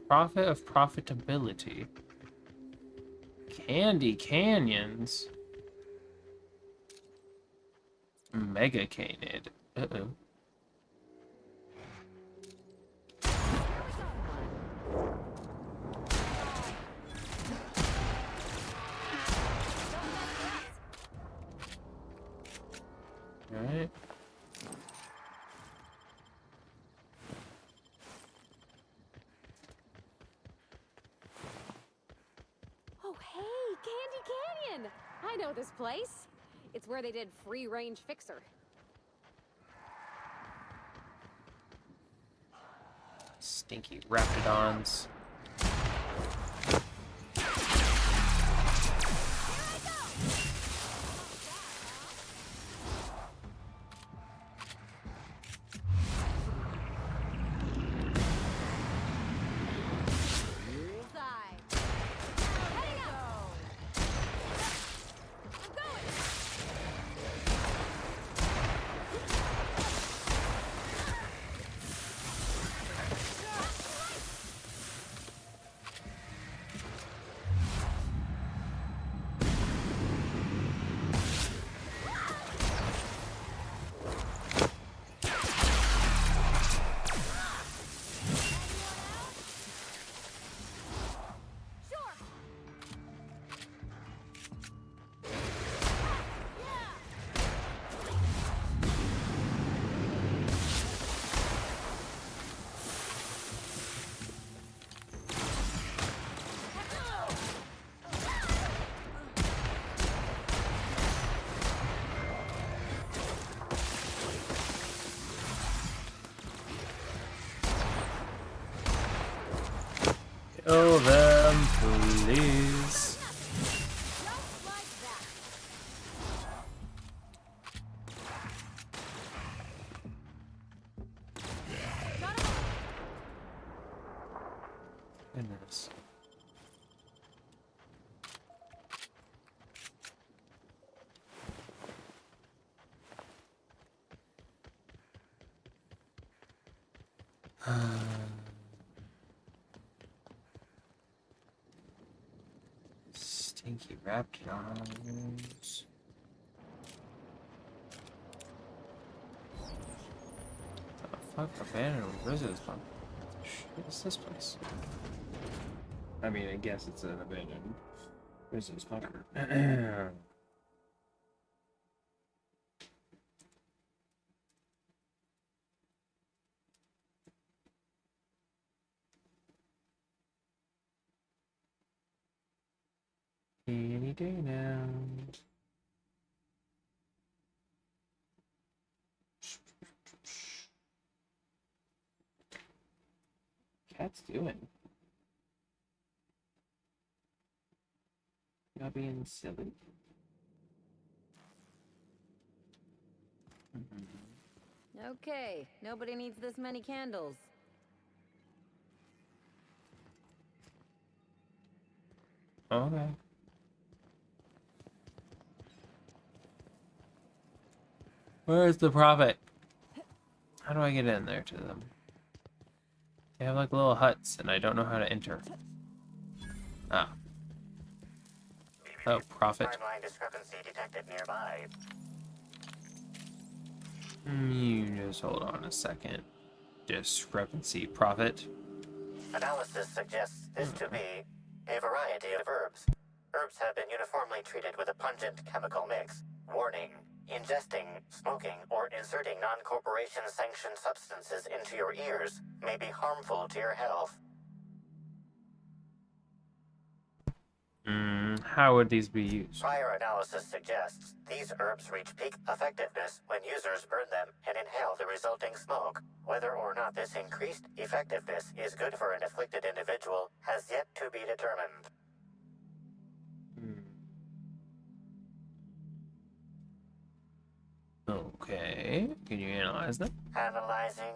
Profit of profitability. Candy Canyons. Mega Canid. Uh-oh. Alright. Oh, hey, Candy Canyon! I know this place. It's where they did Free Range Fixer. Stinky Raptidons. Kill them, please. Goodness. Stinky Raptidons. The fuck, abandoned visitors bunker. What the shit is this place? I mean, I guess it's an abandoned visitors bunker. Any day now. Cat's doing? Y'all being silly. Okay, nobody needs this many candles. Okay. Where's the profit? How do I get in there to them? They have like little huts and I don't know how to enter. Ah. Oh, profit. Timeline discrepancy detected nearby. You just hold on a second. Discrepancy, profit. Analysis suggests this to be a variety of verbs. herbs have been uniformly treated with a pungent chemical mix. Warning. Ingesting, smoking, or inserting non-corporation sanctioned substances into your ears may be harmful to your health. How would these be used? Prior analysis suggests these herbs reach peak effectiveness when users burn them and inhale the resulting smoke. Whether or not this increased effectiveness is good for an afflicted individual has yet to be determined. Okay, can you analyze them? Analyzing.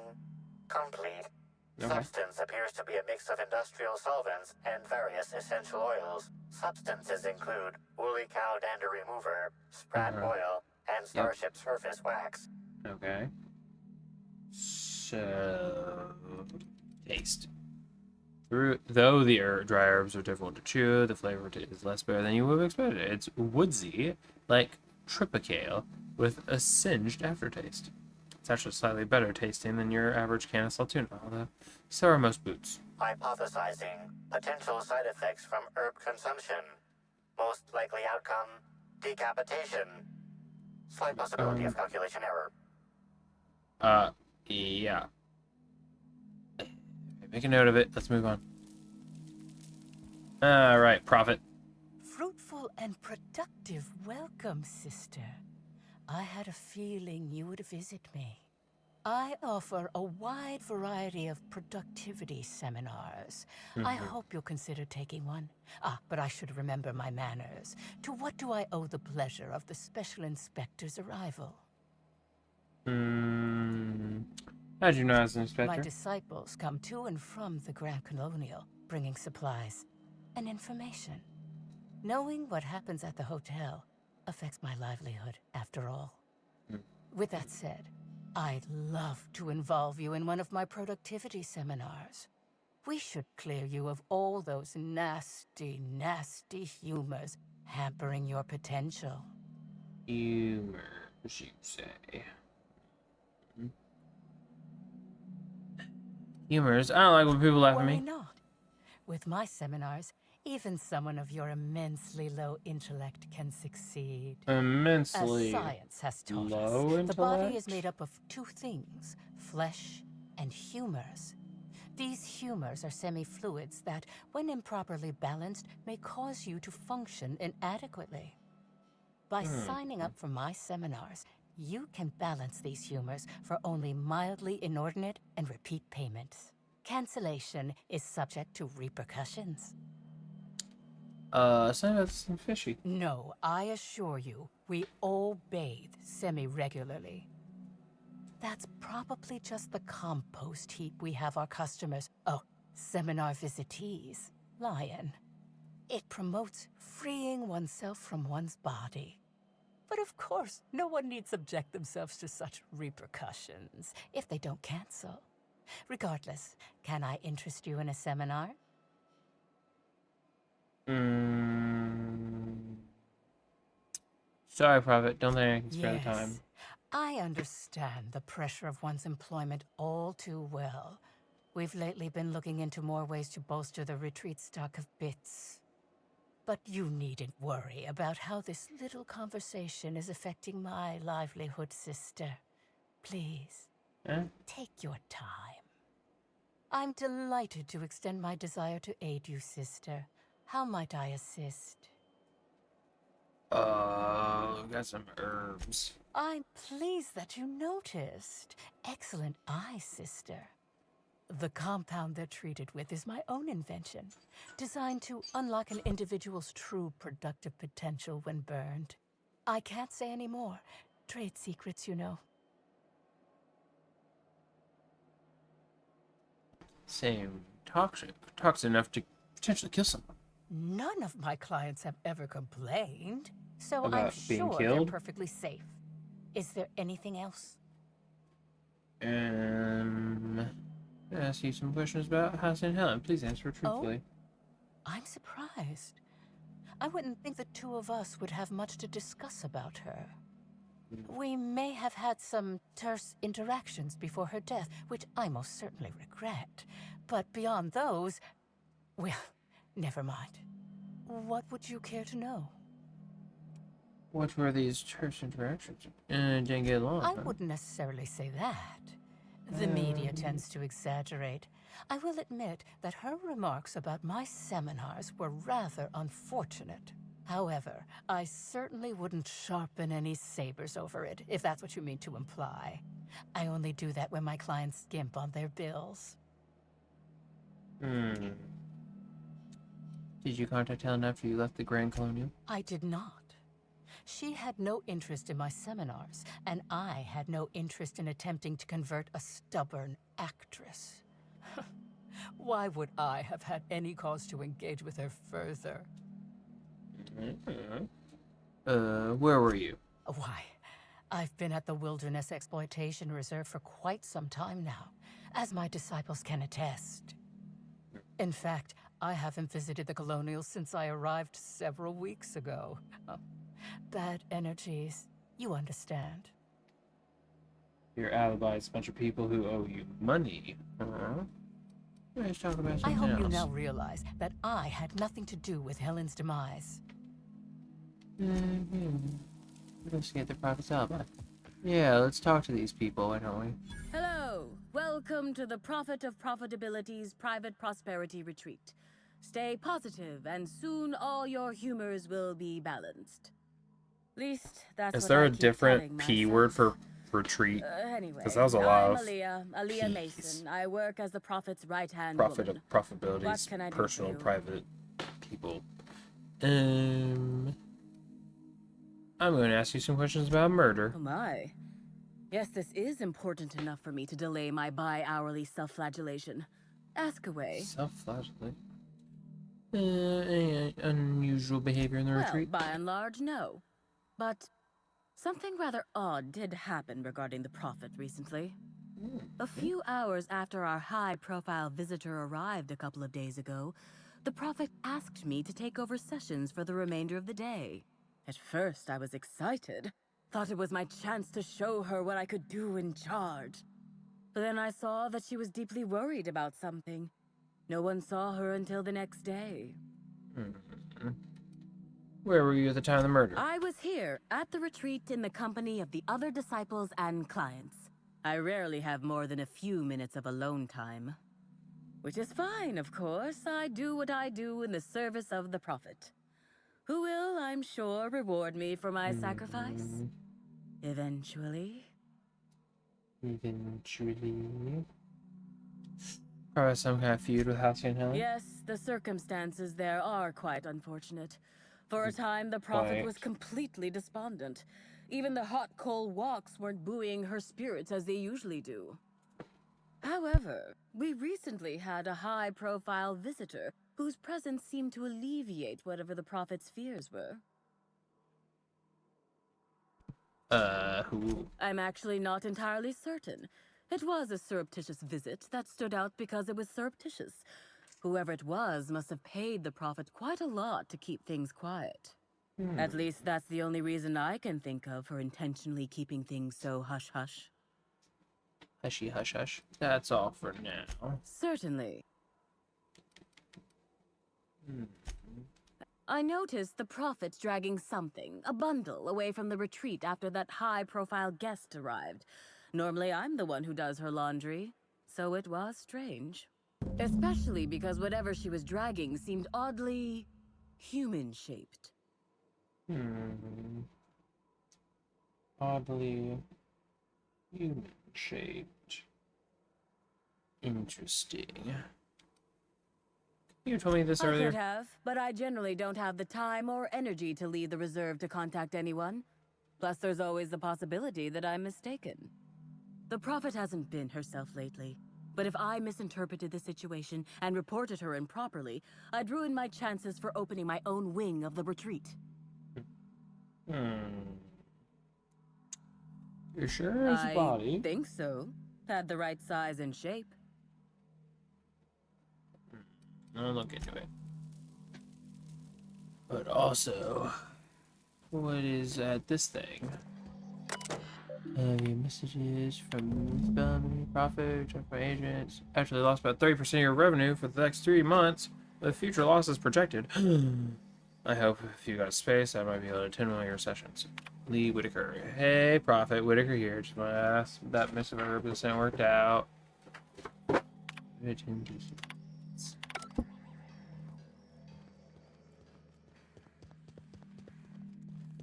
Complete. Okay. Substance appears to be a mix of industrial solvents and various essential oils. Substances include woolly cow dander remover, sprat oil, and starship surface wax. Okay. So, taste. Though the dry herbs are difficult to chew, the flavor is less bitter than you would have expected. It's woodsy, like tripicale, with a singed aftertaste. It's actually slightly better tasting than your average can of Saltuna, although so are most boots. Hypothesizing potential side effects from herb consumption. Most likely outcome, decapitation. Slight possibility of calculation error. Yeah. Make a note of it. Let's move on. Alright, Prophet. Fruitful and productive welcome, sister. I had a feeling you would visit me. I offer a wide variety of productivity seminars. I hope you'll consider taking one. But I should remember my manners. To what do I owe the pleasure of the Special Inspector's arrival? How'd you know as an inspector? My disciples come to and from the Grand Colonial, bringing supplies and information. Knowing what happens at the hotel affects my livelihood, after all. With that said, I'd love to involve you in one of my productivity seminars. We should clear you of all those nasty, nasty humors hampering your potential. Humors, you say? Humors? I don't like when people laugh at me. Why not? With my seminars, even someone of your immensely low intellect can succeed. Immensely As science has taught low us, intellect? the body is made up of two things, flesh and humors. These humors are semi-fluids that, when improperly balanced, may cause you to function inadequately. By signing up for my seminars, you can balance these humors for only mildly inordinate and repeat payments. Cancellation is subject to repercussions. Something fishy. No, I assure you, we all bathe semi-regularly. That's probably just the compost heap we have our customers, seminar visitees, lie in. It promotes freeing oneself from one's body. But of course, no one need subject themselves to such repercussions if they don't cancel. Regardless, can I interest you in a seminar? Sorry, Prophet. Don't think I can spare the time. I understand the pressure of one's employment all too well. We've lately been looking into more ways to bolster the retreat stock of bits. But you needn't worry about how this little conversation is affecting my livelihood, sister. Please, take your time. I'm delighted to extend my desire to aid you, sister. How might I assist? We got some herbs. I'm pleased that you noticed. Excellent eye, sister. The compound they're treated with is my own invention, designed to unlock an individual's true productive potential when burned. I can't say any more. Trade secrets, you know. Same toxic. Toxic enough to potentially kill someone. None of my clients have ever complained, so I'm About being sure they're killed? perfectly safe. Is there anything else? I ask you some questions about House and Helen. Please answer truthfully. I'm surprised. I wouldn't think the two of us would have much to discuss about her. We may have had some terse interactions before her death, which I most certainly regret. But beyond those, well, never mind. What would you care to know? What were these church interactions? Didn't get along. I wouldn't necessarily say that. The media tends to exaggerate. I will admit that her remarks about my seminars were rather unfortunate. However, I certainly wouldn't sharpen any sabers over it, if that's what you mean to imply. I only do that when my clients skimp on their bills. Did you contact Helen after you left the Grand Colonial? I did not. She had no interest in my seminars, and I had no interest in attempting to convert a stubborn actress. Why would I have had any cause to engage with her further? Where were you? Why, I've been at the Wilderness Exploitation Reserve for quite some time now, as my disciples can attest. In fact, I haven't visited the Colonials since I arrived several weeks ago. Bad energies, you understand. Your alibi is a bunch of people who owe you money. Let's talk about I something hope else. you now realize that I had nothing to do with Helen's demise. Investigate the Prophet's alibi. Yeah, let's talk to these people, why don't we? Hello, welcome to the Prophet of Profitability's Private Prosperity Retreat. Stay positive, and soon all your humors will be balanced. Least that's Is what there I a keep different telling P myself. word for retreat? Anyway, Because that was a lot I'm of Aaliyah Ps. Mason. I work as the Prophet's right-hand Profit woman. of profitabilities, What can I do for personal, you? private people. I'm going to ask you some questions about murder. Oh my. Yes, this is important enough for me to delay my bi-hourly self-flagellation. Ask away. Self-flagellate. Any unusual behavior in the Well, retreat? by and large, no. But something rather odd did happen regarding the Prophet recently. A few hours after our high-profile visitor arrived a couple of days ago, the Prophet asked me to take over sessions for the remainder of the day. At first, I was excited. Thought it was my chance to show her what I could do in charge. But then I saw that she was deeply worried about something. No one saw her until the next day. Where were you at the time of the murder? I was here, at the retreat in the company of the other disciples and clients. I rarely have more than a few minutes of alone time. Which is fine, of course. I do what I do in the service of the Prophet. Who will, I'm sure, reward me for my sacrifice. Eventually. Eventually. Probably some kind of feud with Halcyon and Helen? Yes, the circumstances there are quite unfortunate. For a time, the Prophet was completely despondent. Even the hot coal walks weren't buoying her spirits as they usually do. However, we recently had a high-profile visitor whose presence seemed to alleviate whatever the Prophet's fears were. Who? I'm actually not entirely certain. It was a surreptitious visit that stood out because it was surreptitious. Whoever it was must have paid the Prophet quite a lot to keep things quiet. At least that's the only reason I can think of for intentionally keeping things so hush-hush. Hushy hush hush. That's all for now. Certainly. I noticed the Prophet dragging something, a bundle, away from the retreat after that high-profile guest arrived. Normally I'm the one who does her laundry, so it was strange. Especially because whatever she was dragging seemed oddly human-shaped. Oddly human-shaped. Interesting. You told me this earlier. I could have, but I generally don't have the time or energy to leave the reserve to contact anyone. Plus, there's always the possibility that I'm mistaken. The Prophet hasn't been herself lately, but if I misinterpreted the situation and reported her improperly, I'd ruin my chances for opening my own wing of the retreat. You sure it's a body? I think so. Had the right size and shape. I'll look into it. But also, what is this thing? Your messages from Miss Bellamy, Prophet, checked by agents. Actually lost about 30% of your revenue for the next 3 months, with future losses projected. I hope if you got space, I might be able to attend one of your sessions. Lee Whitaker. Hey, Prophet. Whitaker here. Just want to ask that Mr. Represent worked out.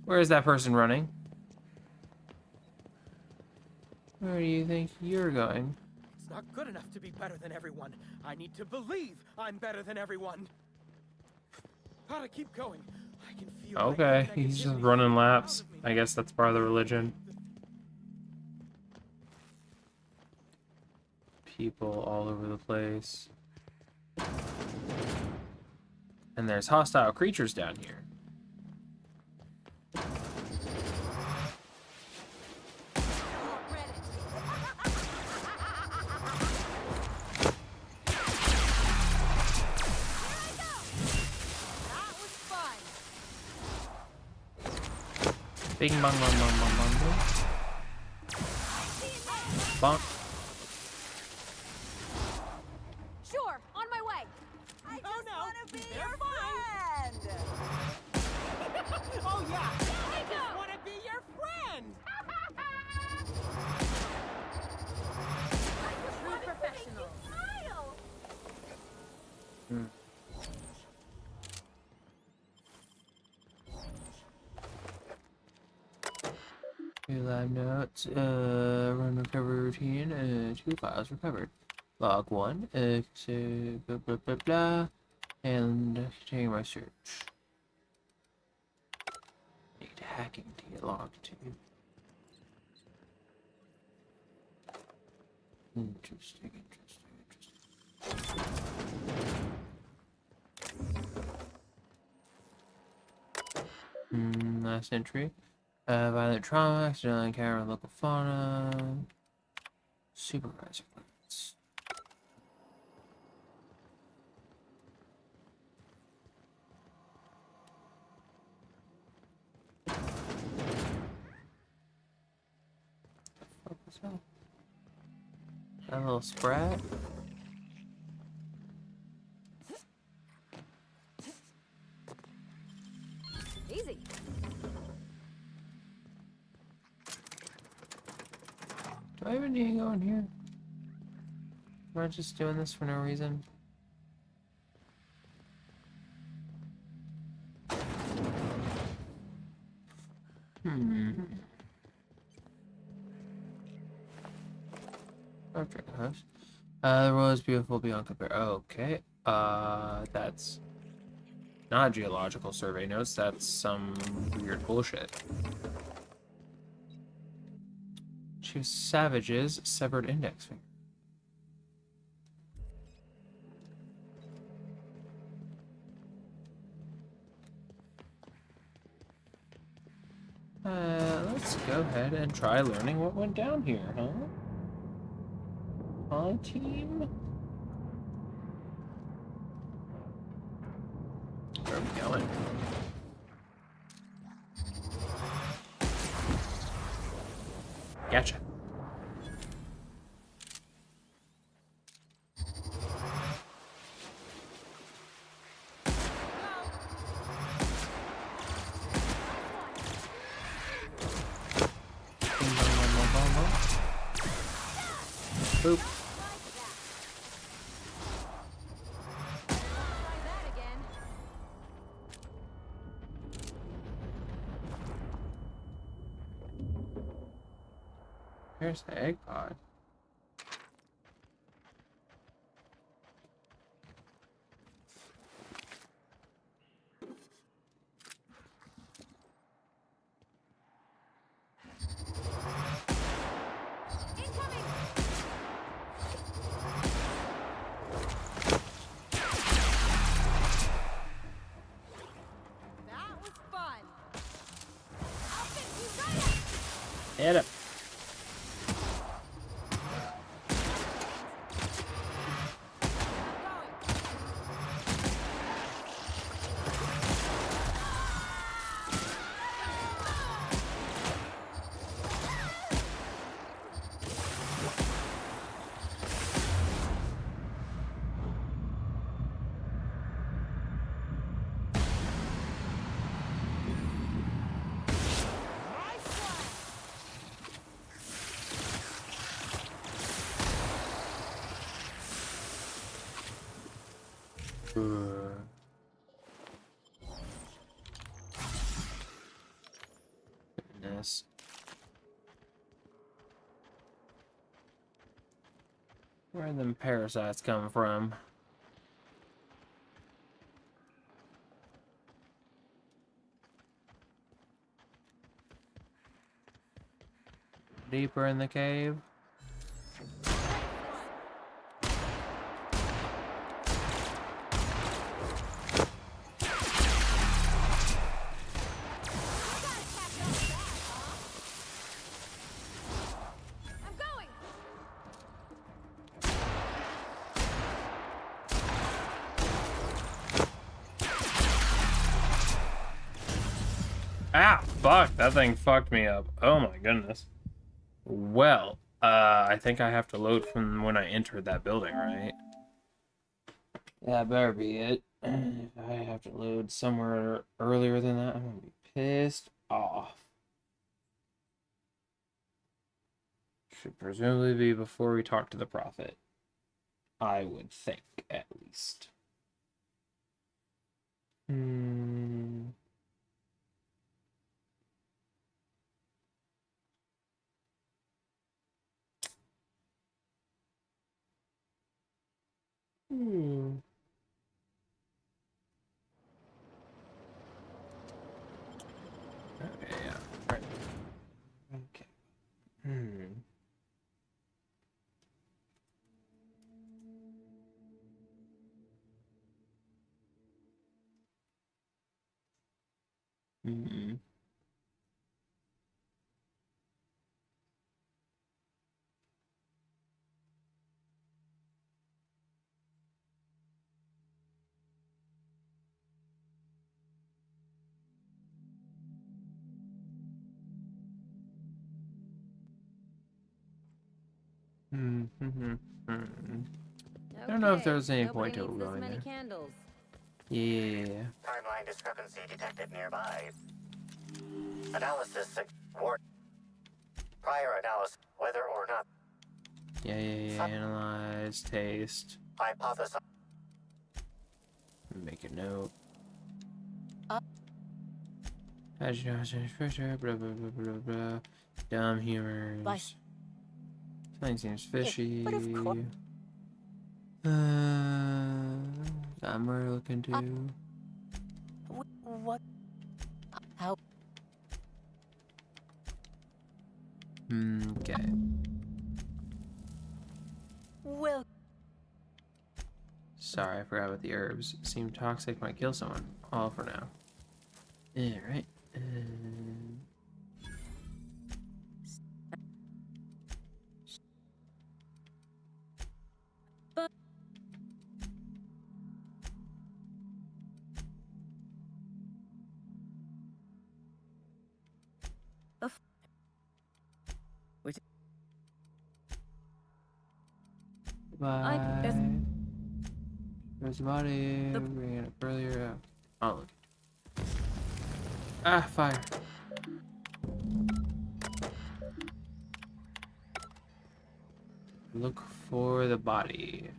Where is that person running? Where do you think you're going? It's not good enough to be better than everyone. I need to believe I'm better than everyone. Gotta keep going. I can feel Okay, he's just running laps. I guess that's part of the religion. People all over the place. And there's hostile creatures down here. Bing bong bong bong bong bong bong. Bonk. Sure, on my way. I just want to be your friend. Oh yeah, I just want to be your friend. True professional. Two lab notes, run recovery routine, 2 files recovered. Log 1, so blah blah blah blah, and continue my search. Need hacking to get logged to. Interesting. Last entry. Violent trauma, accidentally encounter local fauna. Supervisor limits. What the fuck was that? That little sprat? Easy. Do I even need to go in here? Am I just doing this for no reason? Object house. The world is beautiful beyond compare. Okay. That's not geological survey notes. That's some weird bullshit. Choose savages, severed index finger. Let's go ahead and try learning what went down here, huh? Hi, team. Where are we going? Gotcha. Boop. Here's the egg pod. That was fun. Hit it. Goodness. Where are them parasites coming from? Deeper in the cave. Ah, fuck, that thing fucked me up. Oh my goodness. Well, I think I have to load from when I entered that building, right? That better be it. If I have to load somewhere earlier than that, I'm gonna be pissed off. Should presumably be before we talk to the Prophet. I would think, at least. Okay, yeah. Right. Okay. I don't know if there's any point to going there. Candles. Yeah. Timeline discrepancy detected nearby. Analysis prior analysis, whether or not. Yeah. Analyze, taste. Hypothesis. Make a note. As you know, blah blah blah blah blah. Dumb humors. Bye. Something seems fishy. But of course. I'm really looking to. What? How? Okay. Well. Sorry, I forgot about the herbs. Seem toxic, might kill someone. All for now. Alright. Bye. There's a body. Bringing it up earlier. Oh, look. Ah, fire. Look for the body.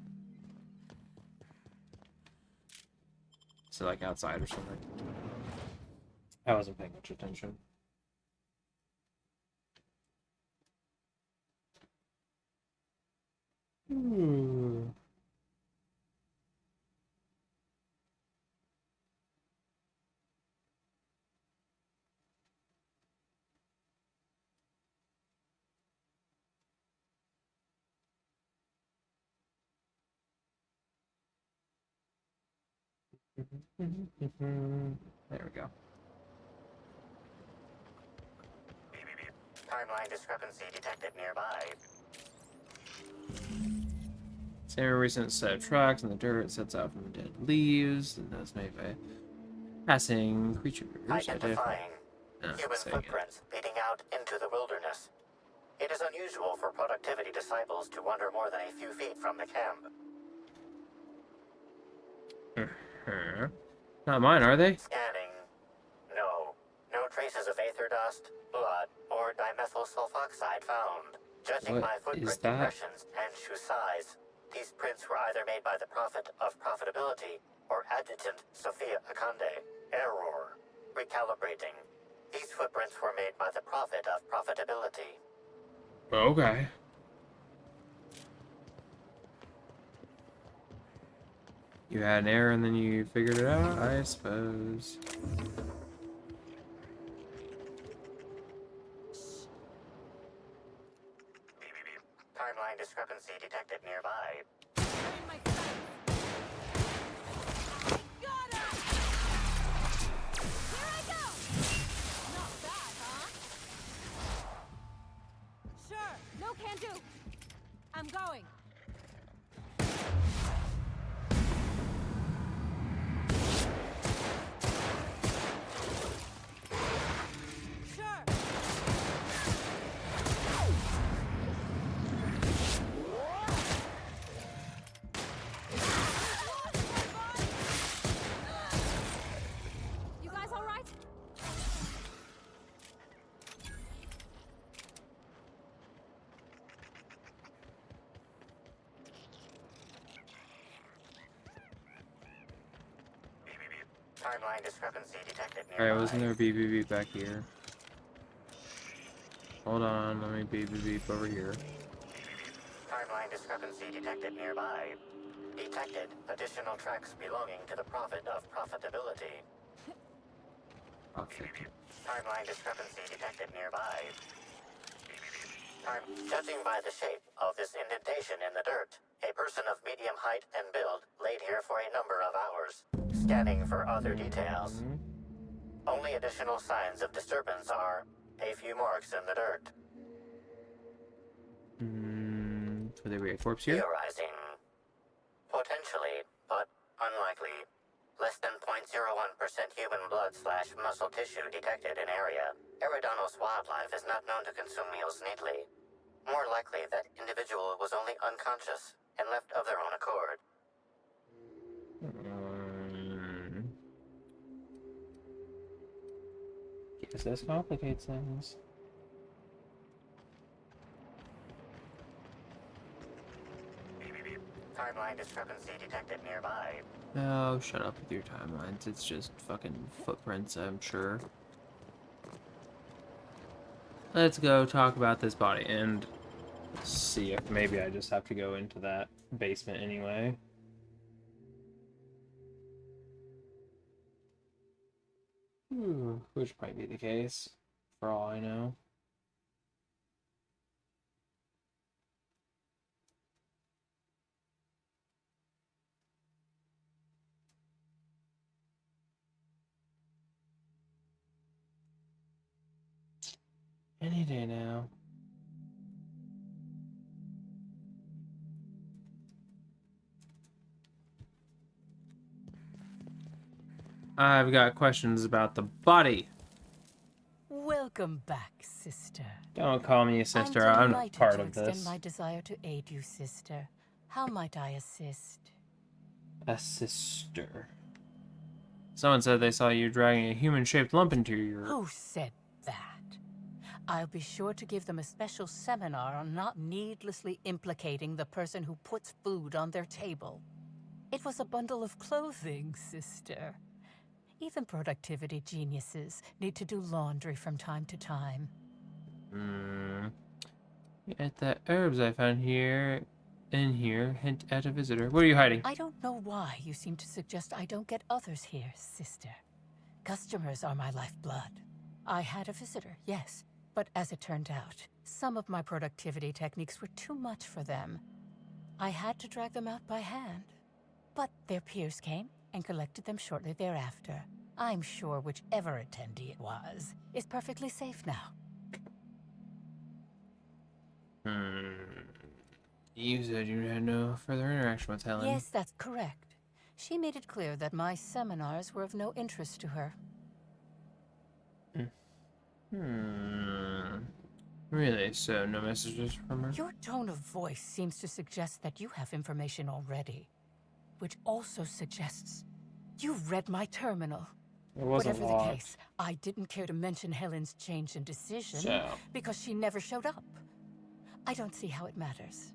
Is it like outside or something? I wasn't paying much attention. There we go. Timeline discrepancy detected nearby. Same recent set of tracks in the dirt sets out from dead leaves, and that's made by passing creatures. Identifying human footprints leading out into the wilderness. It is unusual for productivity disciples to wander more than a few feet from the camp. Not mine, are they? Scanning. No. No traces of aether dust, blood, or dimethyl sulfoxide found. Judging by footprint impressions and shoe size, these prints were either made by the Prophet of Profitability Adjutant Sophia Akande. Error. Recalibrating. These footprints were made by the Prophet of Profitability. Okay. You had an error and then you figured it out, I suppose. Timeline discrepancy detected nearby. Sure, no can do. I'm going. You guys all right? Timeline discrepancy detected nearby. Alright, wasn't there a beep beep beep back here? Hold on, let me beep beep beep over here. Timeline discrepancy detected nearby. Detected additional tracks belonging to the Prophet of Profitability. Okay. Timeline discrepancy detected nearby. Judging by the shape of this indentation in the dirt, a person of medium height and build laid here for a number of hours. Scanning for other details. Only additional signs of disturbance are a few marks in the dirt. Could there be a corpse here? Theorizing. Potentially, but unlikely. Less than 0.01% human blood/muscle tissue detected in area. Eridanos wildlife is not known to consume meals neatly. More likely that individual was only unconscious and left of their own accord. Guess this complicates things. Timeline discrepancy detected nearby. Oh, shut up with your timelines. It's just fucking footprints, I'm sure. Let's go talk about this body and see if maybe I just have to go into that basement anyway. Which might be the case, for all I know. Any day now. I've got questions about the body. Welcome back, sister. Don't call me a sister. I'm not part of extend this. my desire to aid you, sister. How might I assist? A sister. Someone said they saw you dragging a human-shaped lump into your... Who said that? I'll be sure to give them a special seminar on not needlessly implicating the person who puts food on their table. It was a bundle of clothing, sister. Even productivity geniuses need to do laundry from time to time. At the herbs I found in here, hint at a visitor. What are you hiding? I don't know why you seem to suggest I don't get others here, sister. Customers are my lifeblood. I had a visitor, yes, but as it turned out, some of my productivity techniques were too much for them. I had to drag them out by hand. But their peers came and collected them shortly thereafter. I'm sure whichever attendee it was is perfectly safe now. You said you had no further interaction with Helen. Yes, that's correct. She made it clear that my seminars were of no interest to her. Really? So no messages from her? Your tone of voice seems to suggest that you have information already, which also suggests you read my terminal. It wasn't Whatever locked. the case, I didn't care to mention Helen's change in decision So. because she never showed up. I don't see how it matters.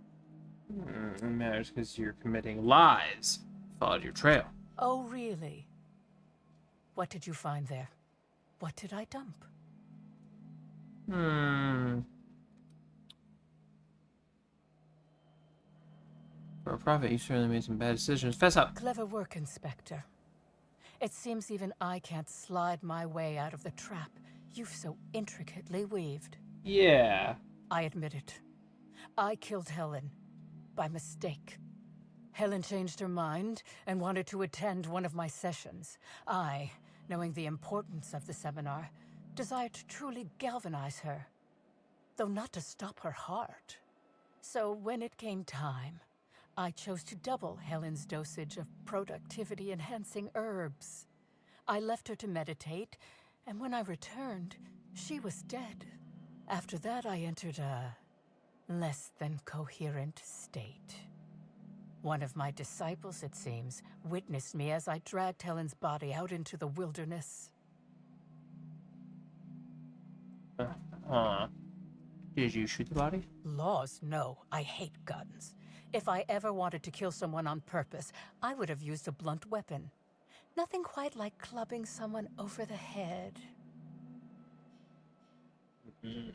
It matters because you're committing lies. Followed your trail. Oh, really? What did you find there? What did I dump? For a profit, you certainly made some bad decisions. Fess up. Clever work, Inspector. It seems even I can't slide my way out of the trap you've so intricately weaved. Yeah. I admit it. I killed Helen. By mistake. Helen changed her mind and wanted to attend one of my sessions. I, knowing the importance of the seminar, desired to truly galvanize her, though not to stop her heart. So when it came time, I chose to double Helen's dosage of productivity-enhancing herbs. I left her to meditate, and when I returned, she was dead. After that, I entered a less than coherent state. One of my disciples, it seems, witnessed me as I dragged Helen's body out into the wilderness. Did you shoot the body? Laws, no. I hate guns. If I ever wanted to kill someone on purpose, I would have used a blunt weapon. Nothing quite like clubbing someone over the head. Yeah,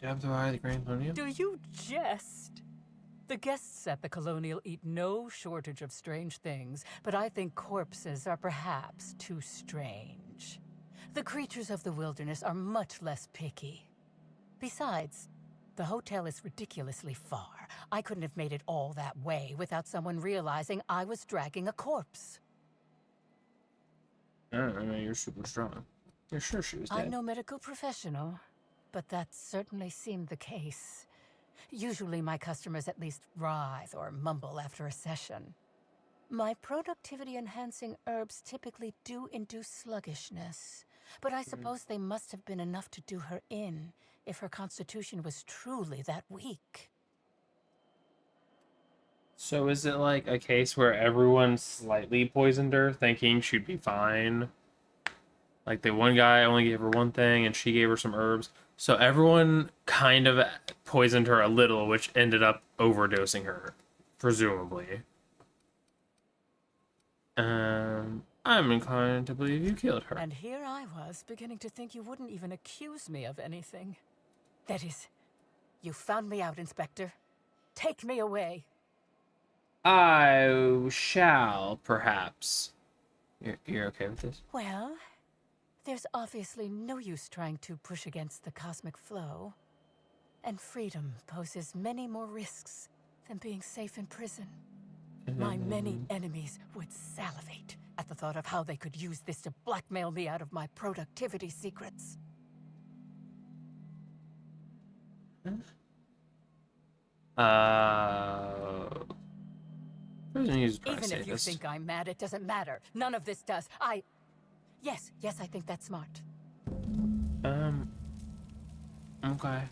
dubbed by the Grand Colonial. Do you jest? The guests at the Colonial eat no shortage of strange things, but I think corpses are perhaps too strange. The creatures of the wilderness are much less picky. Besides, the hotel is ridiculously far. I couldn't have made it all that way without someone realizing I was dragging a corpse. I don't know, you're super strong. You're sure she was dead? I'm no medical professional, but that certainly seemed the case. Usually my customers at least writhe or mumble after a session. My productivity-enhancing herbs typically do induce sluggishness, but I suppose they must have been enough to do her in if her constitution was truly that weak. So is it like a case where everyone slightly poisoned her, thinking she'd be fine? Like the one guy only gave her one thing and she gave her some herbs. So everyone kind of poisoned her a little, which ended up overdosing her, presumably. I'm inclined to believe you killed her. And here I was, beginning to think you wouldn't even accuse me of anything. That is, you found me out, Inspector. Take me away. I shall, perhaps. You're okay with this? Well, there's obviously no use trying to push against the cosmic flow. And freedom poses many more risks than being safe in prison. My many enemies would salivate at the thought of how they could use this to blackmail me out of my productivity secrets. Even if you think I'm mad, it doesn't matter. None of this does. Yes, I think that's smart. Okay.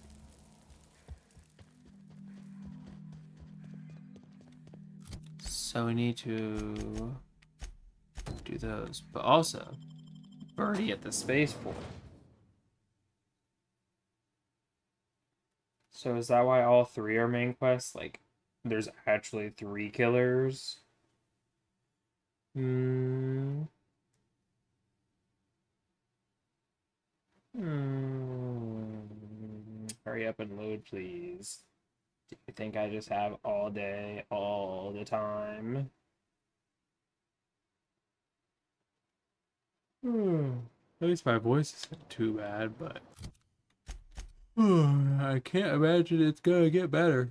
So we need to do those, but also Birdie at the spaceport. So is that why all three are main quests? Like, there's actually 3 killers? Hurry up and load, please. Do you think I just have all day, all the time? At least my voice isn't too bad, but I can't imagine it's gonna get better.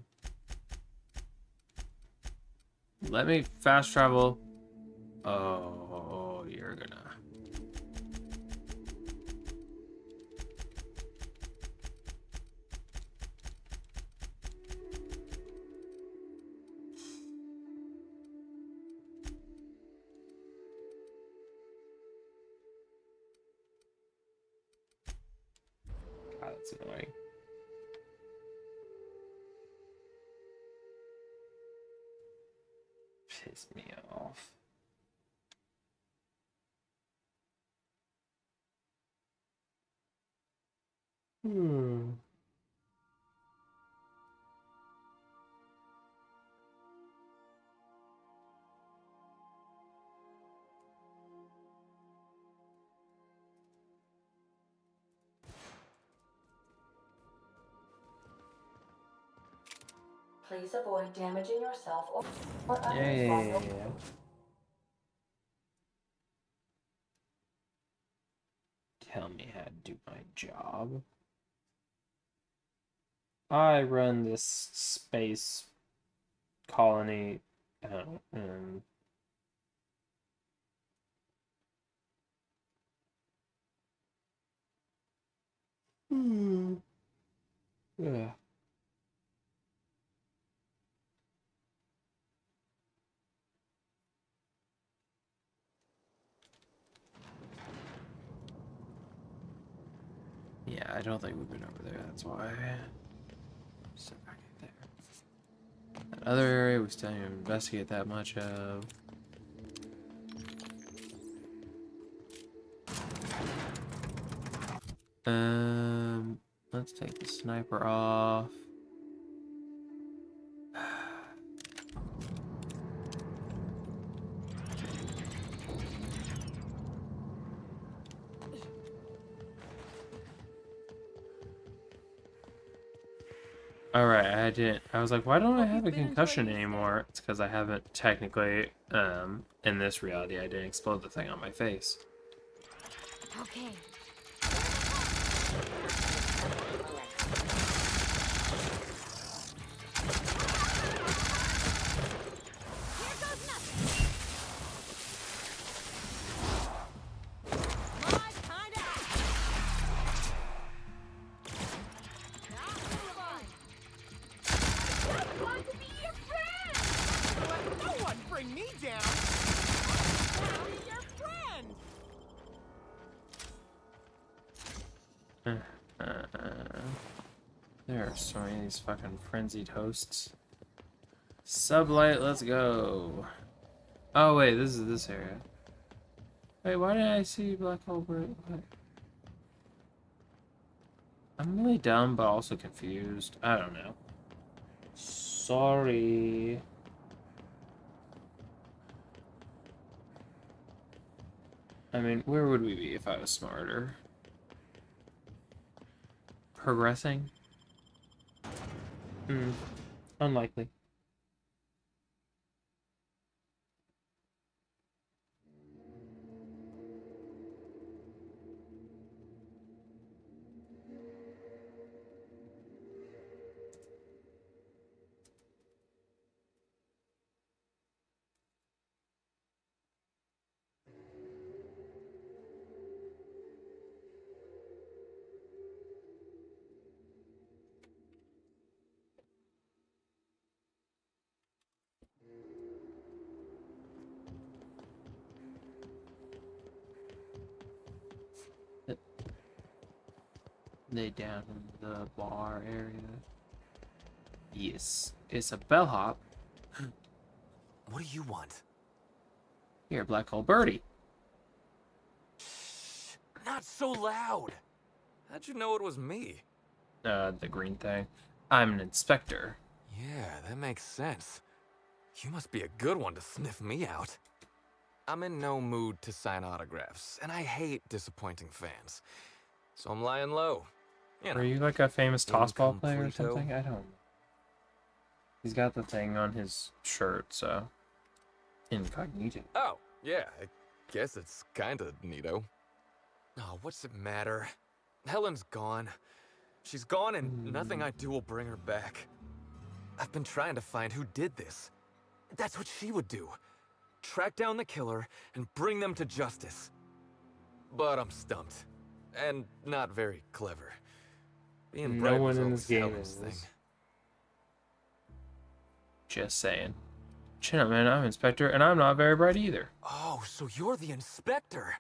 Let me fast travel. Oh, you're gonna. God, that's annoying. Piss me off. Please avoid damaging yourself or others Yeah. while you're Tell me how to do my job. I run this space colony. Yeah. Yeah, I don't think we've been over there, that's why. So back there. That other area we still didn't investigate that much of. Let's take the sniper off. Alright, I was like, why don't I have a concussion anymore? It's because I haven't technically, in this reality, I didn't explode the thing on my face. Okay. There are so many of these fucking frenzied hosts. Sublight, let's go. Oh wait, this is this area. Wait, why did I see black hole? What? I'm really dumb, but also confused. I don't know. Sorry. I mean, where would we be if I was smarter? Progressing? Unlikely. They down in the bar area. Yes, it's a bellhop. What do you want? Here, Black Hole Birdie. Not so loud. How'd you know it was me? The green thing. I'm an inspector. Yeah, that makes sense. You must be a good one to sniff me out. I'm in no mood to sign autographs, and I hate disappointing fans. So I'm lying low. You know, Are you like a famous tossball player or incompleto. something? I don't know. He's got the thing on his shirt, so. Incognito. Oh, yeah, I guess it's kinda neato. Oh, what's it matter? Helen's gone. She's gone and nothing I do will bring her back. I've been trying to find who did this. That's what she would do. Track down the killer and bring them to justice. But I'm stumped. And not very clever. Being No bright one was in always this game Helen's is. thing. Just saying. Chin up, man. I'm inspector, and I'm not very bright either. Oh, so you're the inspector.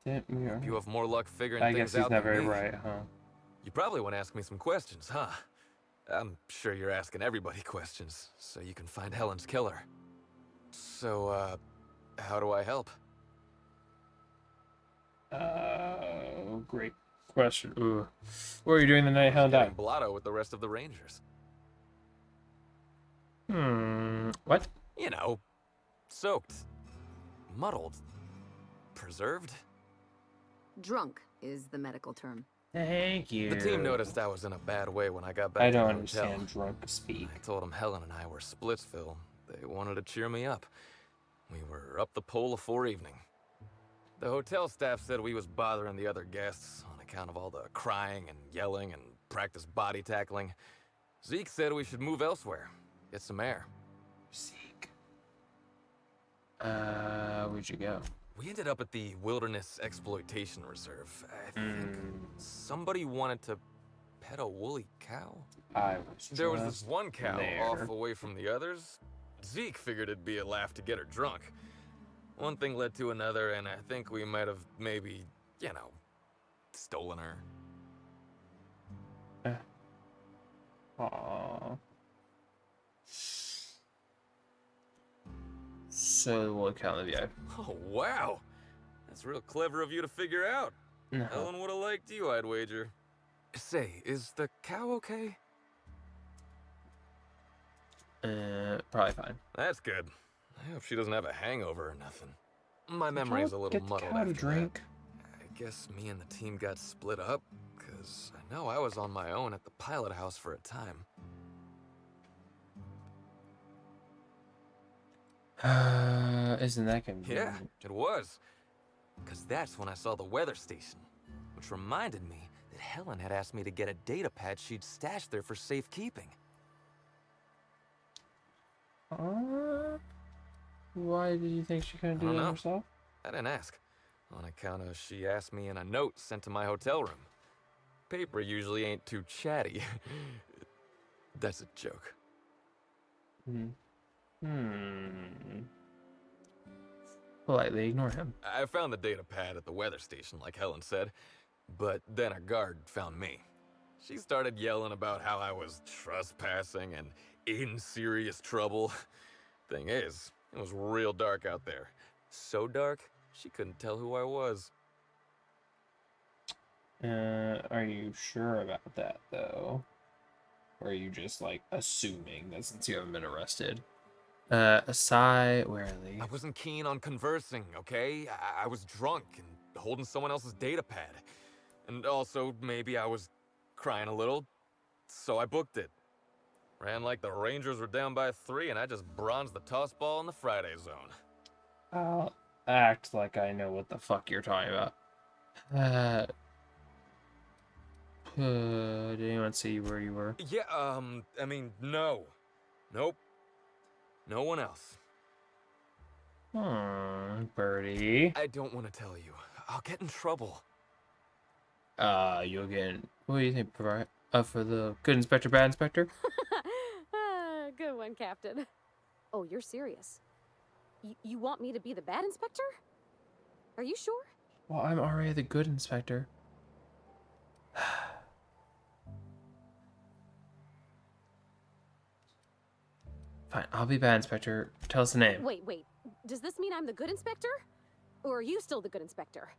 Yeah, we are. You have more luck figuring I things guess he's out not than very me. bright, huh? You probably want to ask me some questions, huh? I'm sure you're asking everybody questions, so you can find Helen's killer. So, how do I help? Great question. Ooh. What are you doing the night Helen died? Blotto with the rest of the Rangers. What? You know, soaked, muddled, preserved. Drunk is the medical term. Thank you. The team noticed I was in a bad way when I got back I to the don't hotel. understand drunk speak. I told them Helen and I were Splitsville. They wanted to cheer me up. We were up the pole afore evening. The hotel staff said we was bothering the other guests on account of all the crying and yelling and practice body tackling. Zeke said we should move elsewhere, get some air. Zeke. Where'd you go? We ended up at the Wilderness Exploitation Reserve. I think somebody wanted to pet a woolly cow. There was this one cow off away from the others. Zeke figured it'd be a laugh to get her drunk. One thing led to another, and I think we might have maybe, you know, stolen her. Aww. So we'll count the VIP. Oh, wow. That's real clever of you to figure out. No. Helen would have liked you, I'd wager. Say, is the cow okay? Probably fine. That's good. I hope she doesn't have a hangover or nothing. My memory's a little Get the muddled cow to after drink. that. I guess me and the team got split up, because I know I was on my own at the pilot house for a time. Isn't that convenient? Yeah, it was. Because that's when I saw the weather station, which reminded me that Helen had asked me to get a data pad she'd stashed there for safekeeping. Why did you think she couldn't I do don't that know. herself? I didn't ask, on account of she asked me in a note sent to my hotel room. Paper usually ain't too chatty. That's a joke. Politely ignore him. I found the data pad at the weather station, like Helen said, but then a guard found me. She started yelling about how I was trespassing and in serious trouble. Thing is, it was real dark out there. So dark, she couldn't tell who I was. Are you sure about that, though? Or are you just, like, assuming that since you haven't been arrested? Sigh warily. I wasn't keen on conversing, okay? I was drunk and holding someone else's data pad. And also, maybe I was crying a little, so I booked it. Ran like the Rangers were down by 3, and I just bronzed the toss ball in the Friday zone. I'll act like I know what the fuck you're talking about. Did anyone see where you were? Yeah, I mean, no. Nope. No one else. Birdie. I don't want to tell you. I'll get in trouble. You'll get in... What do you think, for the good inspector, bad inspector? Good one, Captain. Oh, you're serious? You want me to be the bad inspector? Are you sure? Well, I'm already the good inspector. Fine, I'll be bad inspector. Tell us the name. Wait. Does this mean I'm the good inspector? Or are you still the good inspector?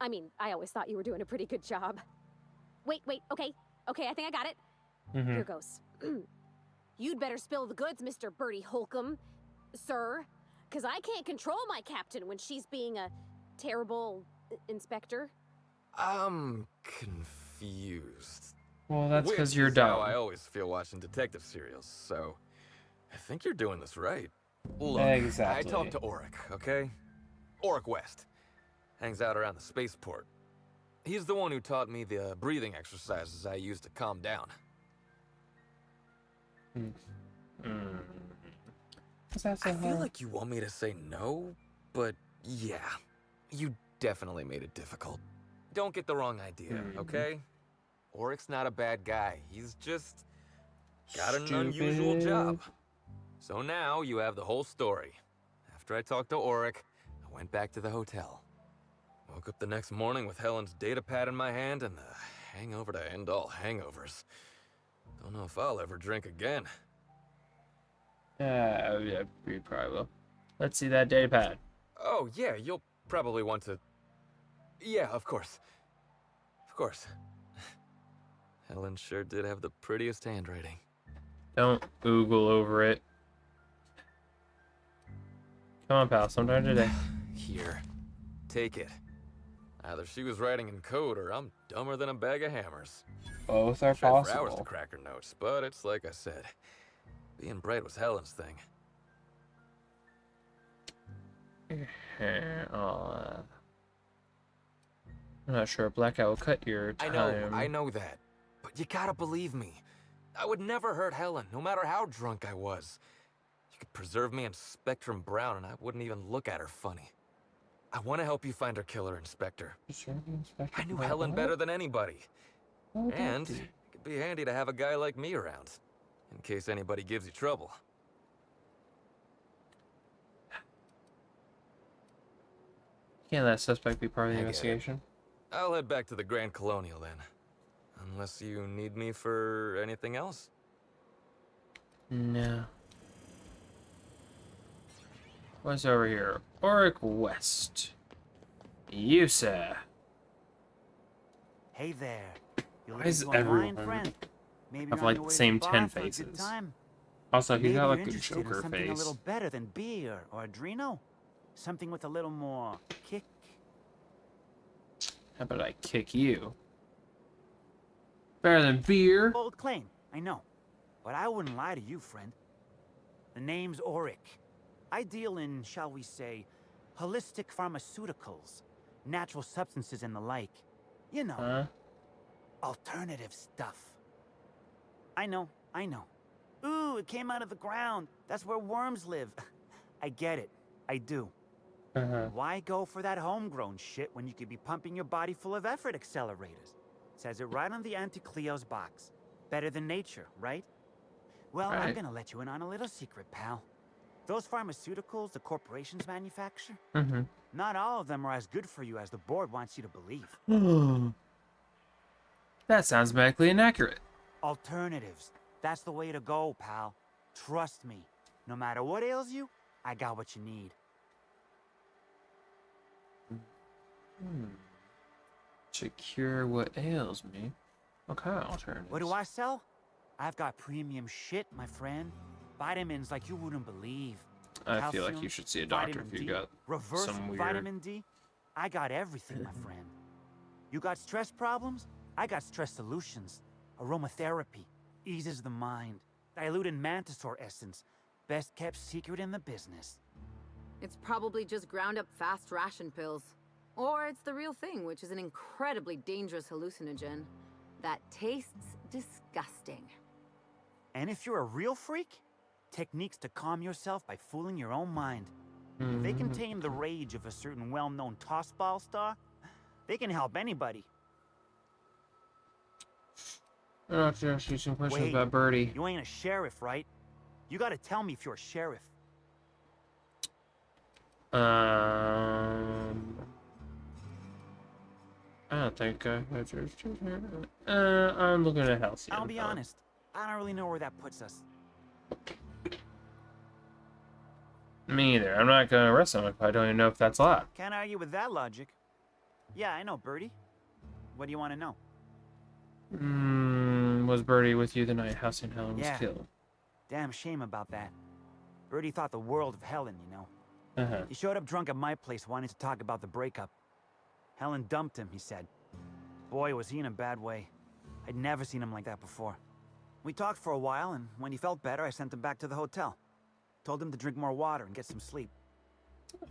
I mean, I always thought you were doing a pretty good job. Wait, okay, I think I got it. Here goes. You'd better spill the goods, Mr. Bertie Holcomb, sir. Because I can't control my captain when she's being a terrible inspector. I'm confused. Well, that's because Which you're is dumb. how I always feel watching detective serials, so I think you're doing this right. Look, Exactly. I talked to Auric, okay? Auric West. Hangs out around the spaceport. He's the one who taught me the breathing exercises I use to calm down. I feel like you want me to say no, but yeah, you definitely made it difficult. Don't get the wrong idea, okay? Auric's not a bad guy. He's just got an unusual job. So now you have the whole story. After I talked to Auric, I went back to the hotel. Woke up the next morning with Helen's data pad in my hand and the hangover to end all hangovers. Don't know if I'll ever drink again. Yeah, we probably will. Let's see that data pad. Oh, yeah, you'll probably want to... Yeah, of course. Of course. Helen sure did have the prettiest handwriting. Don't oogle over it. Come on, pal, sometime today. Here. Take it. Either she was writing in code or I'm dumber than a bag of hammers. Both are Tried for hours to possible. crack her notes, but it's like I said. Being bright was Helen's thing. I'm not sure a blackout will cut your time. I know that. But you gotta believe me. I would never hurt Helen, no matter how drunk I was. You could preserve me in Spectrum Brown and I wouldn't even look at her funny. I want to help you find her killer, Inspector. I knew Helen better than anybody. And it could be handy to have a guy like me around, in case anybody gives you trouble. Can't that suspect be part of the I get it. investigation? I'll head back to the Grand Colonial then. Unless you need me for anything else? No. What's over here? Auric West. You, sir. Hey there. You Why is looking to unwind, everyone friend? Maybe have you're on like your the way to same bar 10 for a good faces? time. Also, he's Maybe got you're like a interested in Joker something face. a little better than beer or Adreno. Something with a little more kick. How about I kick you? Better than beer? Bold claim, I know. But I wouldn't lie to you, friend. The name's Auric. I deal in, shall we say, holistic pharmaceuticals, natural substances and the like. You know, alternative stuff. I know. Ooh, it came out of the ground. That's where worms live. I get it. I do. Why go for that homegrown shit when you could be pumping your body full of effort accelerators? Says it right on the Anti-Cleo's box. Better than nature, right? Well, I'm gonna let you in on a little secret, pal. Those pharmaceuticals the corporations manufacture, not all of them are as good for you as the board wants you to believe. That sounds medically inaccurate. Alternatives. That's the way to go, pal. Trust me. No matter what ails you, I got what you need. To cure what ails me. What kind of alternatives? What do I sell? I've got premium shit, my friend. Vitamins like you wouldn't believe. I feel like Calcium, you should see a doctor vitamin if you D, got reverse some weird... vitamin D. I got everything, my friend. You got stress problems? I got stress solutions. Aromatherapy eases the mind. Diluted Mantisaur essence, best kept secret in the business. It's probably just ground up fast ration pills. Or it's the real thing, which is an incredibly dangerous hallucinogen that tastes disgusting. And if you're a real freak, techniques to calm yourself by fooling your own mind. If they contain the rage of a certain well-known tossball star, they can help anybody. I'm not to ask you some questions Wait, about Birdie. You ain't a sheriff, right? You gotta tell me if you're a sheriff. I don't think I'm looking at Halcyon. I'll be honest, I don't really know where that puts us. Me either. I'm not gonna arrest him if I don't even know if that's allowed. Can't argue with that logic. Yeah, I know, Birdie. What do you want to know? Was Birdie with you the night Halcyon Helen was killed? Damn shame about that. Birdie thought the world of Helen, you know. He showed up drunk at my place wanting to talk about the breakup. Helen dumped him, he said. Boy, was he in a bad way. I'd never seen him like that before. We talked for a while, and when he felt better, I sent him back to the hotel. Told him to drink more water and get some sleep.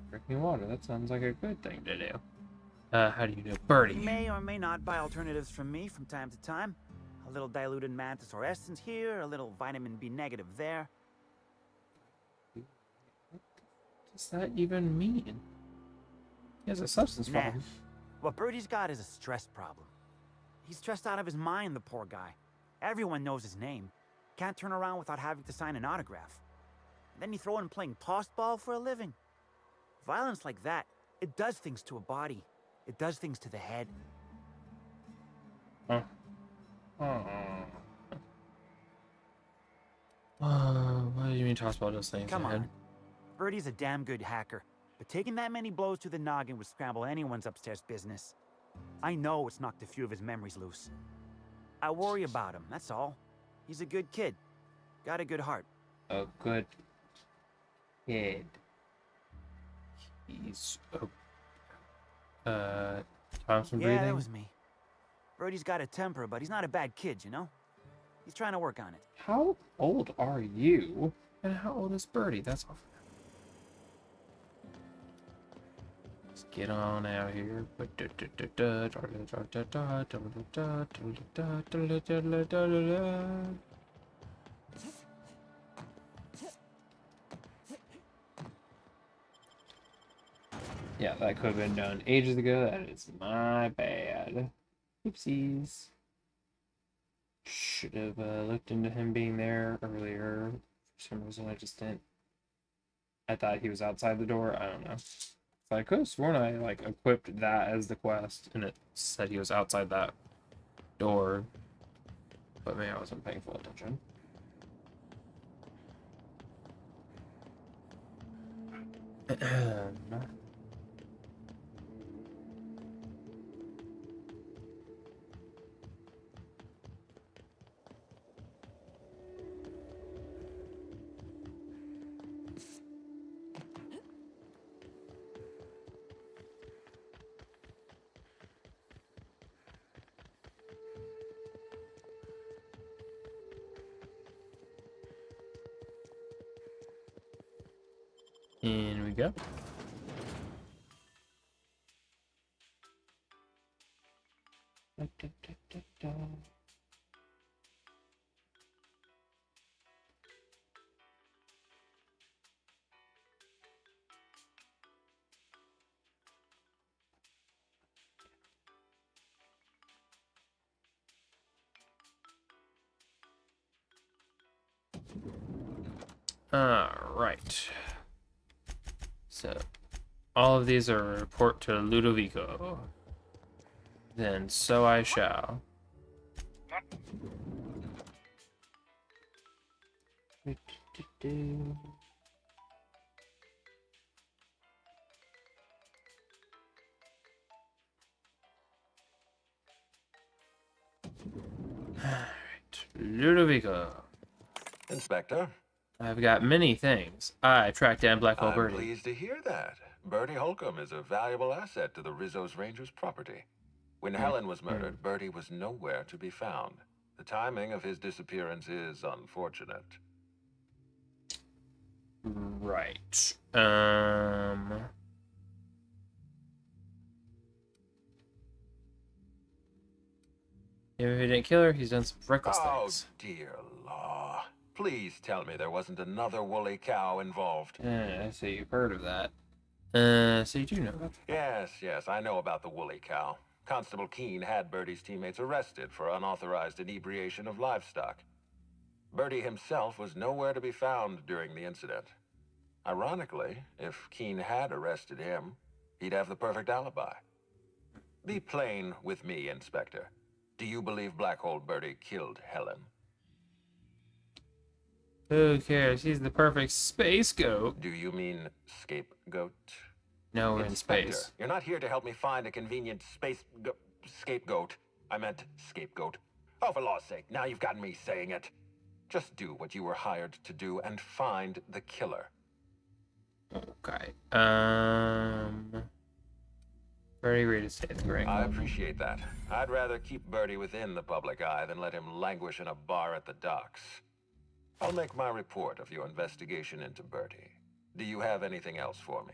Drinking water, that sounds like a good thing to do. How do you know Birdie? He may or may not buy alternatives from me from time to time. A little diluted Mantisaur essence here, a little vitamin B negative there. What does that even mean? He has a substance problem. What Birdie's got is a stress problem. He's stressed out of his mind, the poor guy. Everyone knows his name. Can't turn around without having to sign an autograph. Then you throw in playing tossball for a living. Violence like that, it does things to a body. It does things to the head. What do you mean tossball does things Come to the head? on. Birdie's a damn good hacker, but taking that many blows to the noggin would scramble anyone's upstairs business. I know it's knocked a few of his memories loose. I worry about him, that's all. He's a good kid. Got a good heart. A good kid. He's Thompson Yeah, breathing? that was me. Birdie's got a temper, but he's not a bad kid, you know? He's trying to work on it. How old are you? And how old is Birdie? That's all. Let's get on out here. Yeah, that could have been done ages ago. That is my bad. Oopsies. Should have looked into him being there earlier. For some reason, I just didn't. I thought he was outside the door. I don't know. So I could have sworn I like equipped that as the quest, and it said he was outside that door. But maybe I wasn't paying full attention. In we go. All right. So, all of these are a report to Ludovico. Then so I shall. Alright, Ludovico. Inspector? I've got many things. I tracked down Black Hole I'm Birdie. pleased to hear that. Birdie Holcomb is a valuable asset to the Rizzo's Rangers property. When Helen was murdered, Birdie was nowhere to be found. The timing of his disappearance is unfortunate. Right. If he didn't kill her, he's done some reckless things. Oh, dear law. Please tell me there wasn't another woolly cow involved. I see you've heard of that. So you do know about that. Yes, I know about the woolly cow. Constable Keene had Birdie's teammates arrested for unauthorized inebriation of livestock. Birdie himself was nowhere to be found during the incident. Ironically, if Keene had arrested him, he'd have the perfect alibi. Be plain with me, Inspector. Do you believe Black Hole Birdie killed Helen? Who cares? He's the perfect space goat. Do you mean scapegoat? No, we're in Inspector, space. You're not here to help me find a convenient scapegoat. I meant scapegoat. Oh, for law's sake, now you've got me saying it. Just do what you were hired to do and find the killer. Okay. Birdie agreed to stay at the Grand. I appreciate that. I'd rather keep Birdie within the public eye than let him languish in a bar at the docks. I'll make my report of your investigation into Birdie. Do you have anything else for me?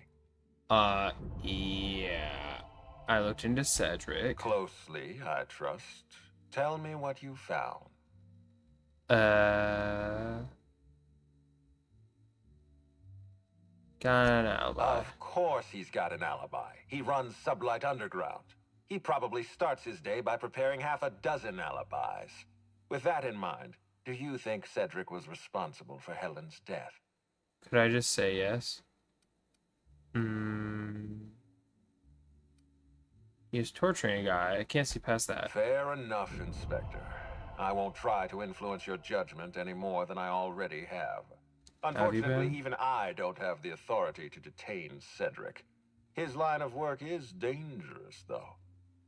Yeah. I looked into Cedric. Closely, I trust. Tell me what you found. Got an alibi. Of course he's got an alibi. He runs Sublight Underground. He probably starts his day by preparing half a dozen alibis. With that in mind, do you think Cedric was responsible for Helen's death? Could I just say yes? He was torturing a guy. I can't see past that. Fair enough, Inspector. I won't try to influence your judgment any more than I already have. Unfortunately, even I don't have the authority to detain Cedric. His line of work is dangerous, though.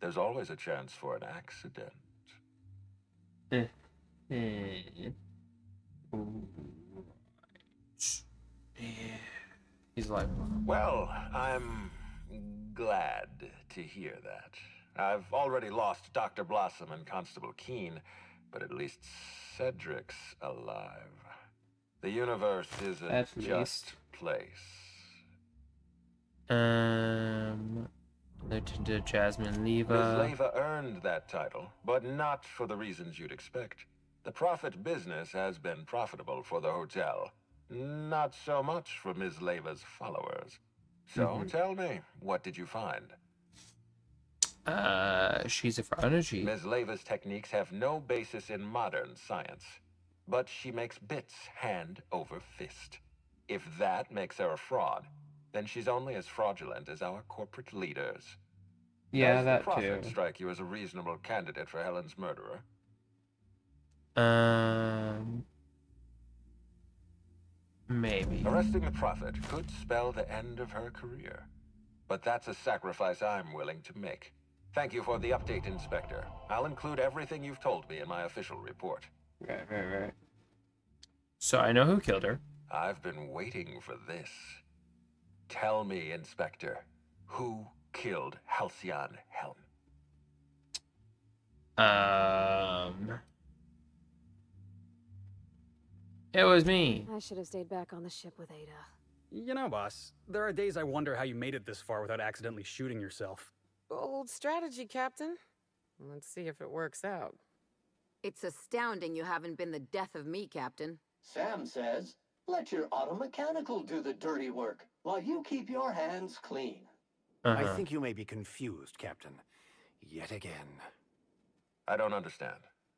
There's always a chance for an accident. He's like, well, I'm glad to hear that. I've already lost Dr. Blossom and Constable Keene, but at least Cedric's alive. The universe isn't At just least. place. Lieutenant to Jasmine Ms. Leva. Leva earned that title, but not for the reasons you'd expect. The profit business has been profitable for the hotel. Not so much for Ms. Leva's followers. So tell me, what did you find? She's a prodigy. Ms. Leva's techniques have no basis in modern science, but she makes bits hand over fist. If that makes her a fraud, then she's only as fraudulent as our corporate leaders. Yeah, Does that the Prophet too. strike you as a reasonable candidate for Helen's murderer? Maybe. Arresting the Prophet could spell the end of her career. But that's a sacrifice I'm willing to make. Thank you for the update, Inspector. I'll include everything you've told me in my official report. Right. So I know who killed her. I've been waiting for this. Tell me, Inspector, who killed Halcyon Helm? It was me. I should have stayed back on the ship with Ada. You know, boss, there are days I wonder how you made it this far without accidentally shooting yourself. Bold strategy, Captain. Let's see if it works out. It's astounding you haven't been the death of me, Captain. Sam says, let your automechanical do the dirty work, while you keep your hands clean. I think you may be confused, Captain. Yet again. I don't understand.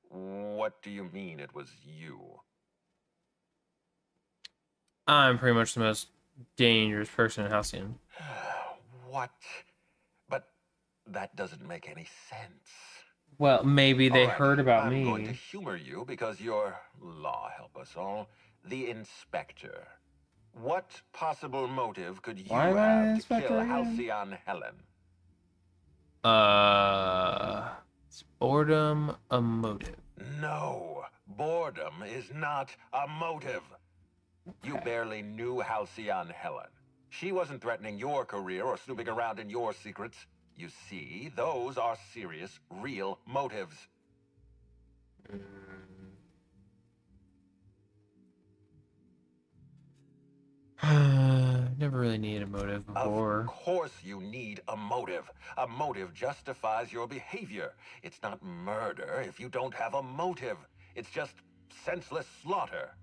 What do you mean it was you? I'm pretty much the most dangerous person in Halcyon. What? But that doesn't make any sense. Well, maybe they All right, heard about I'm me. going to humor you because you're, law help us all, the Inspector. What possible motive could you Why am I have an to inspector kill again? Halcyon Helen? Is boredom a motive? No, boredom is not a motive. You barely knew Halcyon Helen. She wasn't threatening your career or snooping around in your secrets. You see, those are serious, real motives. Never really needed a motive before. Of course you need a motive. A motive justifies your behavior. It's not murder if you don't have a motive. It's just senseless slaughter.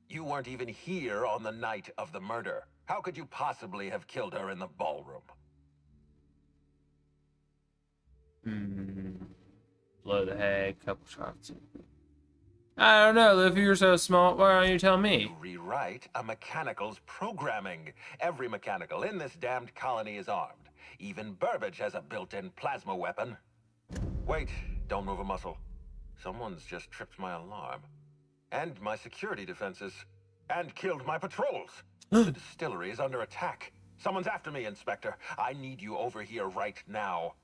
You weren't even here on the night of the murder. How could you possibly have killed her in the ballroom? Blow the head, couple shots. I don't know, if you're so smart, why don't you tell me? Rewrite a mechanical's programming. Every mechanical in this damned colony is armed. Even Burbage has a built-in plasma weapon. Wait, don't move a muscle. Someone's just tripped my alarm. And my security defenses. And killed my patrols. The distillery is under attack. Someone's after me, Inspector. I need you over here right now.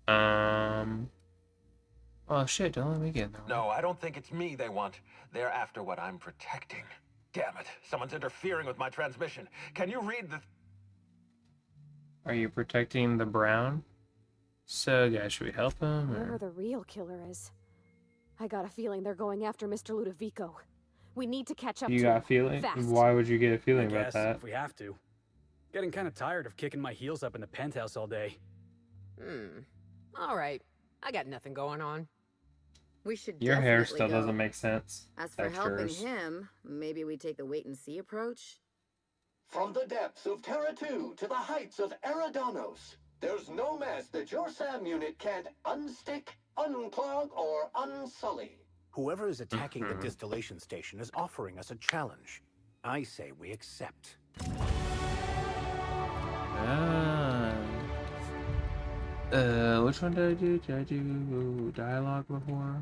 Oh shit, don't let me get in there. No, I don't think it's me they want. They're after what I'm protecting. Damn it, someone's interfering with my transmission. Can you read the... Are you protecting the Brown? So, guys, should we help him? Whoever Or... the real killer is. I got a feeling they're going after Mr. Ludovico. We need to catch up to You him. got a feeling? Fast. Why would you get a I feeling about guess, that? if we have to. Getting kind of tired of kicking my heels up in the penthouse all day. All right. I got nothing going on. We should Your hair definitely still go. doesn't make sense. As for helping Textures. him, maybe we take the wait-and-see approach? From the depths of Terra 2 to the heights of Eridanos, there's no mess that your SAM unit can't unstick, unclog, or unsully. Whoever is attacking the distillation station is offering us a challenge. I say we accept. Which one did I do? Did I do dialogue before?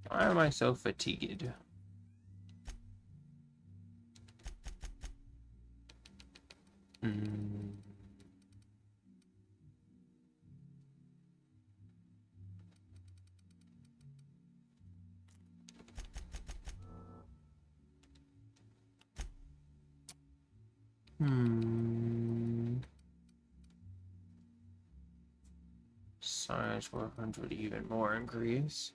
Why am I so fatigued? times 400, even more increase.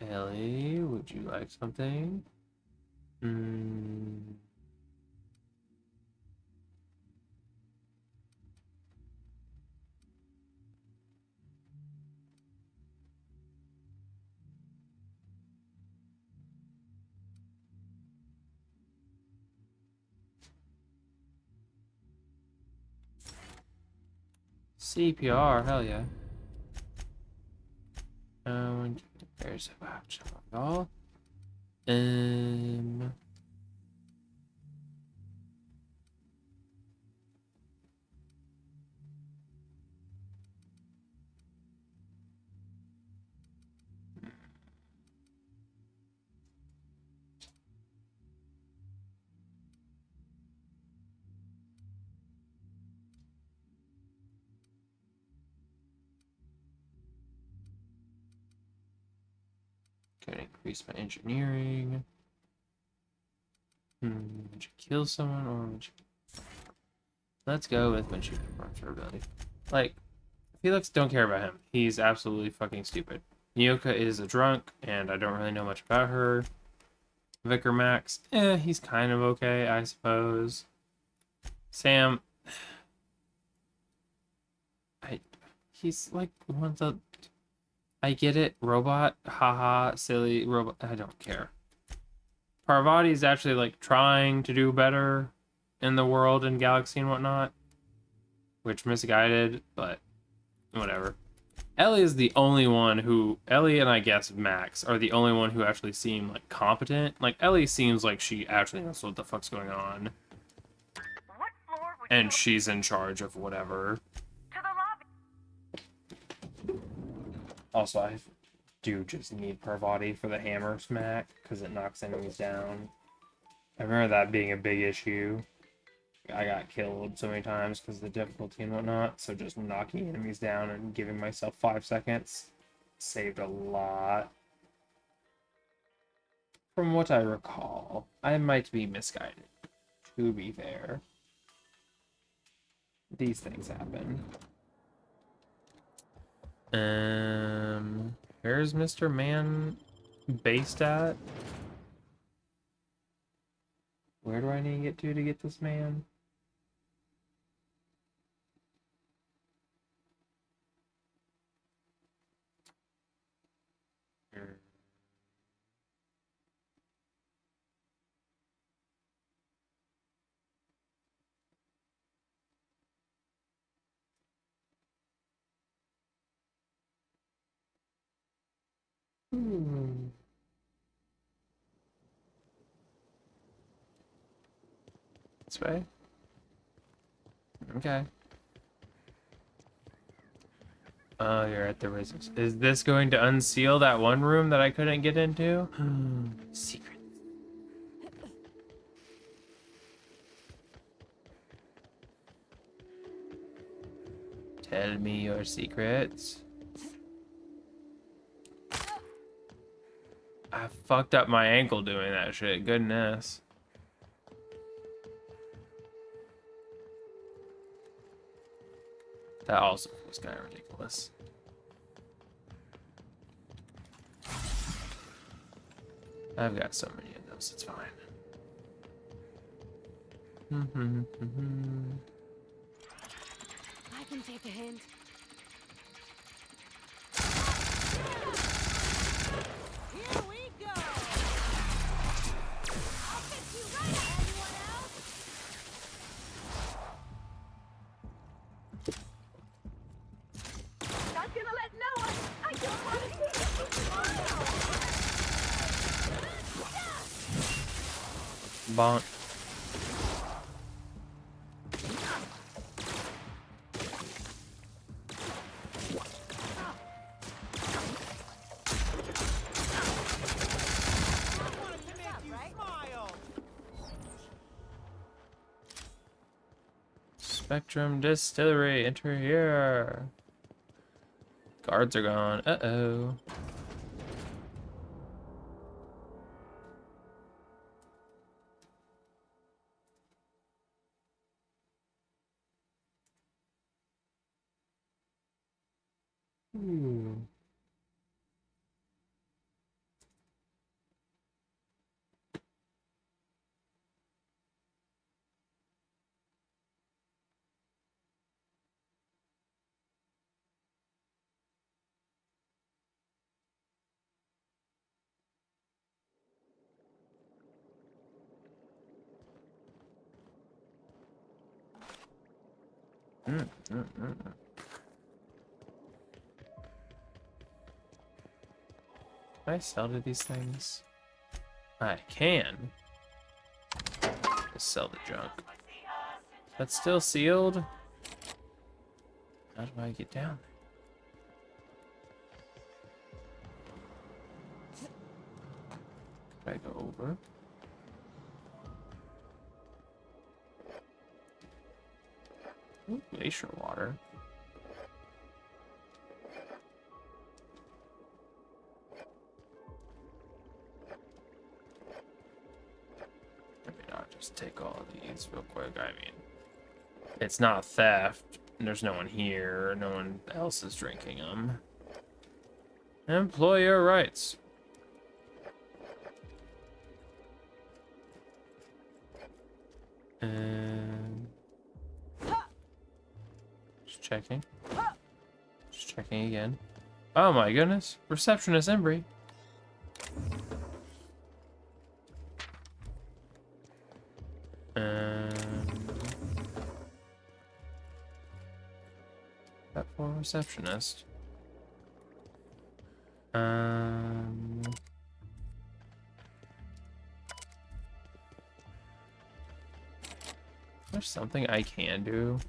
Ellie, would you like something? CPR, hell yeah. There's a voucher. Can increase my engineering. Would you kill someone or would you... Let's go with when she performs her ability. Like, Felix, don't care about him. He's absolutely fucking stupid. Nyoka is a drunk, and I don't really know much about her. Vicar Max, he's kind of okay, I suppose. Sam, he's like one of the... I get it, robot, haha, silly robot, I don't care. Parvati is actually like trying to do better in the world and galaxy and whatnot, which misguided, but whatever. Ellie is the only one who, Ellie and I guess Max are the only one who actually seem like competent. Like Ellie seems like she actually knows what the fuck's going on. And she's in charge of whatever. Also, I do just need Parvati for the hammer smack, because it knocks enemies down. I remember that being a big issue. I got killed so many times because of the difficulty and whatnot, so just knocking enemies down and giving myself 5 seconds saved a lot. From what I recall, I might be misguided, to be fair. These things happen. Where's Mr. Man based at? Where do I need to get this man? This way? Okay. Oh, you're at the resistance. Is this going to unseal that one room that I couldn't get into? Secret. Tell me your secrets. I fucked up my ankle doing that shit. Goodness. That also was kind of ridiculous. I've got so many of those, it's fine. I can take a hint. Here we go. I'll fix you right up. Anyone else? Not gonna let no one. I don't want to see you tomorrow. Bonk. Spectrum Distillery, enter here. Guards are gone. Uh-oh. Ooh. Can I sell to these things? I can. Just sell the junk. That's still sealed? How do I get down there? Can I go over? Ooh, glacier water. I'll just take all of these real quick. I mean, it's not theft. There's no one here. No one else is drinking them. Employer rights. And just checking. Just checking again. Oh my goodness. Receptionist Embry. That for receptionist. There's something I can do.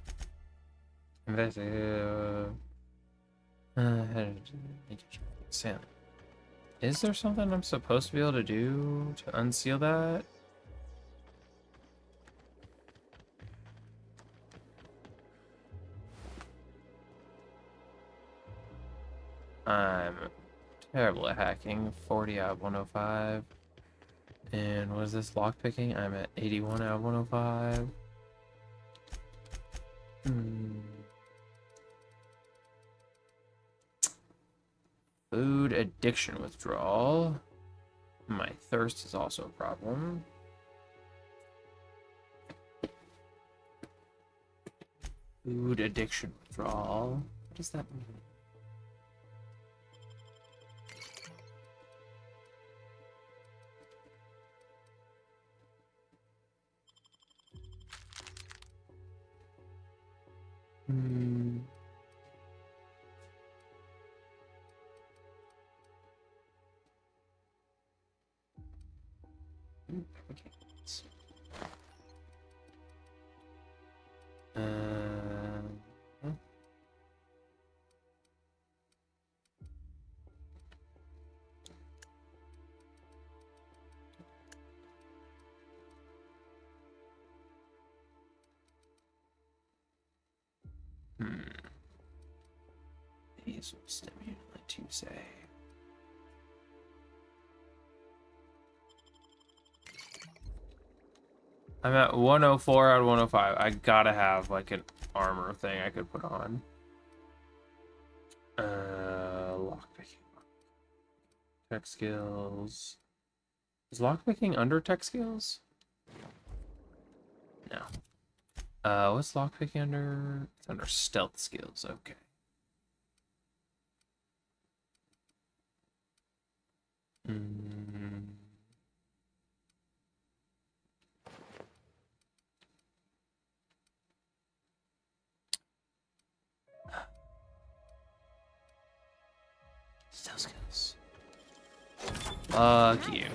Is there something I'm supposed to be able to do to unseal that? I'm terrible at hacking. 40 out of 105. And what is this? Lockpicking? I'm at 81 out of 105. Food addiction withdrawal. My thirst is also a problem. Food addiction withdrawal. What does that mean? Okay. Nasal stimulant to say. I'm at 104 out of 105. I gotta have like an armor thing I could put on. Lockpicking. Tech skills. Is lockpicking under tech skills? No. What's lockpicking under? It's under stealth skills. Okay. Stealth skills. Fuck you.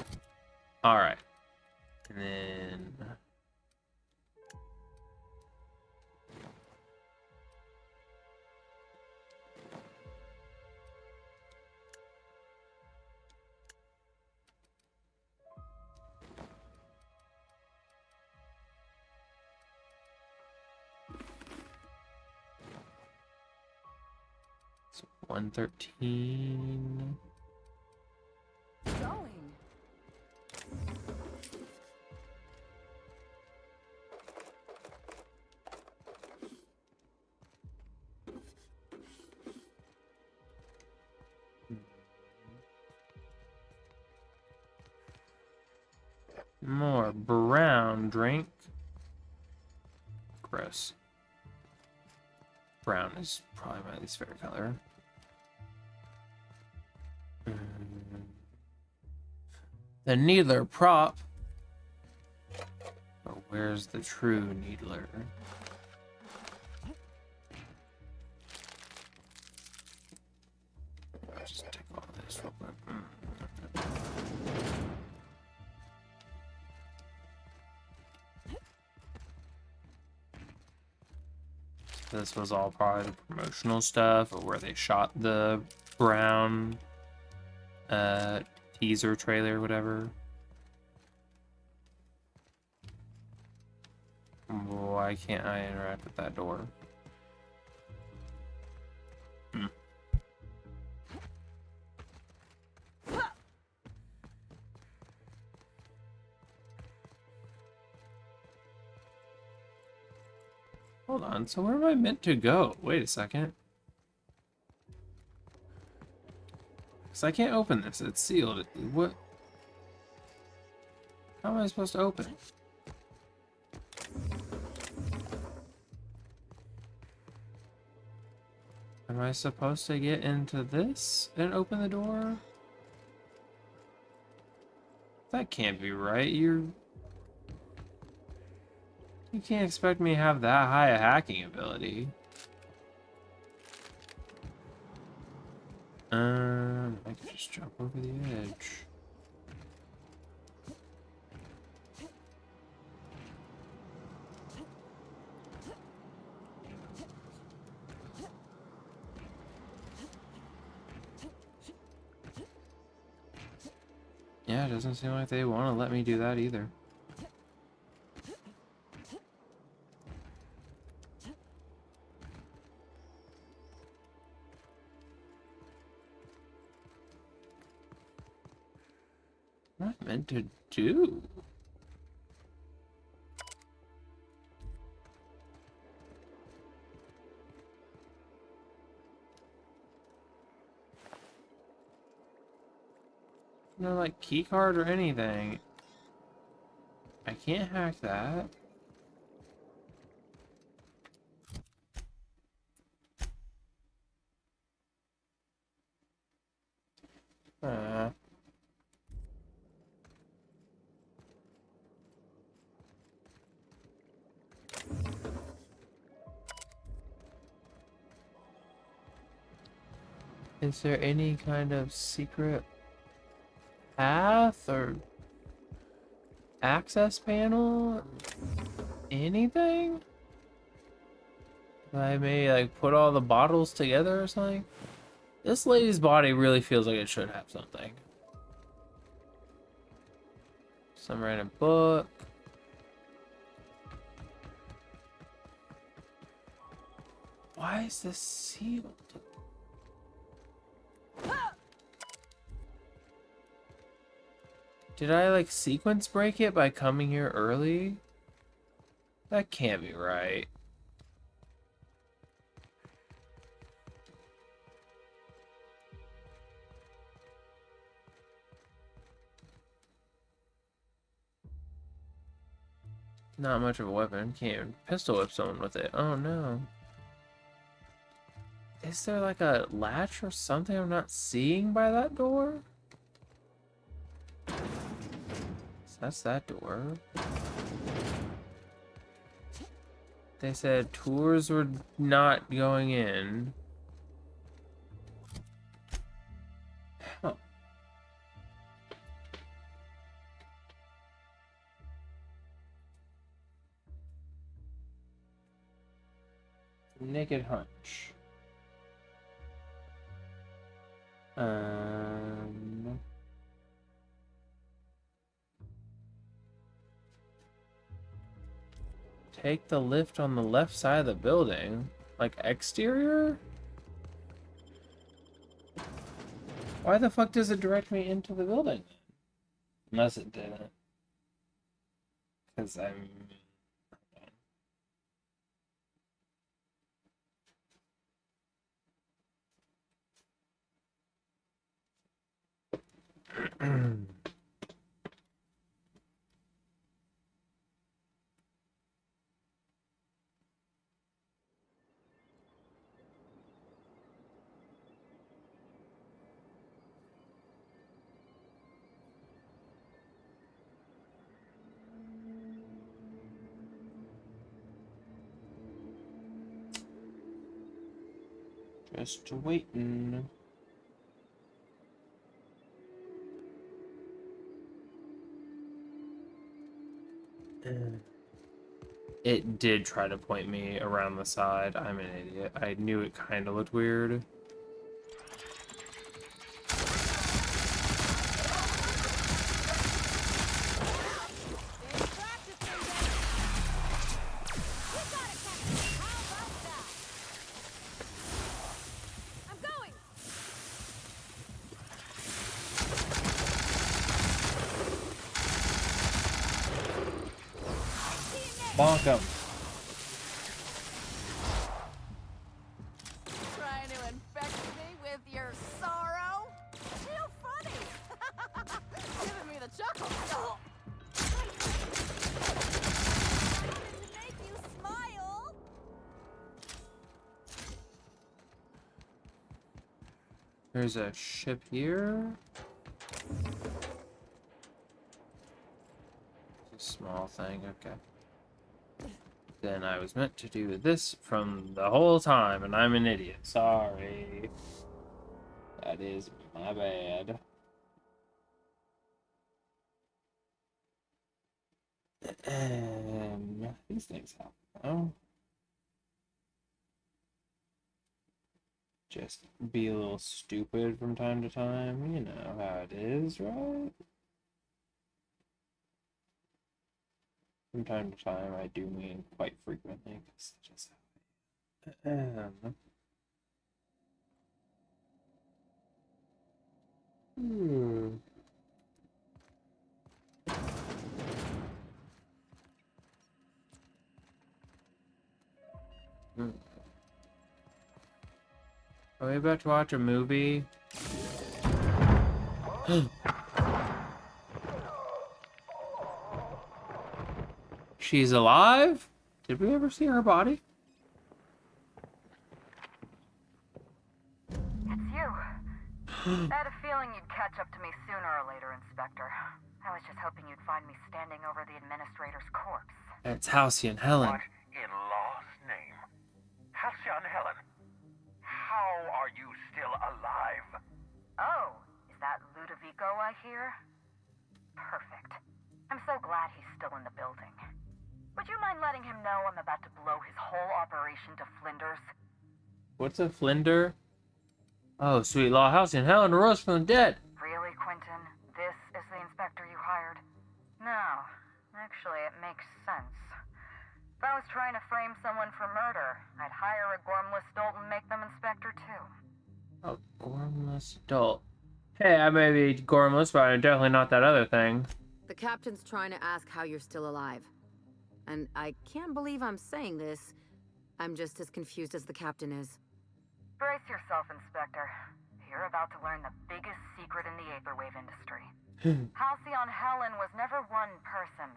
Alright. And then... So 113. Going. More brown drink. Gross. Brown is probably my least favorite color. The Needler prop. But where's the true Needler? I'll just take all this real quick. This was all probably the promotional stuff, or where they shot the brown teaser trailer, whatever. Why can't I interact with that door? Hold on, so where am I meant to go? Wait a second. Because I can't open this, it's sealed. What? How am I supposed to open it? Am I supposed to get into this and open the door? That can't be right. You can't expect me to have that high a hacking ability. I could just jump over the edge. Yeah, it doesn't seem like they want to let me do that either. What am I meant to do? No, like, keycard or anything. I can't hack that. Is there any kind of secret path or access panel? Anything? I may like put all the bottles together or something? This lady's body really feels like it should have something. Some random book. Why is this sealed? Did I like sequence break it by coming here early? That can't be right. Not much of a weapon. Can't even pistol whip someone with it. Oh no. Is there like a latch or something I'm not seeing by that door? That's that door. They said tours were not going in. Huh. Naked hunch. Take the lift on the left side of the building. Like exterior? Why the fuck does it direct me into the building? Unless it didn't. Because I'm... Just waiting. It did try to point me around the side. I'm an idiot. I knew it kind of looked weird. Bonk 'em. Trying to infect me with your sorrow? Feel funny. Giving me the chuckle. To make you smile. There's a ship here. It's a small thing, okay. Then I was meant to do this from the whole time, and I'm an idiot. Sorry. That is my bad. These things happen. Oh. Just be a little stupid from time to time. You know how it is, right? From time to time, I do mean quite frequently, because just Are we about to watch a movie? She's alive? Did we ever see her body? It's you. I had a feeling you'd catch up to me sooner or later, Inspector. I was just hoping you'd find me standing over the Administrator's corpse. It's Halcyon Helen. What in law's name? Halcyon Helen, how are you still alive? Oh, is that Ludovico I hear? Perfect. I'm so glad he's still in the building. Would you mind letting him know I'm about to blow his whole operation to flinders? What's a flinder? Oh, sweet law, Halcyon Helen rose from the dead. Really, Quentin? This is the inspector you hired? No. Actually, it makes sense. If I was trying to frame someone for murder, I'd hire a Gormless dolt and make them inspector too. A Gormless dolt. Hey, I may be Gormless, but I'm definitely not that other thing. The captain's trying to ask how you're still alive. And I can't believe I'm saying this. I'm just as confused as the captain is. Brace yourself, Inspector. You're about to learn the biggest secret in the Aetherwave industry. Halcyon Helen was never one person.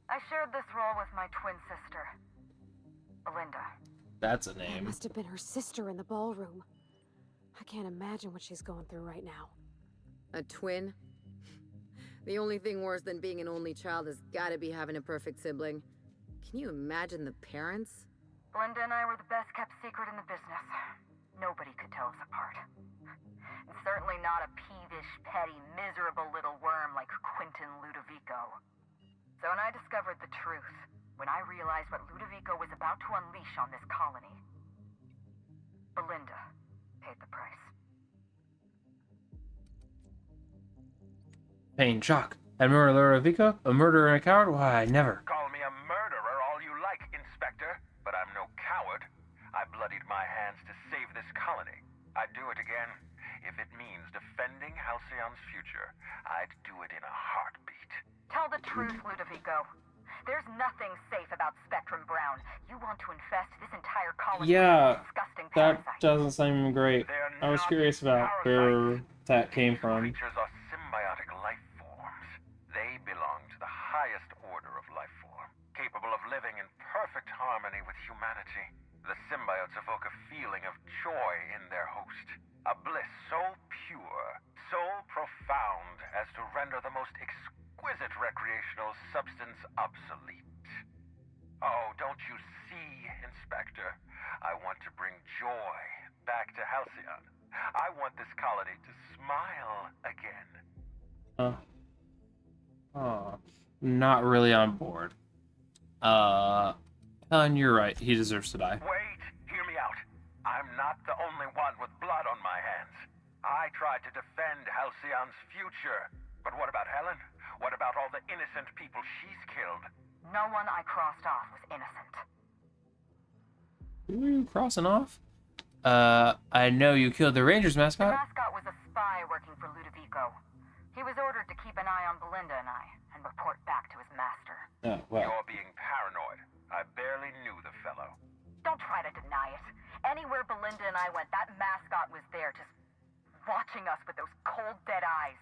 I shared this role with my twin sister, Belinda. That's a That name. must have been her sister in the ballroom. I can't imagine what she's going through right now. A twin? The only thing worse than being an only child has gotta be having a perfect sibling. Can you imagine the parents? Belinda and I were the best kept secret in the business. Nobody could tell us apart. And certainly not a peevish, petty, miserable little worm like Quentin Ludovico. So when I discovered the truth, when I realized what Ludovico was about to unleash on this colony, Belinda paid the price. Pain, shock. And murder Ludovico? A murderer and a coward? Why, never. Call me a murderer all you like, Inspector, but I'm no coward. I bloodied my hands to save this colony. I'd do it again. If it means defending Halcyon's future, I'd do it in a heartbeat. Tell the truth, Ludovico. There's nothing safe about Spectrum Brown. You want to infest this entire colony Yeah, with disgusting that parasites. doesn't seem great. I was curious about where that came from. Creatures are symbiotic life forms. They belong to the highest order of life form, capable of living in perfect harmony with humanity. The symbiotes evoke a feeling of joy in their host, a bliss so pure, so profound as to render the most exquisite recreational substance obsolete. Oh, don't you see, Inspector? I want to bring joy, I want this colony to smile again. Oh, not really on board. Helen, you're right. He deserves to die. Wait, hear me out. I'm not the only one with blood on my hands. I tried to defend Halcyon's future. But what about Helen? What about all the innocent people she's killed? No one I crossed off was innocent. Who are you crossing off? I know you killed the Rangers mascot. The mascot was a spy working for Ludovico. He was ordered to keep an eye on Belinda and I, and report back to his master. Oh, well. You're being paranoid. I barely knew the fellow. Don't try to deny it. Anywhere Belinda and I went, that mascot was there, just watching us with those cold, dead eyes.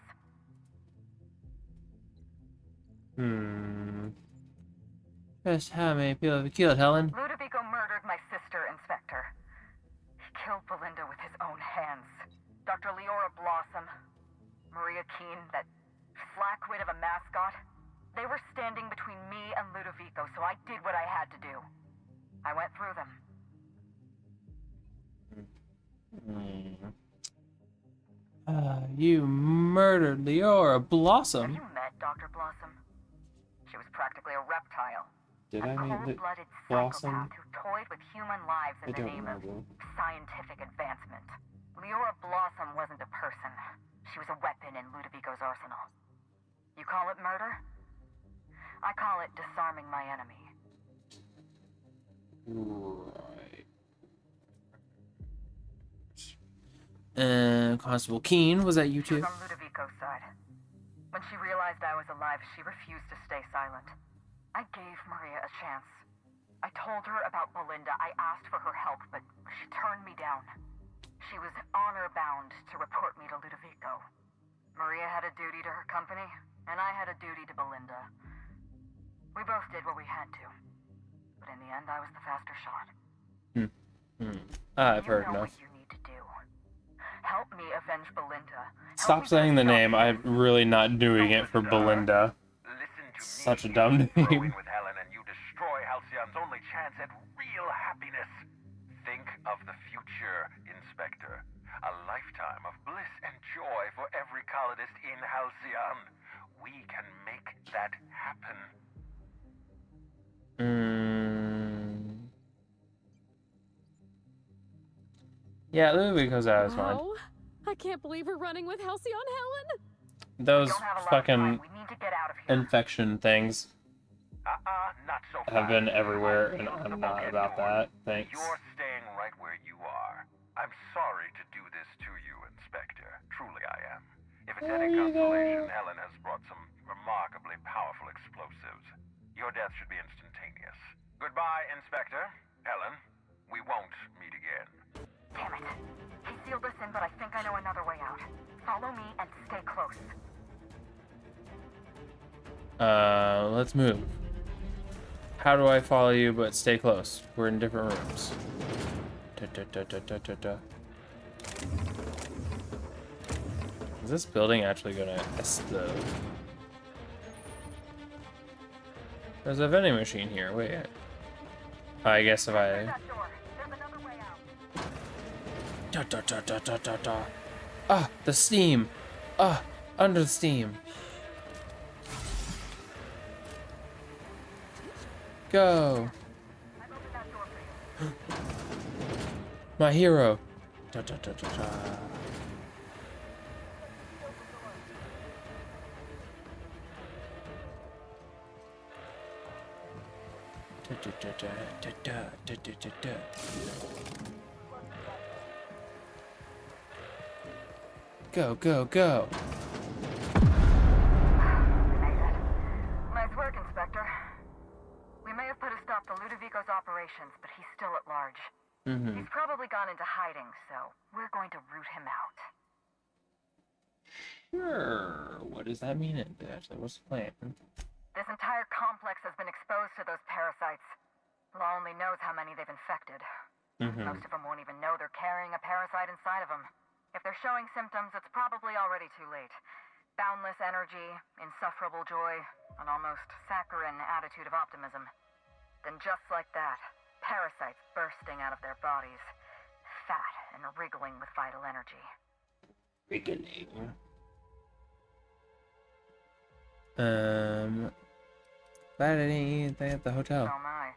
Just how many people have you killed, Helen? Ludovico murdered my sister, Inspector. He killed Belinda with his own hands. Dr. Leora Blossom, Maria Keene, that flackwit of a mascot, they were standing between me and Ludovico, so I did what I had to do. I went through them. You murdered Leora Blossom. Have you met Dr. Blossom? She was practically a reptile. Did I a meet cold-blooded Blossom? psychopath who toyed with human lives in I the don't name remember. of scientific advancement. Leora Blossom wasn't a person. She was a weapon in Ludovico's arsenal. You call it murder? I call it disarming my enemy. Right. Constable Keene, was that you She too? was on Ludovico's side. When she realized I was alive, she refused to stay silent. I gave Maria a chance. I told her about Belinda. I asked for her help, but she turned me down. She was honor-bound to report me to Ludovico. Maria had a duty to her company, and I had a duty to Belinda. We both did what we had to. But in the end, I was the faster shot. I've heard You know enough. what you need to do. Help me avenge Belinda. Stop saying the name. I'm really not doing it for Belinda. Such a dumb name. With Helen and you destroy Halcyon's only chance at real happiness. Think of the future, Inspector. A lifetime of bliss and joy for every colonist in Halcyon. We can make that happen. Yeah, Ludovico's out of his mind. Oh, I can't believe we're running with Halcyon Helen. Those fucking infection things Not so have been fast. everywhere, and I'm not about that. Thanks. You're staying right where you are. I'm sorry to do this to you, Inspector. Truly I am. If it's any consolation, Helen has brought some remarkably powerful explosives. Your death should be instantaneous. Goodbye, Inspector. Helen, we won't meet again. Damn it. He sealed us in, but I think I know another way out. Follow me and stay close. Let's move. How do I follow you but stay close? We're in different rooms. Is this building actually gonna explode? There's a vending machine here. Wait. I guess if I... Ah, the steam. Ah, under the steam. Go. My hero. Go, go, go. Nice work, Inspector. We may have put a stop to Ludovico's operations, but he's still at large. He's probably gone into hiding, so we're going to root him out. Sure. What does that mean, actually? What's the plan? This entire complex has been exposed to those parasites. Law only knows how many they've infected. Most of them won't even know they're carrying a parasite inside of them. If they're showing symptoms, it's probably already too late. Boundless energy, insufferable joy, an almost saccharine attitude of optimism. Then just like that, parasites bursting out of their bodies, fat and wriggling with vital energy. Wriggling. Glad I didn't eat anything at the hotel. Oh my.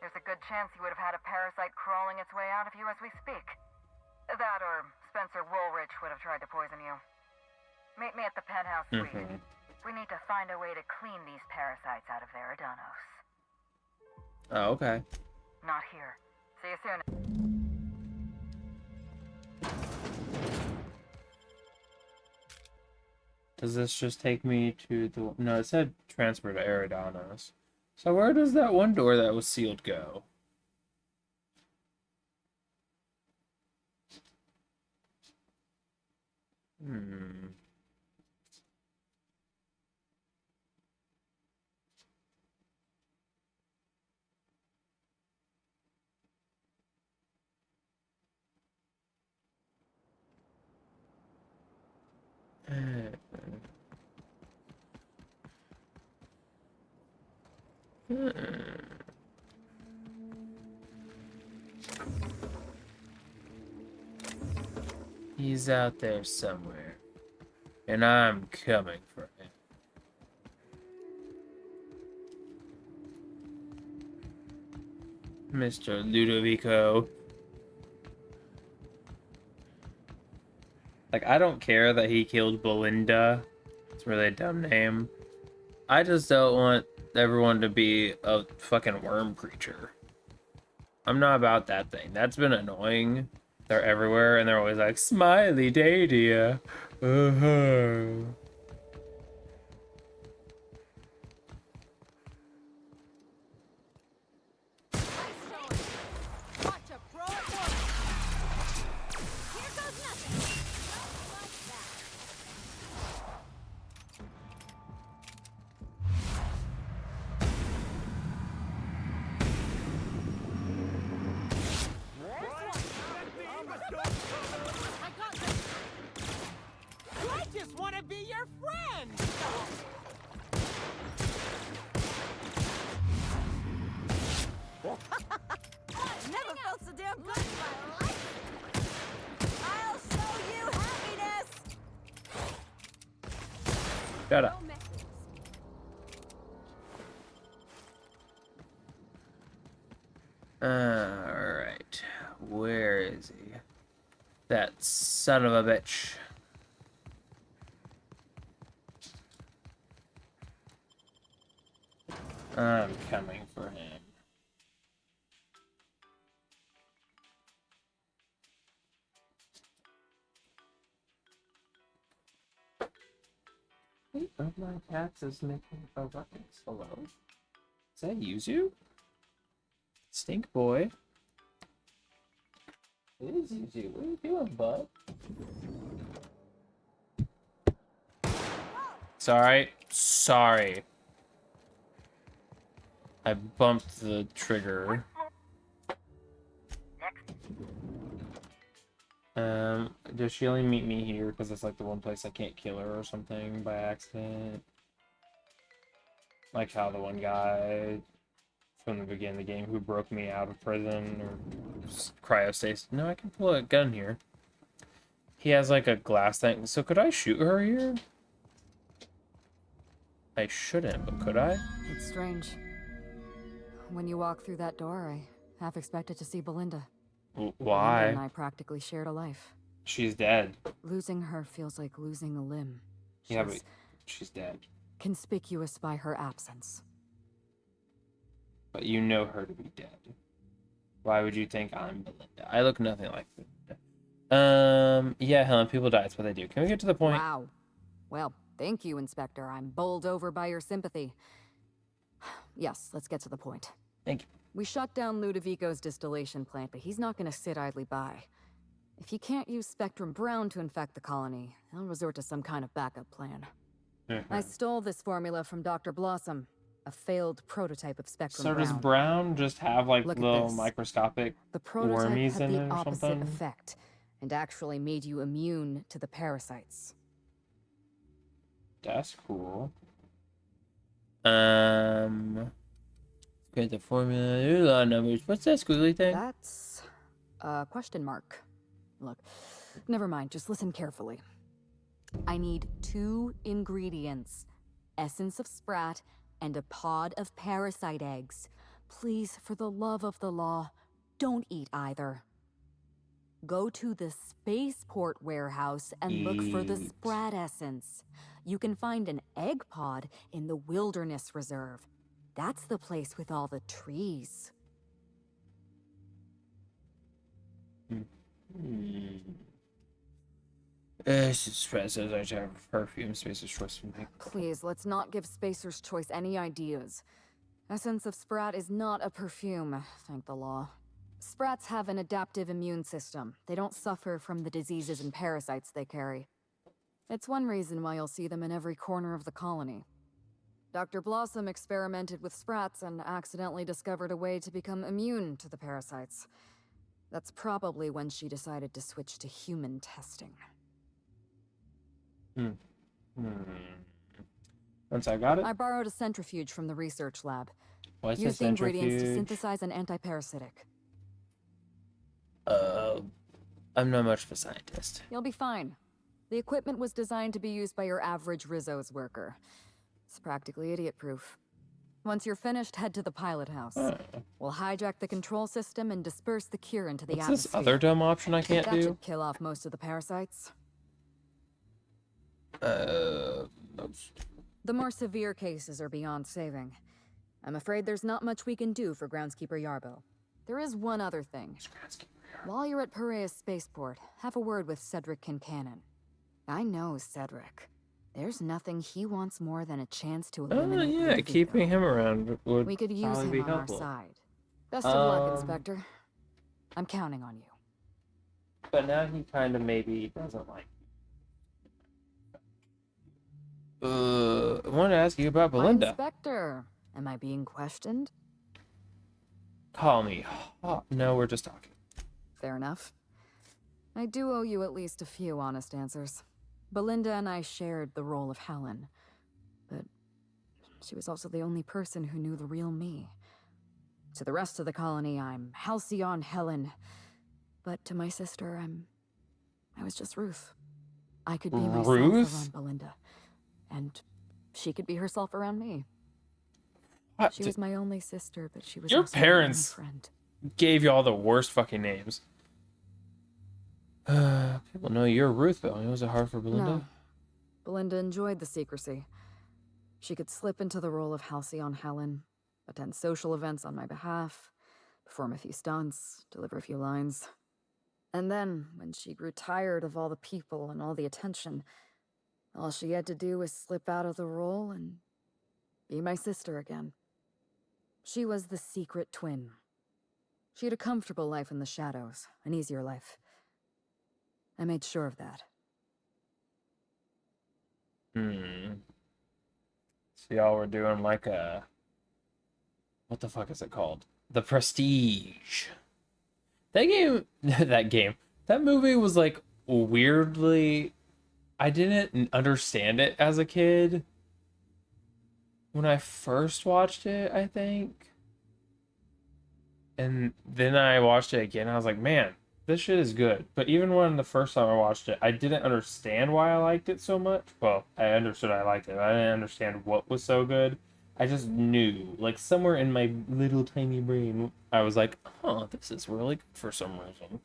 There's a good chance you would have had a parasite crawling its way out of you as we speak. That or Spencer Woolrich would have tried to poison you. Meet me at the penthouse suite. We need to find a way to clean these parasites out of Eridanos. Oh, okay. Not here. See you soon. Does this just take me to the... No, it said transfer to Eridanos. So where does that one door that was sealed go? He's out there somewhere, and I'm coming for him. Mr. Ludovico. Like, I don't care that he killed Belinda. It's a really dumb name. I just don't want everyone to be a fucking worm creature. I'm not about that thing. That's been annoying. They're everywhere, and they're always like, Smiley Dadia. Shut up. Alright. Where is he? That son of a bitch. I'm coming for him. Eight of my cats is making a ruckus. Hello? Is that Yuzu? Stink boy. It is Yuzu. What are you doing, bud? Sorry. Sorry. I bumped the trigger. Does she only meet me here because it's like the one place I can't kill her or something by accident? Like how the one guy from the beginning of the game who broke me out of prison or cryostasis. No, I can pull a gun here. He has like a glass thing. So could I shoot her here? I shouldn't, but could I? It's strange. When you walk through that door, I half expected to see Belinda. Why? Belinda and I practically shared a life. She's dead. Losing her feels like losing a limb. Yeah, but she's dead. Conspicuous by her absence. But you know her to be dead. Why would you think I'm Belinda? I look nothing like Belinda. Yeah, Helen, people die. That's what they do. Can we get to the point? Wow. Well, thank you, Inspector. I'm bowled over by your sympathy. Yes, let's get to the point. Thank you. We shut down Ludovico's distillation plant, but he's not going to sit idly by. If he can't use Spectrum Brown to infect the colony, he'll resort to some kind of backup plan. I stole this formula from Dr. Blossom, a failed prototype of Spectrum So Brown. does Brown just have like Look at little this. microscopic The prototype wormies had in the it or opposite something? effect, and actually made you immune to the parasites. That's cool. Get the formula. There's a lot of numbers. What's that squiggly thing? That's Question mark. Look, never mind, just listen carefully. I need 2 ingredients. Essence of sprat and a pod of parasite eggs. Please, for the love of the law, don't eat either. Go to the spaceport warehouse and look for the sprat essence. You can find an egg pod in the Wilderness Reserve. That's the place with all the trees. Sprat says I have perfume. Spacer's choice from me. Please, let's not give Spacer's Choice any ideas. Essence of sprat is not a perfume, thank the law. Sprats have an adaptive immune system. They don't suffer from the diseases and parasites they carry. It's one reason why you'll see them in every corner of the colony. Dr. Blossom experimented with sprats and accidentally discovered a way to become immune to the parasites. That's probably when she decided to switch to human testing. Once I got it. I borrowed a centrifuge from the research lab. What's Used a the ingredients to centrifuge? synthesize an antiparasitic. I'm not much of a scientist. You'll be fine. The equipment was designed to be used by your average Rizzo's worker. It's practically idiot-proof. Once you're finished, head to the pilot house. We'll hijack the control system and disperse the cure into the What's atmosphere. this other dumb option I can't that do? should kill off most of the parasites. Most. The more severe cases are beyond saving. I'm afraid there's not much we can do for Groundskeeper Yarbo. There is one other thing. While you're at Piraeus Spaceport, have a word with Cedric Kincannon. I know Cedric. There's nothing he wants more than a chance to eliminate Yeah, Ludovico. keeping him around would We could use probably him be on helpful. our side. Best of luck, Inspector. I'm counting on you. But now he kind of maybe doesn't like. I wanted to ask you about Belinda. Inspector, am I being questioned? Call me hot. No, we're just talking. Fair enough. I do owe you at least a few honest answers. Belinda and I shared the role of Helen, but she was also the only person who knew the real me. To the rest of the colony, I'm Halcyon Helen, but to my sister, I was just Ruth. I could be myself around Belinda, and she could be herself around me. What? She was my only sister, but she was Your also my only parents friend. gave you all the worst fucking names. People know you're Ruth, though. Was it hard for Belinda? No. Belinda enjoyed the secrecy. She could slip into the role of Halcyon Helen, attend social events on my behalf, perform a few stunts, deliver a few lines. And then, when she grew tired of all the people and all the attention, all she had to do was slip out of the role and be my sister again. She was the secret twin. She had a comfortable life in the shadows, an easier life. I made sure of that. So y'all were doing like a... What the fuck is it called? The Prestige. That movie was like weirdly... I didn't understand it as a kid. When I first watched it, I think. And then I watched it again, I was like, man, this shit is good. But even when the first time I watched it, I didn't understand why I liked it so much. Well, I understood I liked it. I didn't understand what was so good. I just knew, like somewhere in my little tiny brain, I was like, oh, this is really good for some reason.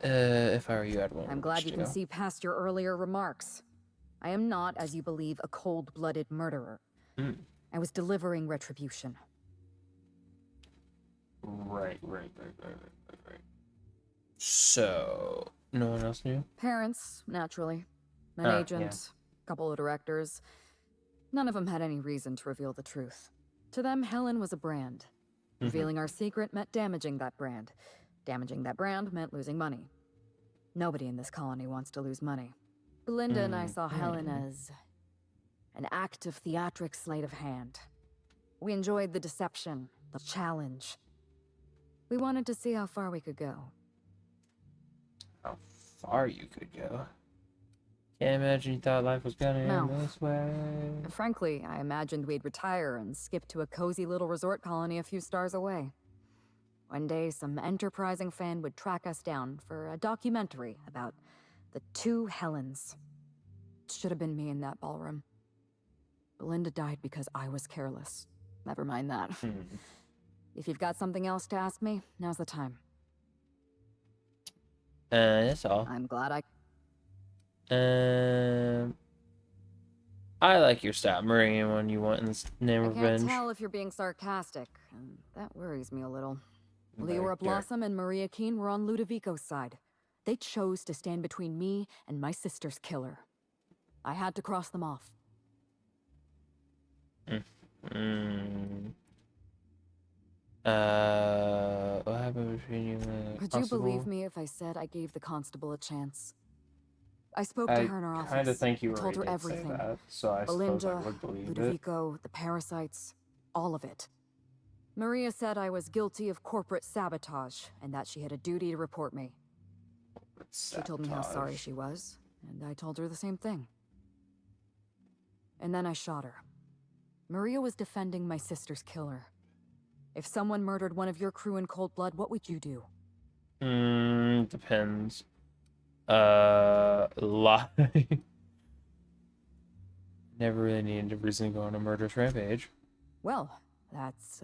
If I were you, I'd want to I'm glad watch you it, can see past your earlier remarks. I am not, as you believe, a cold-blooded murderer. I was delivering retribution. Right. So, no one else knew? Parents, naturally. An Ah, agent, yeah. couple of directors. None of them had any reason to reveal the truth. To them, Helen was a brand. Revealing our secret meant damaging that brand. Damaging that brand meant losing money. Nobody in this colony wants to lose money. Belinda and I saw Helen as an act of theatric sleight of hand. We enjoyed the deception, the challenge. We wanted to see how far we could go. How far you could go? Can't imagine you thought life was gonna No. end this way. Frankly, I imagined we'd retire and skip to a cozy little resort colony a few stars away. One day, some enterprising fan would track us down for a documentary about the two Helens. It should have been me in that ballroom. Belinda died because I was careless. Never mind that. If you've got something else to ask me, now's the time. That's all. I'm glad I... I like your stop Meridian one you want in this name I revenge. can't tell if you're being sarcastic, and that worries me a little. Leora Blossom and Maria Keen were on Ludovico's side. They chose to stand between me and my sister's killer. I had to cross them off. What happened between you and the Would constable? you believe me if I said I gave the constable a chance? I spoke to her in her office. I kind of think you told her already did say everything. that, so I suppose I would believe it. Ludovico, the parasites, all of it. Maria said I was guilty of corporate sabotage and that she had a duty to report me. She told me how sorry she was, and I told her the same thing. And then I shot her. Maria was defending my sister's killer. If someone murdered one of your crew in cold blood, what would you do? Depends. Lie. Never really needed a reason to go on a murderous rampage. Well, that's,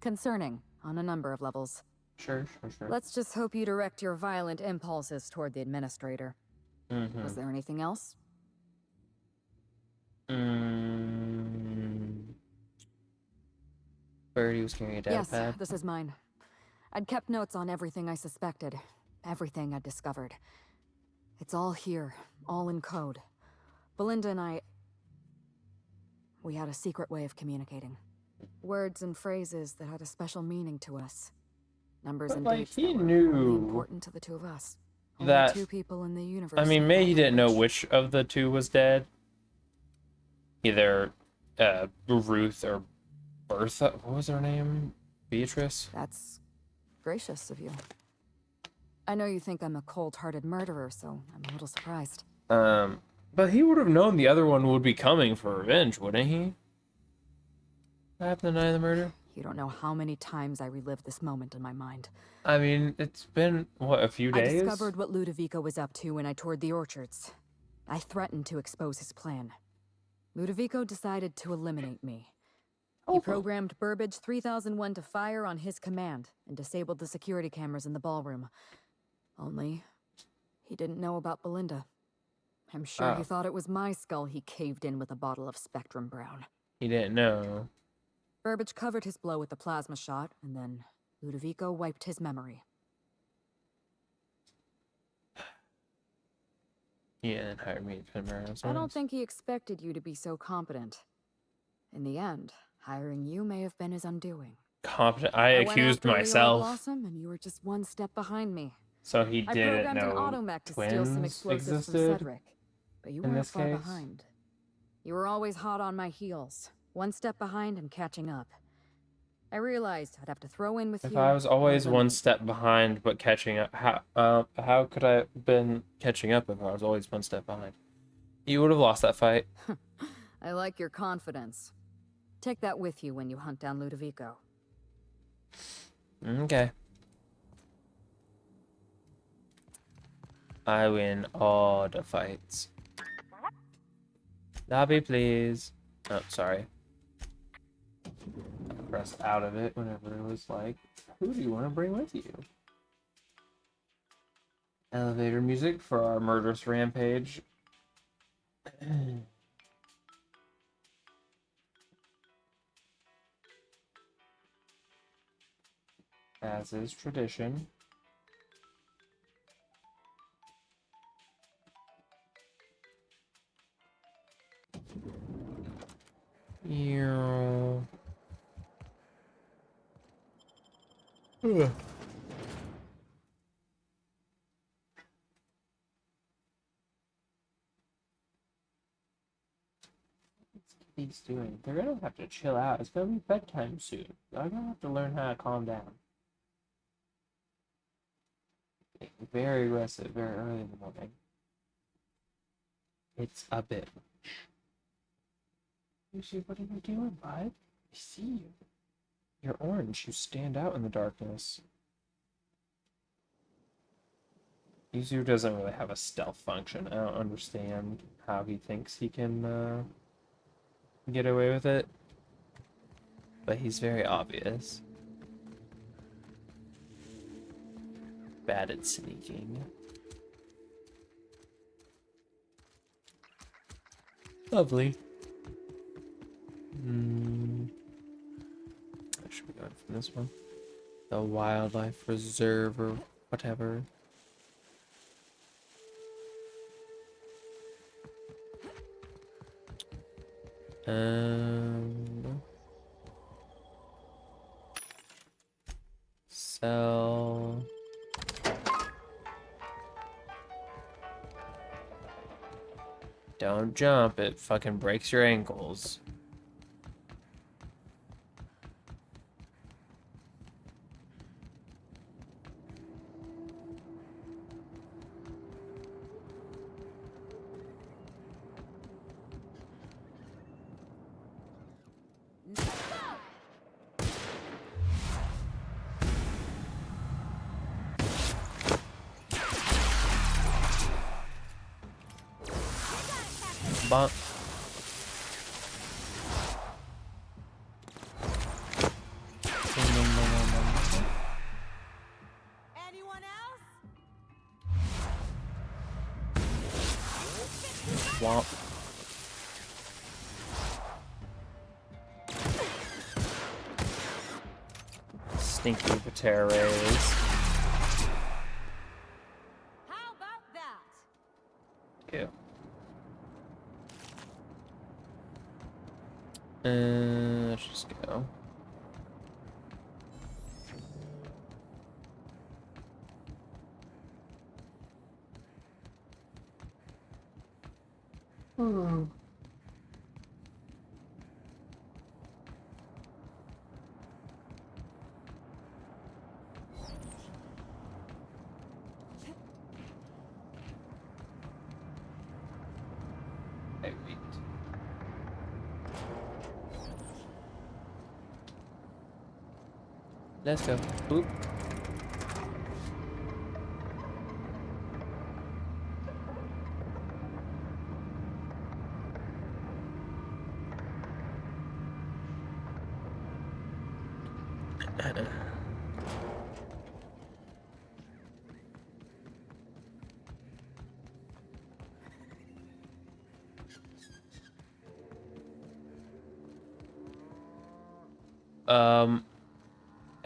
concerning on a number of levels. Sure. Let's just hope you direct your violent impulses toward the administrator. Was there anything else? Birdie was carrying a data Yes, pad. this is mine. I'd kept notes on everything I suspected, everything I'd discovered. It's all here, all in code. Belinda and we had a secret way of communicating. Words and phrases that had a special meaning to us. Numbers But, and like, dates he that were knew only important to the two of us. Only that- two people in the universe. I mean, who maybe he know didn't know which. which of the two was dead. Either Ruth or Bertha. What was her name? Beatrice? That's gracious of you. I know you think I'm a cold-hearted murderer, so I'm a little surprised. But he would have known the other one would be coming for revenge, wouldn't he? What happened the night of the murder? You don't know how many times I relived this moment in my mind. I mean, it's been, what, a few days? I discovered what Ludovico was up to when I toured the orchards. I threatened to expose his plan. Ludovico decided to eliminate me. He programmed Burbage 3001 to fire on his command and disabled the security cameras in the ballroom. Only, he didn't know about Belinda. I'm sure he thought it was my skull he caved in with a bottle of Spectrum Brown. He didn't know. Burbage covered his blow with the plasma shot, and then Ludovico wiped his memory. Yeah, and hired me to pin around. I don't think he expected you to be so competent. In the end, hiring you may have been his undoing. Competent. I went accused after Leora myself. Blossom, and you were just one step behind me. So he I didn't programmed an know automech to steal some twins explosives from existed Cedric, but you in weren't this far case? behind. You were always hot on my heels, one step behind and catching up. I realized I'd have to throw in with If you. I was always or one eliminate step behind but catching up, how could I have been catching up if I was always one step behind? You would have lost that fight. you. I like your confidence. Take that with you when you hunt down Ludovico. Okay. I win all the fights. Lobby, please. Oh, sorry. I pressed out of it whenever it was like, who do you want to bring with you? Elevator music for our murderous rampage. As is tradition. Yeah. What's Kitty's doing? They're gonna have to chill out. It's gonna be bedtime soon. I'm gonna have to learn how to calm down. Very aggressive, very early in the morning. It's a bit much. Lucy, what are you doing, bud? I see you. You're orange. You stand out in the darkness. Yuzu doesn't really have a stealth function. I don't understand how he thinks he can get away with it. But he's very obvious. Bad at sneaking. Lovely. I should be going from this one. The wildlife reserve or whatever. Sell. Don't jump, it fucking breaks your ankles. Bonk. Anyone else? Womp. Stinky Patera rays. How about that? Ew. Let's just go. Hey, wait. Let's go. Boop.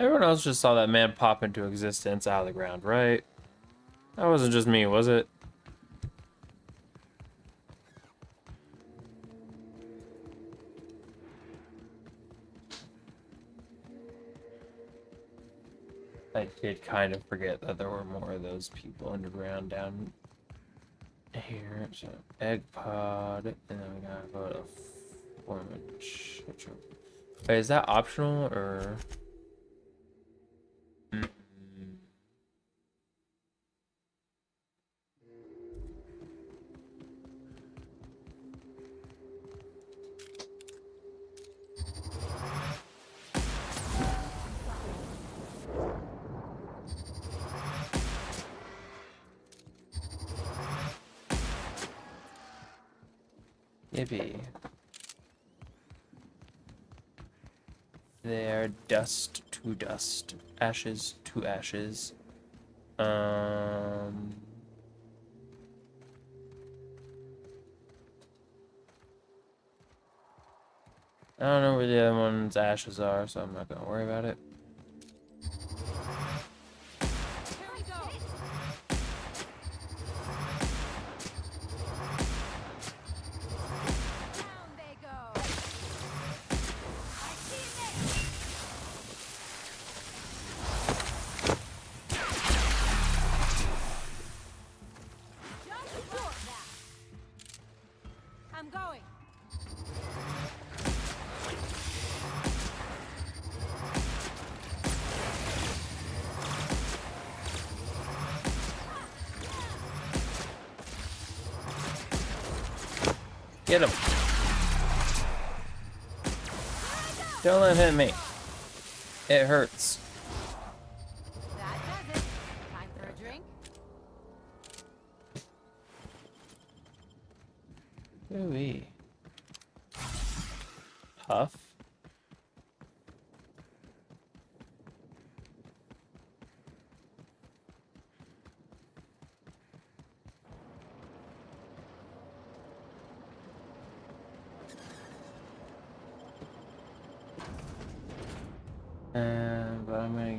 Everyone else just saw that man pop into existence out of the ground, right? That wasn't just me, was it? I did kind of forget that there were more of those people underground down here. So, egg pod, and then we gotta go to foreman. Wait, is that optional or? Maybe. There, dust to dust, ashes to ashes. I don't know where the other one's ashes are, so I'm not gonna worry about it. I'm going. Get him. Don't let him hit me. It hurts. That does it. Time for a drink. Ooh-wee. Tough. But I'm gonna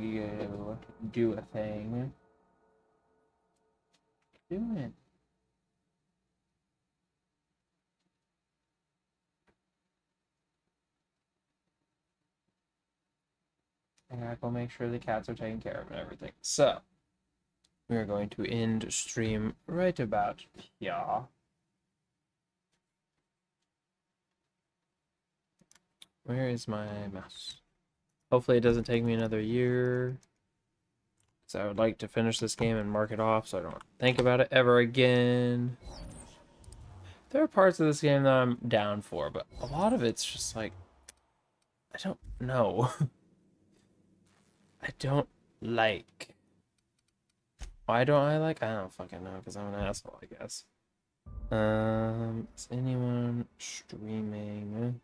go do a thing. Do it. I gotta go make sure the cats are taken care of and everything. So, we are going to end stream right about here. Where is my mouse? Hopefully it doesn't take me another year. So I would like to finish this game and mark it off so I don't think about it ever again. There are parts of this game that I'm down for, but a lot of it's just like, I don't know. I don't like. Why don't I like? I don't fucking know, because I'm an asshole, I guess. Is anyone streaming?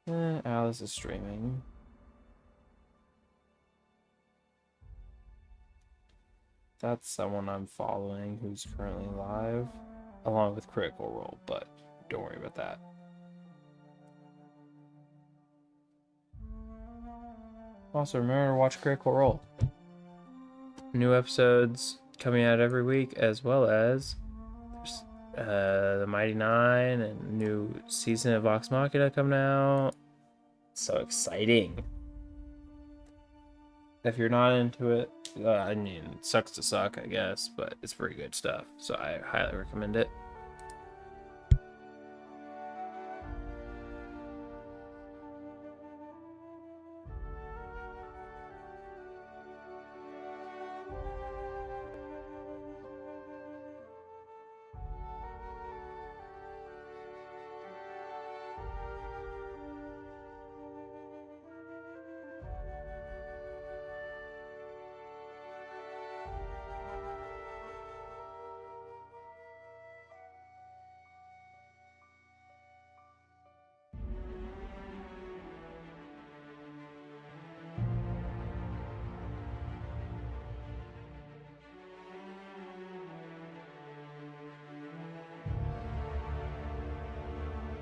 Alice is streaming. That's someone I'm following who's currently live, along with Critical Role, but don't worry about that. Also, remember to watch Critical Role. New episodes coming out every week, as well as the Mighty Nine and new season of Vox Machina coming out. So exciting. If you're not into it, I mean, it sucks to suck, I guess, but it's pretty good stuff. So I highly recommend it.